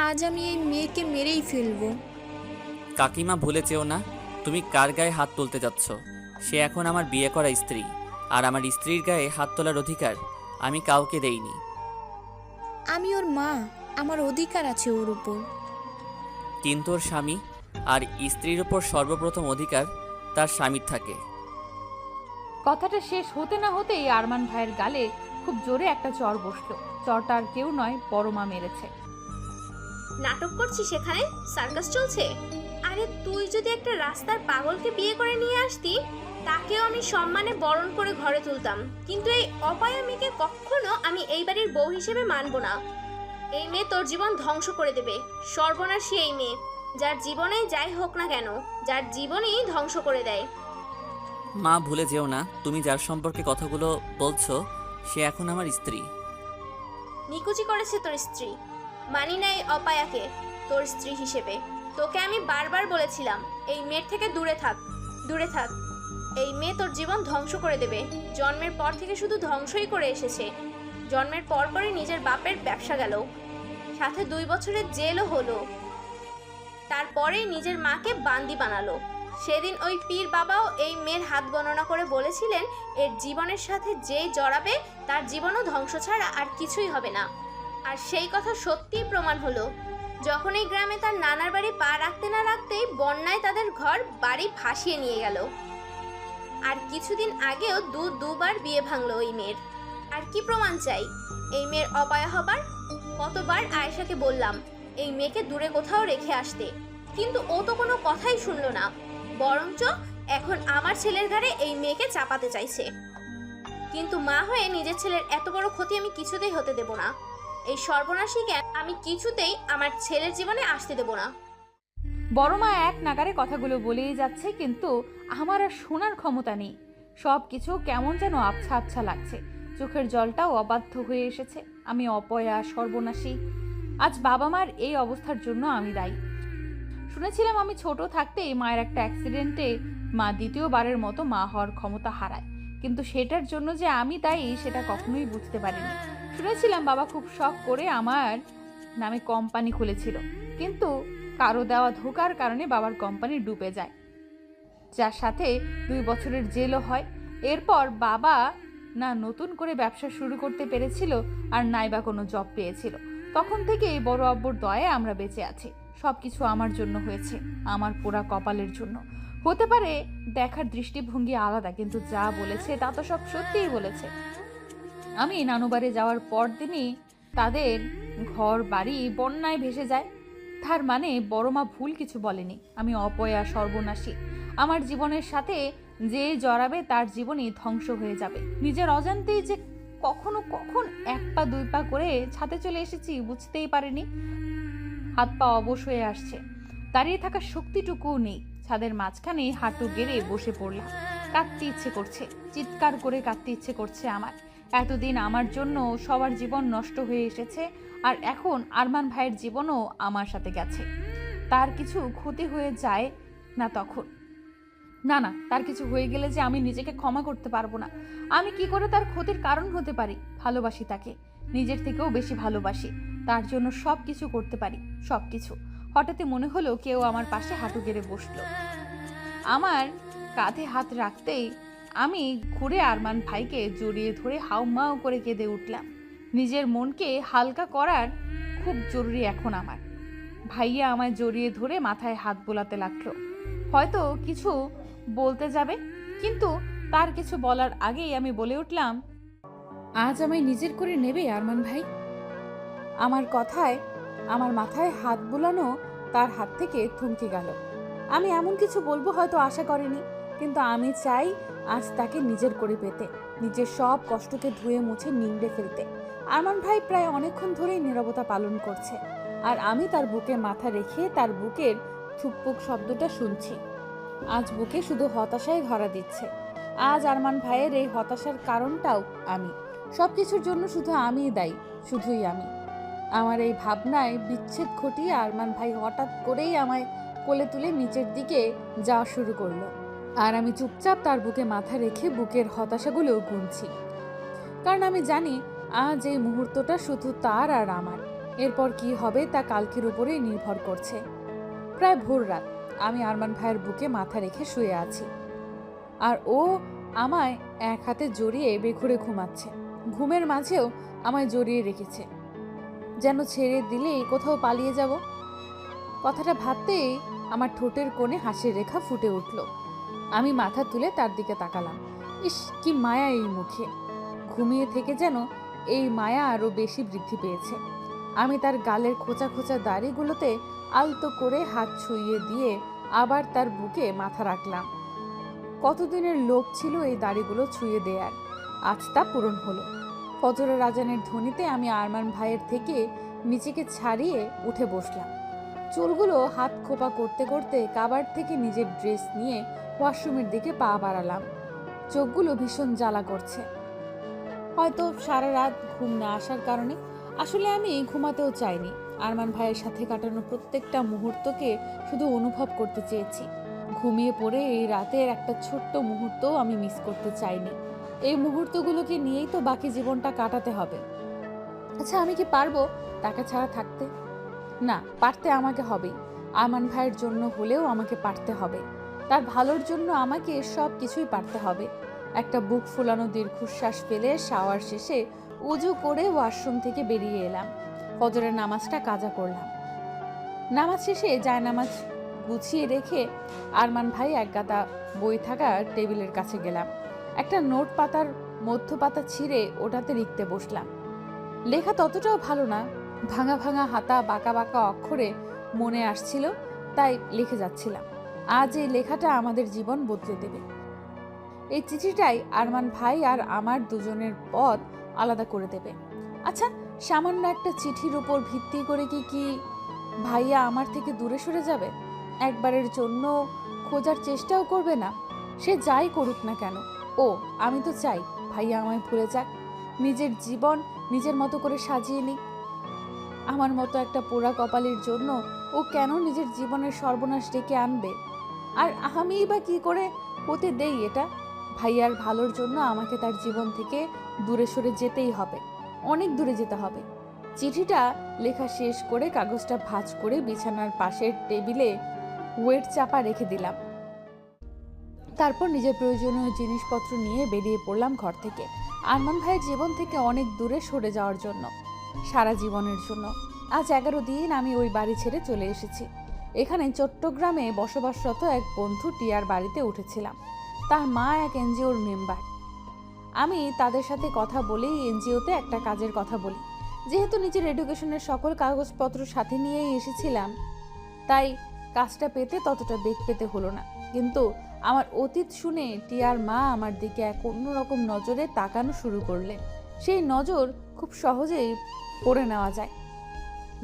আজ আমি এই মেয়েকে মেরেই ফেলবো। কাকিমা ভুলে যেও না তুমি কার গায়ে হাত তুলতে যাচ্ছ। সে এখন আমার বিয়ে করা স্ত্রী, আর আমার স্ত্রীর গায়ে হাত তোলার অধিকার আমি কাউকে দেইনি। আমি ওর মা, আমার অধিকার আছে ওর উপর। কিন্তু ওর স্বামী আর স্ত্রীর উপর সর্বপ্রথম অধিকার তার স্বামীর থাকে। কথাটা শেষ হতে না হতেই আরমান ভাইয়ের গালে খুব জোরে একটা চর বসলো। চরটা আর কেউ নয়, বড় মা মেরেছে। নাটক করছিস সেখানে? সার্কাস চলছে? আরে তুই যদি একটা রাস্তার পাগলকে বিয়ে করে নিয়ে আসতি, তাকেও আমি সম্মানে বরণ করে ঘরে তুলতাম। কিন্তু এই অপায়া মেয়েকে কখনো আমি এই বাড়ির বউ হিসেবে মানব না। এই মেয়ে তোর জীবন ধ্বংস করে দেবে। সর্বনাশী এই মেয়ে, যার জীবনে যাই হোক না কেন, যার জীবনই ধ্বংস করে দেয়। মা ভুলে যেও না তুমি যার সম্পর্কে কথাগুলো বলছো সে এখন আমার স্ত্রী। নিকুচি করেছে তোর স্ত্রী। মানি না এই অপায়াকে তোর স্ত্রী হিসেবে। তোকে আমি বারবার বলেছিলাম এই মেয়ের থেকে দূরে থাক, দূরে থাক। এই মেয়ে তোর জীবন ধ্বংস করে দেবে। জন্মের পর থেকে শুধু ধ্বংসই করে এসেছে। জন্মের পর পরই নিজের বাপের ব্যবসা গেল, সাথে 2 বছরের জেলও হলো। তারপরেই নিজের মাকে বান্দি বানালো। সেদিন ওই পীর বাবাও এই মেয়ের হাত গণনা করে বলেছিলেন এর জীবনের সাথে যে জড়াবে তার জীবনও ধ্বংস ছাড়া আর কিছুই হবে না। আর সেই কথা সত্যিই প্রমাণ হলো যখন এই গ্রামে তার নানার বাড়ি পা রাখতে না রাখতেই বন্যায় তাদের ঘর বাড়ি ভাসিয়ে নিয়ে গেল। আর কিছুদিন আগেও দুবার বিয়ে ভাঙলো ওই মেয়ের। আর কি প্রমাণ চাই এই মেয়ের অপায়া হবার? কতবার আয়েশাকে বললাম এই মেয়েকে দূরে কোথাও রেখে আসতে, কিন্তু ও তো কোনো কথাই শুনলো না। বরঞ্চ এখন আমার ছেলের ঘাড়ে এই মেয়েকে চাপাতে চাইছে। কিন্তু মা হয়ে নিজের ছেলের এত বড় ক্ষতি আমি কিছুতেই হতে দেব না। এই সর্বনাশীকে আমি কিছুতেই আমার ছেলের জীবনে আসতে দেব না। বড় মা এক নাগারে কথাগুলো বলেই যাচ্ছে, কিন্তু আমার আর শোনার ক্ষমতা নেই। সব কিছু কেমন যেন আবছা আবছা লাগছে, চোখের জলটাও অবাধ্য হয়ে এসেছে। আমি অপয়া, সর্বনাশী। আজ বাবা মার এই অবস্থার জন্য আমি দায়ী। শুনেছিলাম আমি ছোট থাকতেই মায়ের একটা অ্যাক্সিডেন্টে মা দ্বিতীয়বারের মতো মা হওয়ার ক্ষমতা হারায়, কিন্তু সেটার জন্য যে আমি দায়ী সেটা কখনোই বুঝতে পারিনি। শুনেছিলাম বাবা খুব শখ করে আমার নামে কোম্পানি খুলেছিল, কিন্তু কারো দেওয়া ধোকার কারণে বাবার কোম্পানি ডুবে যায়, যার সাথে 2 বছরের জেলও হয়। এরপর বাবা না নতুন করে ব্যবসা শুরু করতে পেরেছিল, আর নাইবা কোনো জব পেয়েছিল। তখন থেকে এই বড় আব্বুর দয়ায় আমরা বেঁচে আছি। সব কিছু আমার জন্য হয়েছে, আমার পোড়া কপালের জন্য। হতে পারে দেখার দৃষ্টিভঙ্গি আলাদা, কিন্তু যা বলেছে তা তো সব সত্যিই বলেছে। আমি নানুবাড়ি যাওয়ার পর দিনই তাদের ঘর বাড়ি বন্যায় ভেসে যায়। তার মানে বড় মা ভুল কিছু বলেনি। আমি অপয়া, সর্বনাশী। আমার জীবনের সাথে যে জড়াবে তার জীবনই ধ্বংস হয়ে যাবে। নিজের অজান্তেই যে কখন 1 পা 2 পা করে ছাদে চলে এসেছি বুঝতেই পারিনি। হাত পা অবশ হয়ে আসছে, দাঁড়িয়ে থাকার শক্তিটুকুও নেই। ছাদের মাঝখানে হাঁটু গেড়ে বসে পড়লাম। কাঁদতে ইচ্ছে করছে, চিৎকার করে কাঁদতে ইচ্ছে করছে আমার। এতদিন আমার জন্য সবার জীবন নষ্ট হয়ে এসেছে, আর এখন আরমান ভাইয়ের জীবনও আমার সাথে গেছে। তার কিছু ক্ষতি হয়ে যায় না তখন? না, তার কিছু হয়ে গেলে যে আমি নিজেকে ক্ষমা করতে পারবো না। আমি কি করে তার ক্ষতির কারণ হতে পারি? ভালোবাসি তাকে, নিজের থেকেও বেশি ভালোবাসি। তার জন্য সব কিছু করতে পারি, সব কিছু। হঠাৎই মনে হলো কেউ আমার পাশে হাঁটু গেড়ে বসলো। আমার কাঁধে হাত রাখতেই আমি ঘুরে আরমান ভাইকে জড়িয়ে ধরে হাউমাউ করে কেঁদে উঠলাম। নিজের মনকে হালকা করার খুব জরুরি এখন আমার। ভাইয়া আমায় জড়িয়ে ধরে মাথায় হাত বোলাতে লাগলো, হয়তো কিছু বলতে যাবে, কিন্তু তার কিছু বলার আগেই আমি বলে উঠলাম, আজ আমায় নিজের করে নেবে আরমান ভাই? আমার কথায় আমার মাথায় হাত বোলানো তার হাত থেকে থমকে গেল। আমি এমন কিছু বলবো হয়তো আশা করেনি, কিন্তু আমি চাই আজ তাকে নিজের করে পেতে, নিজের সব কষ্টকে ধুয়ে মুছে নিংড়ে ফেলতে। আরমান ভাই প্রায় অনেকক্ষণ ধরেই নীরবতা পালন করছে, আর আমি তার বুকে মাথা রেখে তার বুকের থুকপুক শব্দটা শুনছি। আজ বুকে শুধু হতাশায় ধরা দিচ্ছে। আজ আরমান ভাইয়ের এই হতাশার কারণটাও আমি। সব কিছুর জন্য শুধু আমিই দায়ী, শুধুই আমি। আমার এই ভাবনায় বিচ্ছেদ ঘটিয়ে আরমান ভাই হঠাৎ করেই আমায় কোলে তুলে নিচের দিকে যাওয়া শুরু করলো, আর আমি চুপচাপ তার বুকে মাথা রেখে বুকের হতাশাগুলো গুনছি। কারণ আমি জানি আজ এই মুহূর্তটা শুধু তার আর আমার। এরপর কি হবে তা কালকের উপরেই নির্ভর করছে। প্রায় ভোর রাত, আমি আরমান ভাইয়ের বুকে মাথা রেখে শুয়ে আছি, আর ও আমায় এক হাতে জড়িয়ে বেঘুরে ঘুমাচ্ছে। ঘুমের মাঝেও আমায় জড়িয়ে রেখেছে, যেন ছেড়ে দিলেই কোথাও পালিয়ে যাব। কথাটা ভাবতেই আমার ঠোঁটের কোণে হাসির রেখা ফুটে উঠল। আমি মাথা তুলে তার দিকে তাকালাম। ইস, কি মায়া এই মুখে! ঘুমিয়ে থেকে যেন এই মায়া আরো বেশি বৃদ্ধি পেয়েছে। আমি তার গালের খোঁচা খোঁচা দাড়িগুলোতে আলতো করে হাত ছুঁয়ে দিয়ে আবার তার বুকে মাথা রাখলাম। কতদিনের লোভ ছিল এই দাড়িগুলো ছুঁয়ে দেয়ার, আজ তা পূরণ হলো। ফজরের আজানের ধ্বনিতে আমি আরমান ভাইয়ের থেকে নিজেকে ছাড়িয়ে উঠে বসলাম। চুলগুলো হাত খোপা করতে করতে কাবার থেকে নিজের ড্রেস নিয়ে ওয়াশরুমের দিকে পা বাড়ালাম। চোখগুলো ভীষণ জ্বালা করছে, হয়তো সারা রাত ঘুম না আসার কারণে। আসলে আমি ঘুমাতেও চাইনি, আরমান ভাইয়ের সাথে কাটানো প্রত্যেকটা মুহূর্তকে শুধু অনুভব করতে চেয়েছি। ঘুমিয়ে পড়ে এই রাতের একটা ছোট্ট মুহূর্তও আমি মিস করতে চাইনি। এই মুহূর্তগুলোকে নিয়েই তো বাকি জীবনটা কাটাতে হবে। আচ্ছা, আমি কি পারবো তাকে ছাড়া থাকতে? না, পারতে আমাকে হবেই। আরমান ভাইয়ের জন্য হলেও আমাকে পারতে হবে। তার ভালোর জন্য আমাকে সব কিছুই পারতে হবে। একটা বুক ফুলানো দীর্ঘশ্বাস ফেলে শাওয়ার শেষে উজু করে ওয়াশরুম থেকে বেরিয়ে এলাম। ফজরের নামাজটা কাজা করলাম। নামাজ শেষে জায়নামাজ গুছিয়ে রেখে আরমান ভাই এক গাদা বই থাকা টেবিলের কাছে গেলাম। একটা নোট পাতার মধ্য পাতা ছিঁড়ে ওটাতে লিখতে বসলাম। লেখা ততটাও ভালো না, ভাঙা ভাঙা হাতা, বাঁকা বাঁকা অক্ষরে মনে আসছিল, তাই লিখে যাচ্ছিলাম। আজ এই লেখাটা আমাদের জীবন বদলে দেবে। এই চিঠিটাই আরমান ভাই আর আমার দুজনের পথ আলাদা করে দেবে। আচ্ছা, সামান্য একটা চিঠির উপর ভিত্তি করে কি ভাইয়া আমার থেকে দূরে সরে যাবে? একবারের জন্য খোঁজার চেষ্টাও করবে না? সে যাই করুক না কেন। ও, আমি তো চাই ভাইয়া আমায় ভুলে যাক, নিজের জীবন নিজের মতো করে সাজিয়ে নিক। আমার মতো একটা পোড়া কপালের জন্য ও কেন নিজের জীবনের সর্বনাশ ডেকে আনবে? আর আমিই বা কি করে হতে দেই এটা? ভাইয়ার ভালোর জন্য আমাকে তার জীবন থেকে দূরে সরে যেতেই হবে, অনেক দূরে যেতে হবে। চিঠিটা লেখা শেষ করে কাগজটা ভাঁজ করে বিছানার পাশের টেবিলে ওয়েট চাপা রেখে দিলাম। তারপর নিজের প্রয়োজনীয় জিনিসপত্র নিয়ে বেরিয়ে পড়লাম ঘর থেকে, আরমান ভাইয়ের জীবন থেকে অনেক দূরে সরে যাওয়ার জন্য, সারা জীবনের জন্য। আজ 11 দিন আমি ওই বাড়ি ছেড়ে চলে এসেছি। এখানে চট্টগ্রামে বসবাসরত এক বন্ধু টিয়ার বাড়িতে উঠেছিলাম। তার মা এক এনজিওর মেম্বার। আমি তাদের সাথে কথা বলেই এনজিওতে একটা কাজের কথা বলি। যেহেতু নিজের এডুকেশনের সকল কাগজপত্র সাথে নিয়েই এসেছিলাম, তাই কাজটা পেতে ততটা বেগ পেতে হলো না। কিন্তু আমার অতীত শুনে টিয়ার মা আমার দিকে এক অন্যরকম নজরে তাকানো শুরু করলেন। সেই নজর খুব সহজেই পড়ে নেওয়া যায়।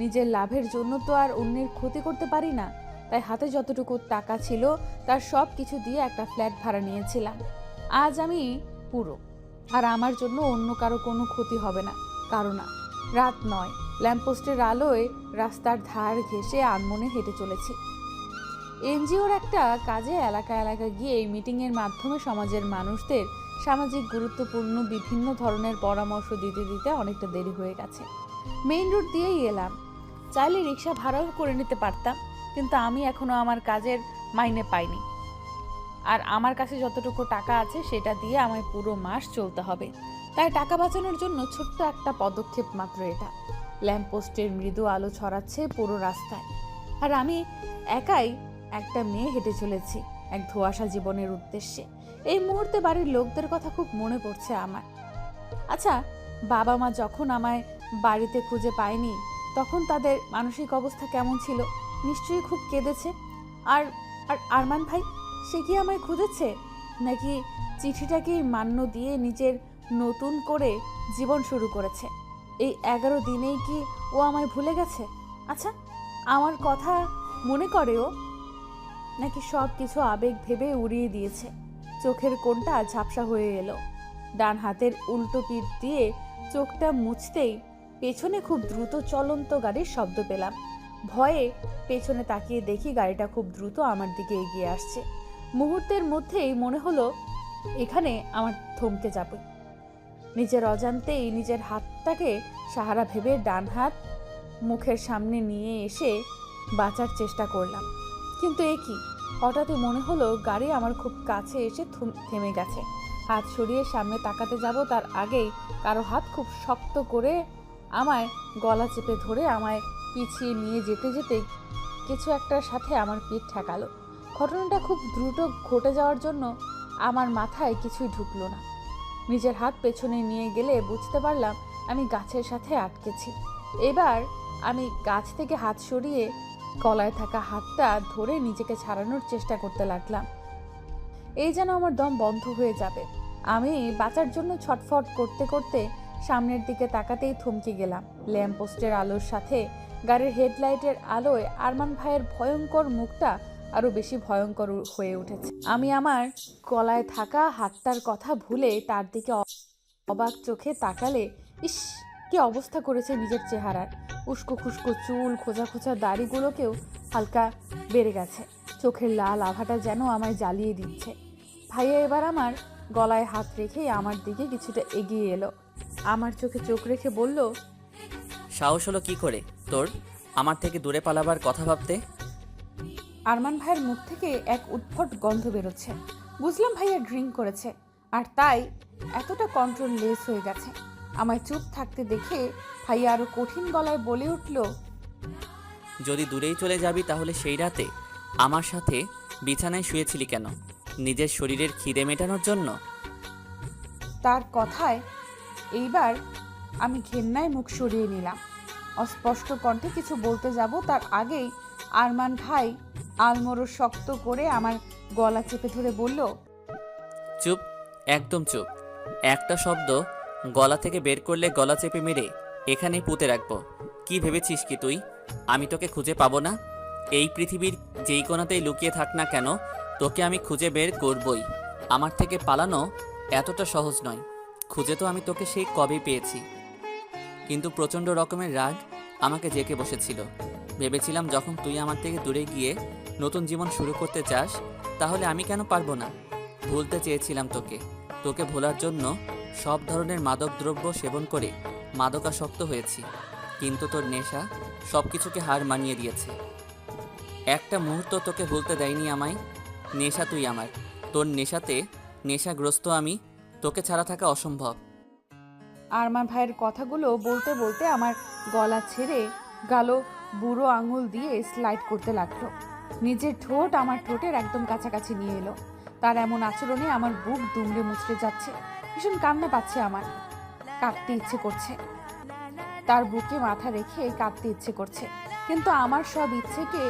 নিজের লাভের জন্য তো আর অন্যের ক্ষতি করতে পারি না, তাই হাতে যতটুকু টাকা ছিল তার সব কিছু দিয়ে একটা ফ্ল্যাট ভাড়া নিয়েছিলাম। আজ আমি পুরো, আর আমার জন্য অন্য কারো কোনো ক্ষতি হবে না। কারো না। রাত 9, ল্যাম্পপোস্টের আলোয় রাস্তার ধার ঘেঁষে আনমনে হেঁটে চলেছি। এনজিওর একটা কাজে এলাকা এলাকা গিয়ে এই মিটিংয়ের মাধ্যমে সমাজের মানুষদের সামাজিক গুরুত্বপূর্ণ বিভিন্ন ধরনের পরামর্শ দিতে দিতে অনেকটা দেরি হয়ে গেছে। মেইন রোড দিয়েই এলাম। চাইলে রিক্সা ভাড়াও করে নিতে পারতাম, কিন্তু আমি এখনো আমার কাজের মাইনে পাইনি। আর আমার কাছে যতটুকু টাকা আছে সেটা দিয়ে আমায় পুরো মাস চলতে হবে। তাই টাকা বাঁচানোর জন্য ছোট্ট একটা পদক্ষেপ মাত্র এটা। ল্যাম্পপোস্টের মৃদু আলো ছড়াচ্ছে পুরো রাস্তায়, আর আমি একাই একটা মেয়ে হেঁটে চলেছি এক ধোঁয়াশা জীবনের উদ্দেশ্যে। এই মুহূর্তে বাড়ির লোকদের কথা খুব মনে পড়ছে আমার। আচ্ছা, বাবা মা যখন আমায় বাড়িতে খুঁজে পায়নি তখন তাদের মানসিক অবস্থা কেমন ছিল? নিশ্চয়ই খুব কেঁদেছে। আর আর আরমান ভাই, সে কি আমায় খুঁজেছে, নাকি চিঠিটাকেই মান্য দিয়ে নিজের নতুন করে জীবন শুরু করেছে? এই 11 দিনেই কি ও আমায় ভুলে গেছে? আচ্ছা, আমার কথা মনে করে ও, নাকি সব কিছু আবেগ ভেবে উড়িয়ে দিয়েছে? চোখের কোণটা ঝাপসা হয়ে এলো। ডান হাতের উল্টো পিঠ দিয়ে চোখটা মুছতেই পেছনে খুব দ্রুত চলন্ত গাড়ির শব্দ পেলাম। ভয়ে পেছনে তাকিয়ে দেখি গাড়িটা খুব দ্রুত আমার দিকে এগিয়ে আসছে। মুহূর্তের মধ্যেই মনে হলো এখানে আমার থমকে যাবে। নিজের অজান্তেই নিজের হাতটাকে সাহারা ভেবে ডান হাত মুখের সামনে নিয়ে এসে বাঁচার চেষ্টা করলাম। কিন্তু এ কি, হঠাৎই মনে হলো গাড়ি আমার খুব কাছে এসে থেমে গেছে। হাত সরিয়ে সামনে তাকাতে যাব তার আগেই কারো হাত খুব শক্ত করে আমায় গলা চেপে ধরে আমায় পিছিয়ে নিয়ে যেতে যেতে কিছু একটার সাথে আমার পিঠ ঠেকালো। ঘটনাটা খুব দ্রুত ঘটে যাওয়ার জন্য আমার মাথায় কিছুই ঢুকলো না। নিজের হাত পেছনে নিয়ে গেলে বুঝতে পারলাম আমি গাছের সাথে আটকেছি। এবার আমি গাছ থেকে হাত সরিয়ে গলায় থাকা হাতটা ধরে নিজেকে ছাড়ানোর চেষ্টা করতে লাগলাম। এই যেন আমার দম বন্ধ হয়ে যাবে। আমি বাঁচার জন্য ছটফট করতে করতে সামনের দিকে তাকাতেই থমকে গেলাম। ল্যাম্পপোস্টের আলোর সাথে গাড়ির হেডলাইটের আলোয় আরমান ভাইয়ের ভয়ঙ্কর মুখটা আরো বেশি ভয়ঙ্কর হয়ে উঠেছে। আমি আমার গলায় থাকা হাতটার কথা ভুলে তার দিকে অবাক চোখে তাকালে, ইস, কি অবস্থা করেছে নিজের চেহারার। উস্কো খুস্কো চুল, খোঁজা খোঁজা দাড়িগুলোকেও হালকা বেড়ে গেছে। চোখের লাল আভাটা যেন আমায় জ্বালিয়ে দিচ্ছে। ভাইয়া এবার আমার গলায় হাত রেখেই আমার দিকে কিছুটা এগিয়ে এলো। আমার চোখে চোখ রেখে বলল, সাহস হলো কি করে তোর আমার থেকে দূরে পালাবার কথা ভাবতে? আরমান ভাইয়ের মুখ থেকে এক উদ্ভট গন্ধ বেরোচ্ছে। বুঝলাম ভাইয়া ড্রিঙ্ক করেছে, আর তাই এতটা কন্ট্রোল লেস হয়ে গেছে। আমায় চুপ থাকতে দেখে ভাইয়া আরো কঠিন গলায় বলে উঠল, যদি দূরেই চলে যাবি তাহলে সেই রাতে আমার সাথে বিছানায় শুয়েছিলি কেন? নিজের শরীরের খিদে মেটানোর জন্য? তার কথায় এইবার আমি ঘেন্নায় মুখ সরিয়ে নিলাম। অস্পষ্ট কণ্ঠে কিছু বলতে যাব তার আগেই আরমান ভাই আলমোড়ো শক্ত করে আমার গলা চেপে ধরে বলল, চুপ, একদম চুপ। একটা শব্দ গলা থেকে বের করলে গলা চেপে মেরে এখানেই পুঁতে রাখবো। কি ভেবেছিস কি তুই আমি তোকে খুঁজে পাবো না? এই পৃথিবীর যেই কোণাতেই লুকিয়ে থাক না কেন, তোকে আমি খুঁজে বের করবই। আমার থেকে পালানো এতটা সহজ নয়। খুঁজে তো আমি তোকে সেই কবেই পেয়েছি, কিন্তু প্রচণ্ড রকমের রাগ আমাকে জেঁকে বসেছিল। ভেবেছিলাম যখন তুই আমার থেকে দূরে গিয়ে নতুন জীবন শুরু করতে চাস, তাহলে আমি কেন পারবো না? ভুলতে চেয়েছিলাম তোকে। তোকে ভোলার জন্য সব ধরনের মাদকদ্রব্য সেবন করে মাদকাসক্ত হয়েছি, কিন্তু তোর নেশা সব কিছুকে হার মানিয়ে দিয়েছে। একটা মুহূর্ত তোকে ভুলতে দেয়নি আমায়। নেশা তুই আমার, তোর নেশাতে নেশাগ্রস্ত আমি। তোকে ছাড়া থাকা অসম্ভব। আরমান ভাইয়ের কথাগুলো বলতে বলতে আমার গলা ছেড়ে গালো বুড়ো আঙুল দিয়ে স্লাইড করতে লাগলো। নিজের ঠোঁট আমার ঠোঁটের একদম কাছাকাছি নিয়ে এলো। তার এমন আচরণে আমার বুক দুমড়ে মুচড়ে যাচ্ছে। ভীষণ কান্না পাচ্ছে আমার। কাঁদতে ইচ্ছে করছে। তার বুকে মাথা রেখে কাঁদতে ইচ্ছে করছে, কিন্তু আমার সব ইচ্ছেকে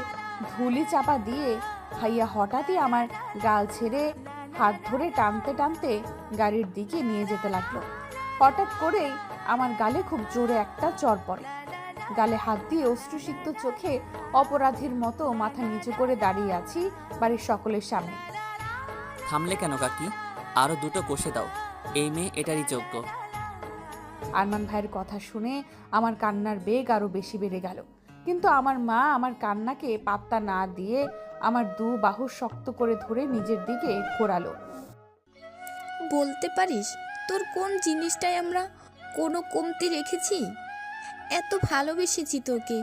ধুলি চাপা দিয়ে ভাইয়া হঠাৎই আমার গাল ছেড়ে হাত ধরে টানতে টানতে গাড়ির দিকে নিয়ে যেতে লাগলো। হঠাৎ করেই আমার গালে খুব জোরে একটা চড় পড়ে। গালে হাত দিয়ে অশ্রুসিক্ত চোখে অপরাধীর মতো মাথা নিচু করে দাঁড়িয়ে আছি বাড়ির সকলের সামনে। থামলে কেন কাকি? আরও দুটো কষে দাও। এই মেয়ে এটারই যোগ্য। আরমান ভাইয়ের কথা শুনে আমার কান্নার বেগ আরো বেশি বেড়ে গেল, কিন্তু আমার মা আমার কান্নাকে পাত্তা না দিয়ে আমার দু বাহু শক্ত করে ধরে নিজের দিকে ঘোরালো। বলতে পারিস তোর কোন জিনিসটাই আমরা কোনো কমতি রেখেছি? এত ভালোবেসেছি তোকে,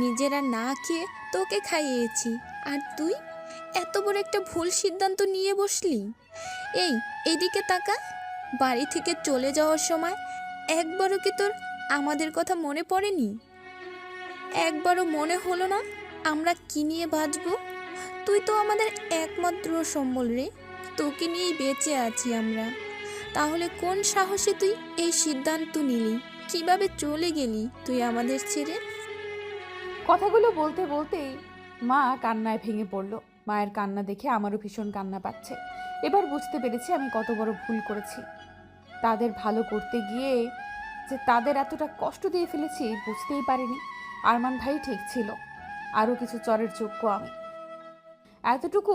নিজেরা না খেয়ে তোকে খাইয়েছি, আর তুই এত বড় একটা ভুল সিদ্ধান্ত নিয়ে বসলি। এইদিকে তাকা। বাড়ি থেকে চলে যাওয়ার সময় একবারও কি তোর আমাদের কথা মনে পড়েনি? একবারও মনে হলো না আমরা কি নিয়ে বাঁচবো? তুই তো আমাদের একমাত্র সম্বল রে। তোকে নিয়েই বেঁচে আছি আমরা। তাহলে কোন সাহসে তুই এই সিদ্ধান্ত নিলি? কিভাবে চলে গেলি তুই আমাদের ছেড়ে? কথাগুলো বলতে বলতেই মা কান্নায় ভেঙে পড়ল। মায়ের কান্না দেখে আমারও ভীষণ কান্না পাচ্ছে। এবার বুঝতে পেরেছি আমি কত বড় ভুল করেছি। তাদের ভালো করতে গিয়ে যে তাদের এতটা কষ্ট দিয়ে ফেলেছি বুঝতেই পারিনি। আরমান ভাই ঠিক ছিল, আরও কিছু চরের যোগ্য আমি। এতটুকু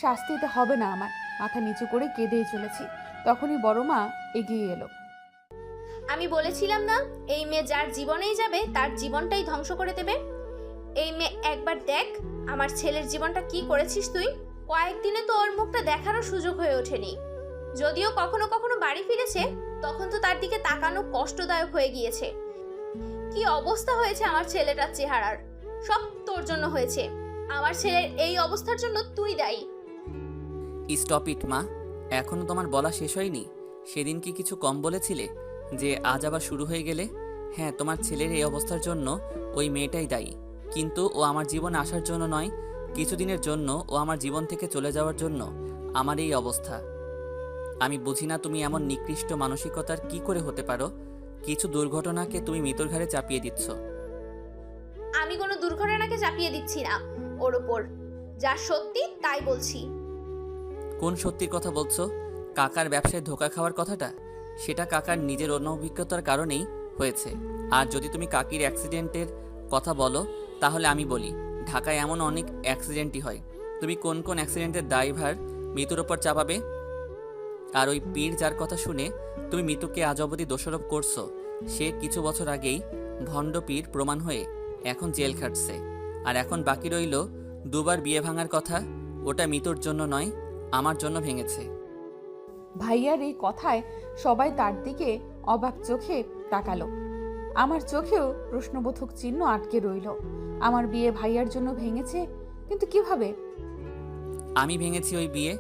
শাস্তিতে হবে না আমার। মাথা নিচু করে কেঁদেই চলেছি, তখনই বড় মা এগিয়ে এলো। আমি বলেছিলাম না, এই মেয়ে যার জীবনেই যাবে তার জীবনটাই ধ্বংস করে দেবে। এই মেয়ে একবার দেখ আমার ছেলের জীবনটা কি করেছিস তুই। কয়েকদিনে তো ওর মুখটা দেখারও সুযোগ হয়ে ওঠেনি। যদিও কখনো কখনো বাড়ি ফিরেছে, তখন তো তার দিকে তাকানো কষ্টদায়ক হয়ে গিয়েছে। কি অবস্থা হয়েছে আমার ছেলেটার চেহারার। সব তোর জন্য হয়েছে। আমার ছেলের এই অবস্থার জন্য তুই দায়ী। স্টপ ইট মা, এখনো তোমার বলা শেষ হয়নি? সেদিন কি কিছু কম বলেছিলে যে আজ আবার শুরু হয়ে গেলে? হ্যাঁ, তোমার ছেলের এই অবস্থার জন্য ওই মেয়েটাই দায়ী, কিন্তু ও আমার জীবনে আসার জন্য নয়। কিছুদিনের জন্য ও আমার জীবন থেকে চলে যাওয়ার জন্য আমার এই অবস্থা। আমি বুঝি না তুমি এমন নিকৃষ্ট মানসিকতার কি করে হতে পারো। কিছু দুর্ঘটনাকে তুমি মৃত্যুর ঘাড়ে চাপিয়ে দিচ্ছ। আমি কোনো দুর্ঘটনাকে চাপিয়ে দিচ্ছি না ওর ওপর। যা সত্যি তাই বলছি। কোন সত্যির কথা বলছো? কাকার ব্যবসায় ধোঁকা খাওয়ার কথাটা? সেটা কাকার নিজের অনভিজ্ঞতার কারণেই হয়েছে। আর যদি তুমি কাকির অ্যাক্সিডেন্টের কথা বলো, তাহলে আমি বলি ঢাকায় এমন অনেক অ্যাক্সিডেন্টই হয়। তুমি কোন কোন অ্যাক্সিডেন্টের দায়ভার মৃত্যুর ওপর চাপাবে? আর ওই পীর যার কথা শুনে তুমি মৃত্যুকে আজ অবধি দোষারোপ করছো, সে কিছু বছর আগেই ভণ্ড পীর প্রমাণ হয়ে এখন জেল খাটছে। আর এখন বাকি রইল দুবার বিয়ে ভাঙার কথা। ওটা মৃত্যুর জন্য নয়, আমার জন্য ভেঙেছে। ভাইয়ার এই কথায় সবাই তার দিকে অবাক চোখে তাকালো। আমার চোখেও প্রশ্নবোধক চিহ্ন আটকে রইল। আমার বিয়ে ভাইয়ার জন্য ভেঙেছে, কিন্তু কিভাবে? আমি ভেঙেছি ওই বিয়ে।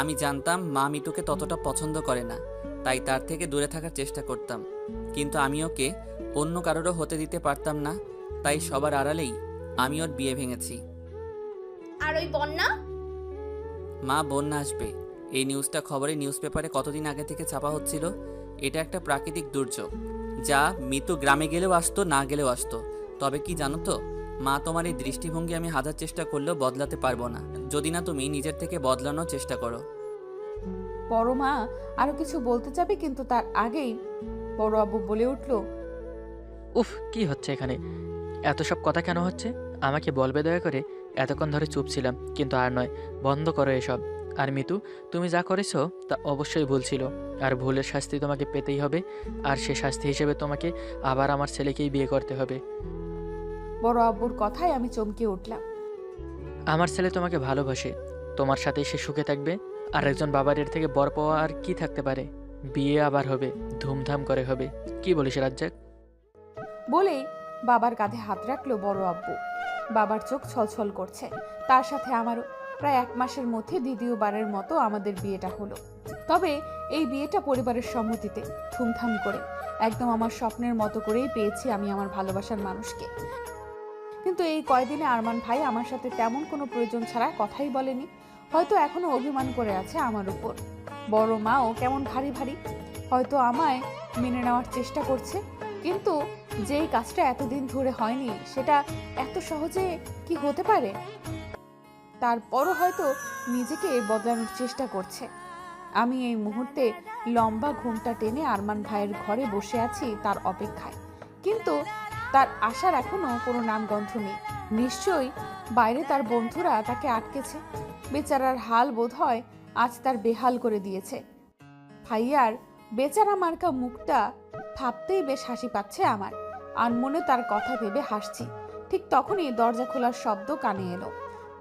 আমি জানতাম মা মিতুকে ততটা পছন্দ করে না, তাই তার থেকে দূরে থাকার চেষ্টা করতাম। কিন্তু আমি ওকে অন্য কারোরও হতে দিতে পারতাম না, তাই সবার আড়ালেই আমি ওর বিয়ে ভেঙেছি। আর ওই বন্যা? মা, বন্যা আসবে এই নিউজটা খবরে নিউজ পেপারে কতদিন আগে থেকে ছাপা হচ্ছিল। এটা একটা প্রাকৃতিক দুর্যোগ, যা মিতু গ্রামে গেলেও আসতো, না গেলেও আসতো। তবে কি জানো তো মা, তোমার এই দৃষ্টিভঙ্গি আমি হাজার চেষ্টা করলেও বদলাতে পারবো না, যদি না তুমি নিজের থেকে বদলানোর চেষ্টা করো। বড় মা আরো কিছু বলতে যাবে, কিন্তু তার আগেই বড় আব্বু বলে উঠল, উফ, কি হচ্ছে এখানে? এত সব কথা কেন হচ্ছে? আমাকে বলবে দয়া করে। এতক্ষণ ধরে চুপ ছিলাম, কিন্তু আর নয়, বন্ধ করো এসব। আর মিতু, তুমি যা করেছো তা অবশ্যই ভুল ছিল, আর ভুলের শাস্তি তোমাকে পেতেই হবে। আর সে শাস্তি হিসেবে তোমাকে আবার আমার ছেলেকেই বিয়ে করতে হবে। বড় আব্বুর কথায় আমি চমকে উঠলাম। আমার ছেলে তোমাকে ভালোবাসে, তোমার সাথেই সে সুখে থাকবে। আর একজন বাবার এর থেকে বর পাওয়া আর কি থাকতে পারে? বিয়ে আবার হবে, ধুমধাম করে হবে। কি বলিস রাজ্জাক? বলেই বাবার কাঁধে হাত রাখলো বড় আব্বু। বাবার চোখ ছলছল করছে। তার সাথে আমারও। প্রায় 1 মাসের মধ্যে দ্বিতীয়বারের মতো আমাদের বিয়েটা হলো। তবে এই বিয়েটা পরিবারের সম্মতিতে, ধুমধাম করে, একদম আমার স্বপ্নের মতো করেই পেয়েছি আমি আমার ভালোবাসার মানুষকে। কিন্তু এই কয়দিনে আরমান ভাই আমার সাথে তেমন কোনো প্রয়োজন ছাড়া কথাই বলেনি। হয়তো এখনো অভিমান করে আছে আমার উপর। বড় মাও কেমন ভারী ভারী, হয়তো আমায় মেনে নেওয়ার চেষ্টা করছে। কিন্তু যেই কাজটা এতদিন ধরে হয়নি সেটা এত সহজে কি হতে পারে? তারপরও হয়তো নিজেকে বদলানোর চেষ্টা করছে। আমি এই মুহূর্তে লম্বা ঘুমটা টেনে আরমান ভাইয়ের ঘরে বসে আছি তার অপেক্ষায়। কিন্তু তার আসার এখনো কোনো নামগন্ধ নেই। নিশ্চয়ই বাইরে তার বন্ধুরা তাকে আটকেছে। বেচারার হাল বোধ হয় আজ তার বেহাল করে দিয়েছে। ভাইয়ার বেচারা মার্কা মুখটা ভাবতেই বেশ হাসি পাচ্ছে আমার। আনমনে তার কথা ভেবে হাসছি। ঠিক তখনই দরজা খোলার শব্দ কানে এলো।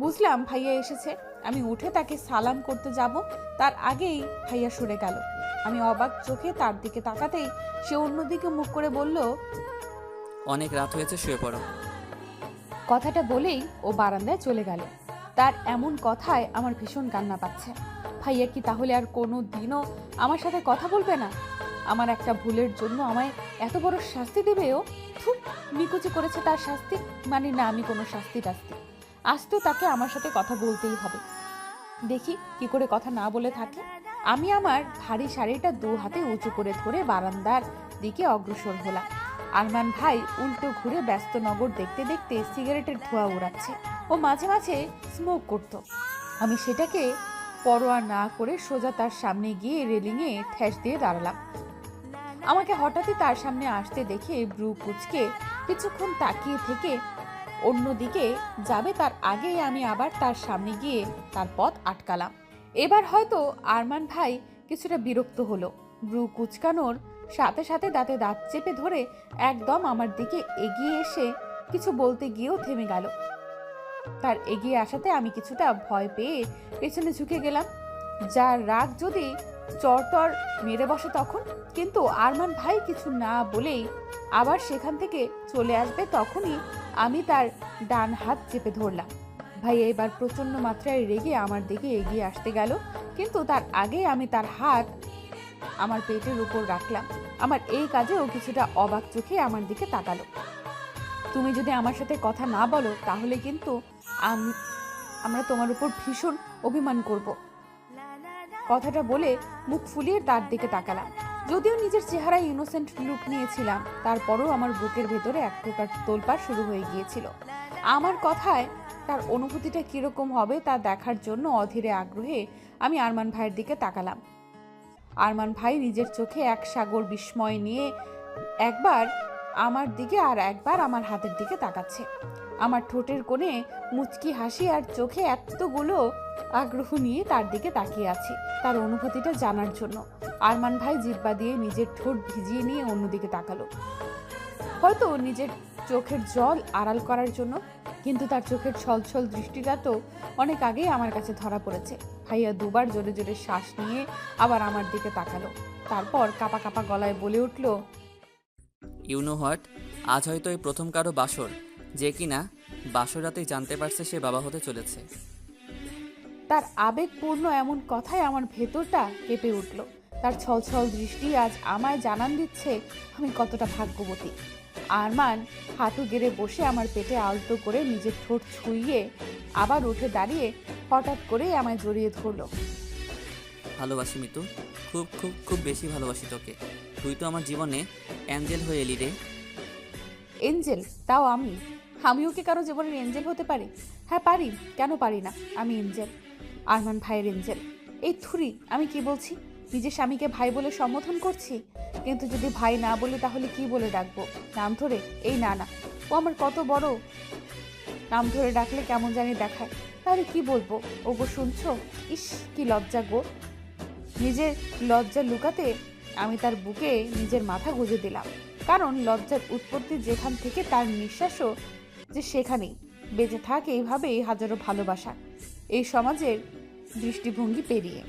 বুঝলাম ভাইয়া এসেছে। আমি উঠে তাকে সালাম করতে যাব, তার আগেই ভাইয়া সরে গেল। আমি অবাক চোখে তার দিকে তাকাতেই সে অন্যদিকে মুখ করে বলল, অনেক রাত হয়েছে, শুয়ে পড়ো। কথাটা বলেই ও বারান্দায় চলে গেল। তার এমন কথায় আমার ভীষণ কান্না পাচ্ছে। ভাইয়া কি তাহলে আর কোনো দিনও আমার সাথে কথা বলবে না? আমার একটা ভুলের জন্য আমায় এত বড় শাস্তি দেবে ও? থুর, নিকুচি করেছে তার শাস্তি, মানে না আমি কোনো শাস্তি টাস্তি। আজ তো তাকে আমার সাথে কথা বলতেই হবে। দেখি কি করে কথা না বলে থাকে। আমি আমার ভারী শাড়িটা 2 হাতে উঁচু করে ধরে বারান্দার দিকে অগ্রসর হলাম। আরমান ভাই উল্টো ঘুরে ব্যস্ত নগর দেখতে দেখতে সিগারেটের ধোঁয়া উড়াচ্ছে। ও মাঝে মাঝে স্মোক করত। আমি সেটাকে পরোয়া না করে সোজা তার সামনে গিয়ে রেলিংয়ে ঠেস দিয়ে দাঁড়ালাম। আমাকে হঠাৎই তার সামনে আসতে দেখে ব্রু কুচকে কিছুক্ষণ তাকিয়ে থেকে অন্যদিকে যাবে তার আগেই আমি আবার তার সামনে গিয়ে তার পথ আটকালাম। এবার হয়তো আরমান ভাই কিছুটা বিরক্ত হলো। ব্রু কুচকানোর সাথে সাথে দাঁতে দাঁত চেপে ধরে একদম আমার দিকে এগিয়ে এসে কিছু বলতে গিয়েও থেমে গেল। তার এগিয়ে আসাতে আমি কিছুটা ভয় পেয়ে পেছনে ঝুঁকে গেলাম। যার রাগ যদি চরটর মেরে বসে তখন। কিন্তু আরমান ভাই কিছু না বলেই আবার সেখান থেকে চলে আসবে, তখনই আমি তার ডান হাত চেপে ধরলাম। ভাই এবার প্রচন্ড মাত্রায় রেগে আমার দিকে এগিয়ে আসতে গেল, কিন্তু তার আগে আমি তার হাত আমার পেটের উপর রাখলাম। আমার এই কাজেও কিছুটা অবাক চোখে আমার দিকে তাকালো। তুমি যদি আমার সাথে কথা না বলো তাহলে কিন্তু আমরা তোমার উপর ভীষণ অভিমান করব। কথাটা বলে মুখ ফুলিয়ে তার দিকে তাকালাম। যদিও নিজের চেহারায় ইনোসেন্ট লুক নিয়েছিলাম, তারপরও আমার বুকের ভেতরে এক প্রকার তোলপাড় শুরু হয়ে গিয়েছিল। আমার কথায় তার অনুভূতিটা কিরকম হবে তা দেখার জন্য অধীরে আগ্রহে আমি আরমান ভাইয়ের দিকে তাকালাম। আরমান ভাই নিজের চোখে এক সাগর বিস্ময় নিয়ে একবার আমার দিকে আর একবার আমার হাতের দিকে তাকাচ্ছে। আমার ঠোঁটের কোণে মুচকি হাসি আর চোখে এতগুলো আগ্রহ নিয়ে তার দিকে তাকিয়ে আছি তার অনুভূতিটা জানার জন্য। আরমান ভাই জিহ্বা দিয়ে নিজের ঠোঁট ভিজিয়ে নিয়ে অন্যদিকে তাকালো, হয়তো নিজের চোখের জল আড়াল করার জন্য। কিন্তু তার চোখের ছলছল দৃষ্টিটা তো অনেক আগেই আমার কাছে ধরা পড়েছে। ভাইয়া দুবার জোরে জোরে শ্বাস নিয়ে আবার আমার দিকে তাকালো। তারপর কাপা কাপা গলায় বলে উঠল, ইউ নো হোয়াট, আজ হয়তো এই প্রথম কারো বাসর যে কিনা বাসর রাতেই জানতে পারছে সে বাবা হতে চলেছে। তার আবেগপূর্ণ এমন কথায় আমার ভেতরটা কেঁপে উঠল। তার ছলছল দৃষ্টি আজ আমায় জানান দিচ্ছে আমি কতটা ভাগ্যবতী। আরমান হাঁটু গেড়ে বসে আমার পেটে আলতো করে নিজের ঠোঁট ছুঁইয়ে আবার উঠে দাঁড়িয়ে হঠাৎ করেই আমায় জড়িয়ে ধরলো। ভালোবাসি মিতু, খুব খুব খুব বেশি ভালোবাসি তোকে। তুই তো আমার জীবনে অ্যাঞ্জেল হয়ে এলি রে। এঞ্জেল? তাও আমিও কি কারো জীবনের এঞ্জেল হতে পারি? হ্যাঁ পারি, কেন পারি না? আমি এঞ্জেল, আরমান ভাইয়ের এঞ্জেল। এই থুরি, আমি কি বলছি? নিজের স্বামীকে ভাই বলে সম্বোধন করছি, কিন্তু যদি ভাই না বলি তাহলে কি বলে ডাকবো? নাম ধরে? এই না না, ও আমার কত বড়, নাম ধরে ডাকলে কেমন জানি দেখায়। তাহলে কি বলবো? ওগো শুনছো? ইস কি লজ্জা গো। নিজের লজ্জা লুকাতে আমি তার বুকে নিজের মাথা গুঁজে দিলাম, কারণ লজ্জার উৎপত্তি যেখান থেকে তার নিঃশ্বাসও যে সেখানেই। বেঁচে থাক এইভাবেই হাজারো ভালোবাসা এই সমাজের দৃষ্টিভঙ্গি পেরিয়ে।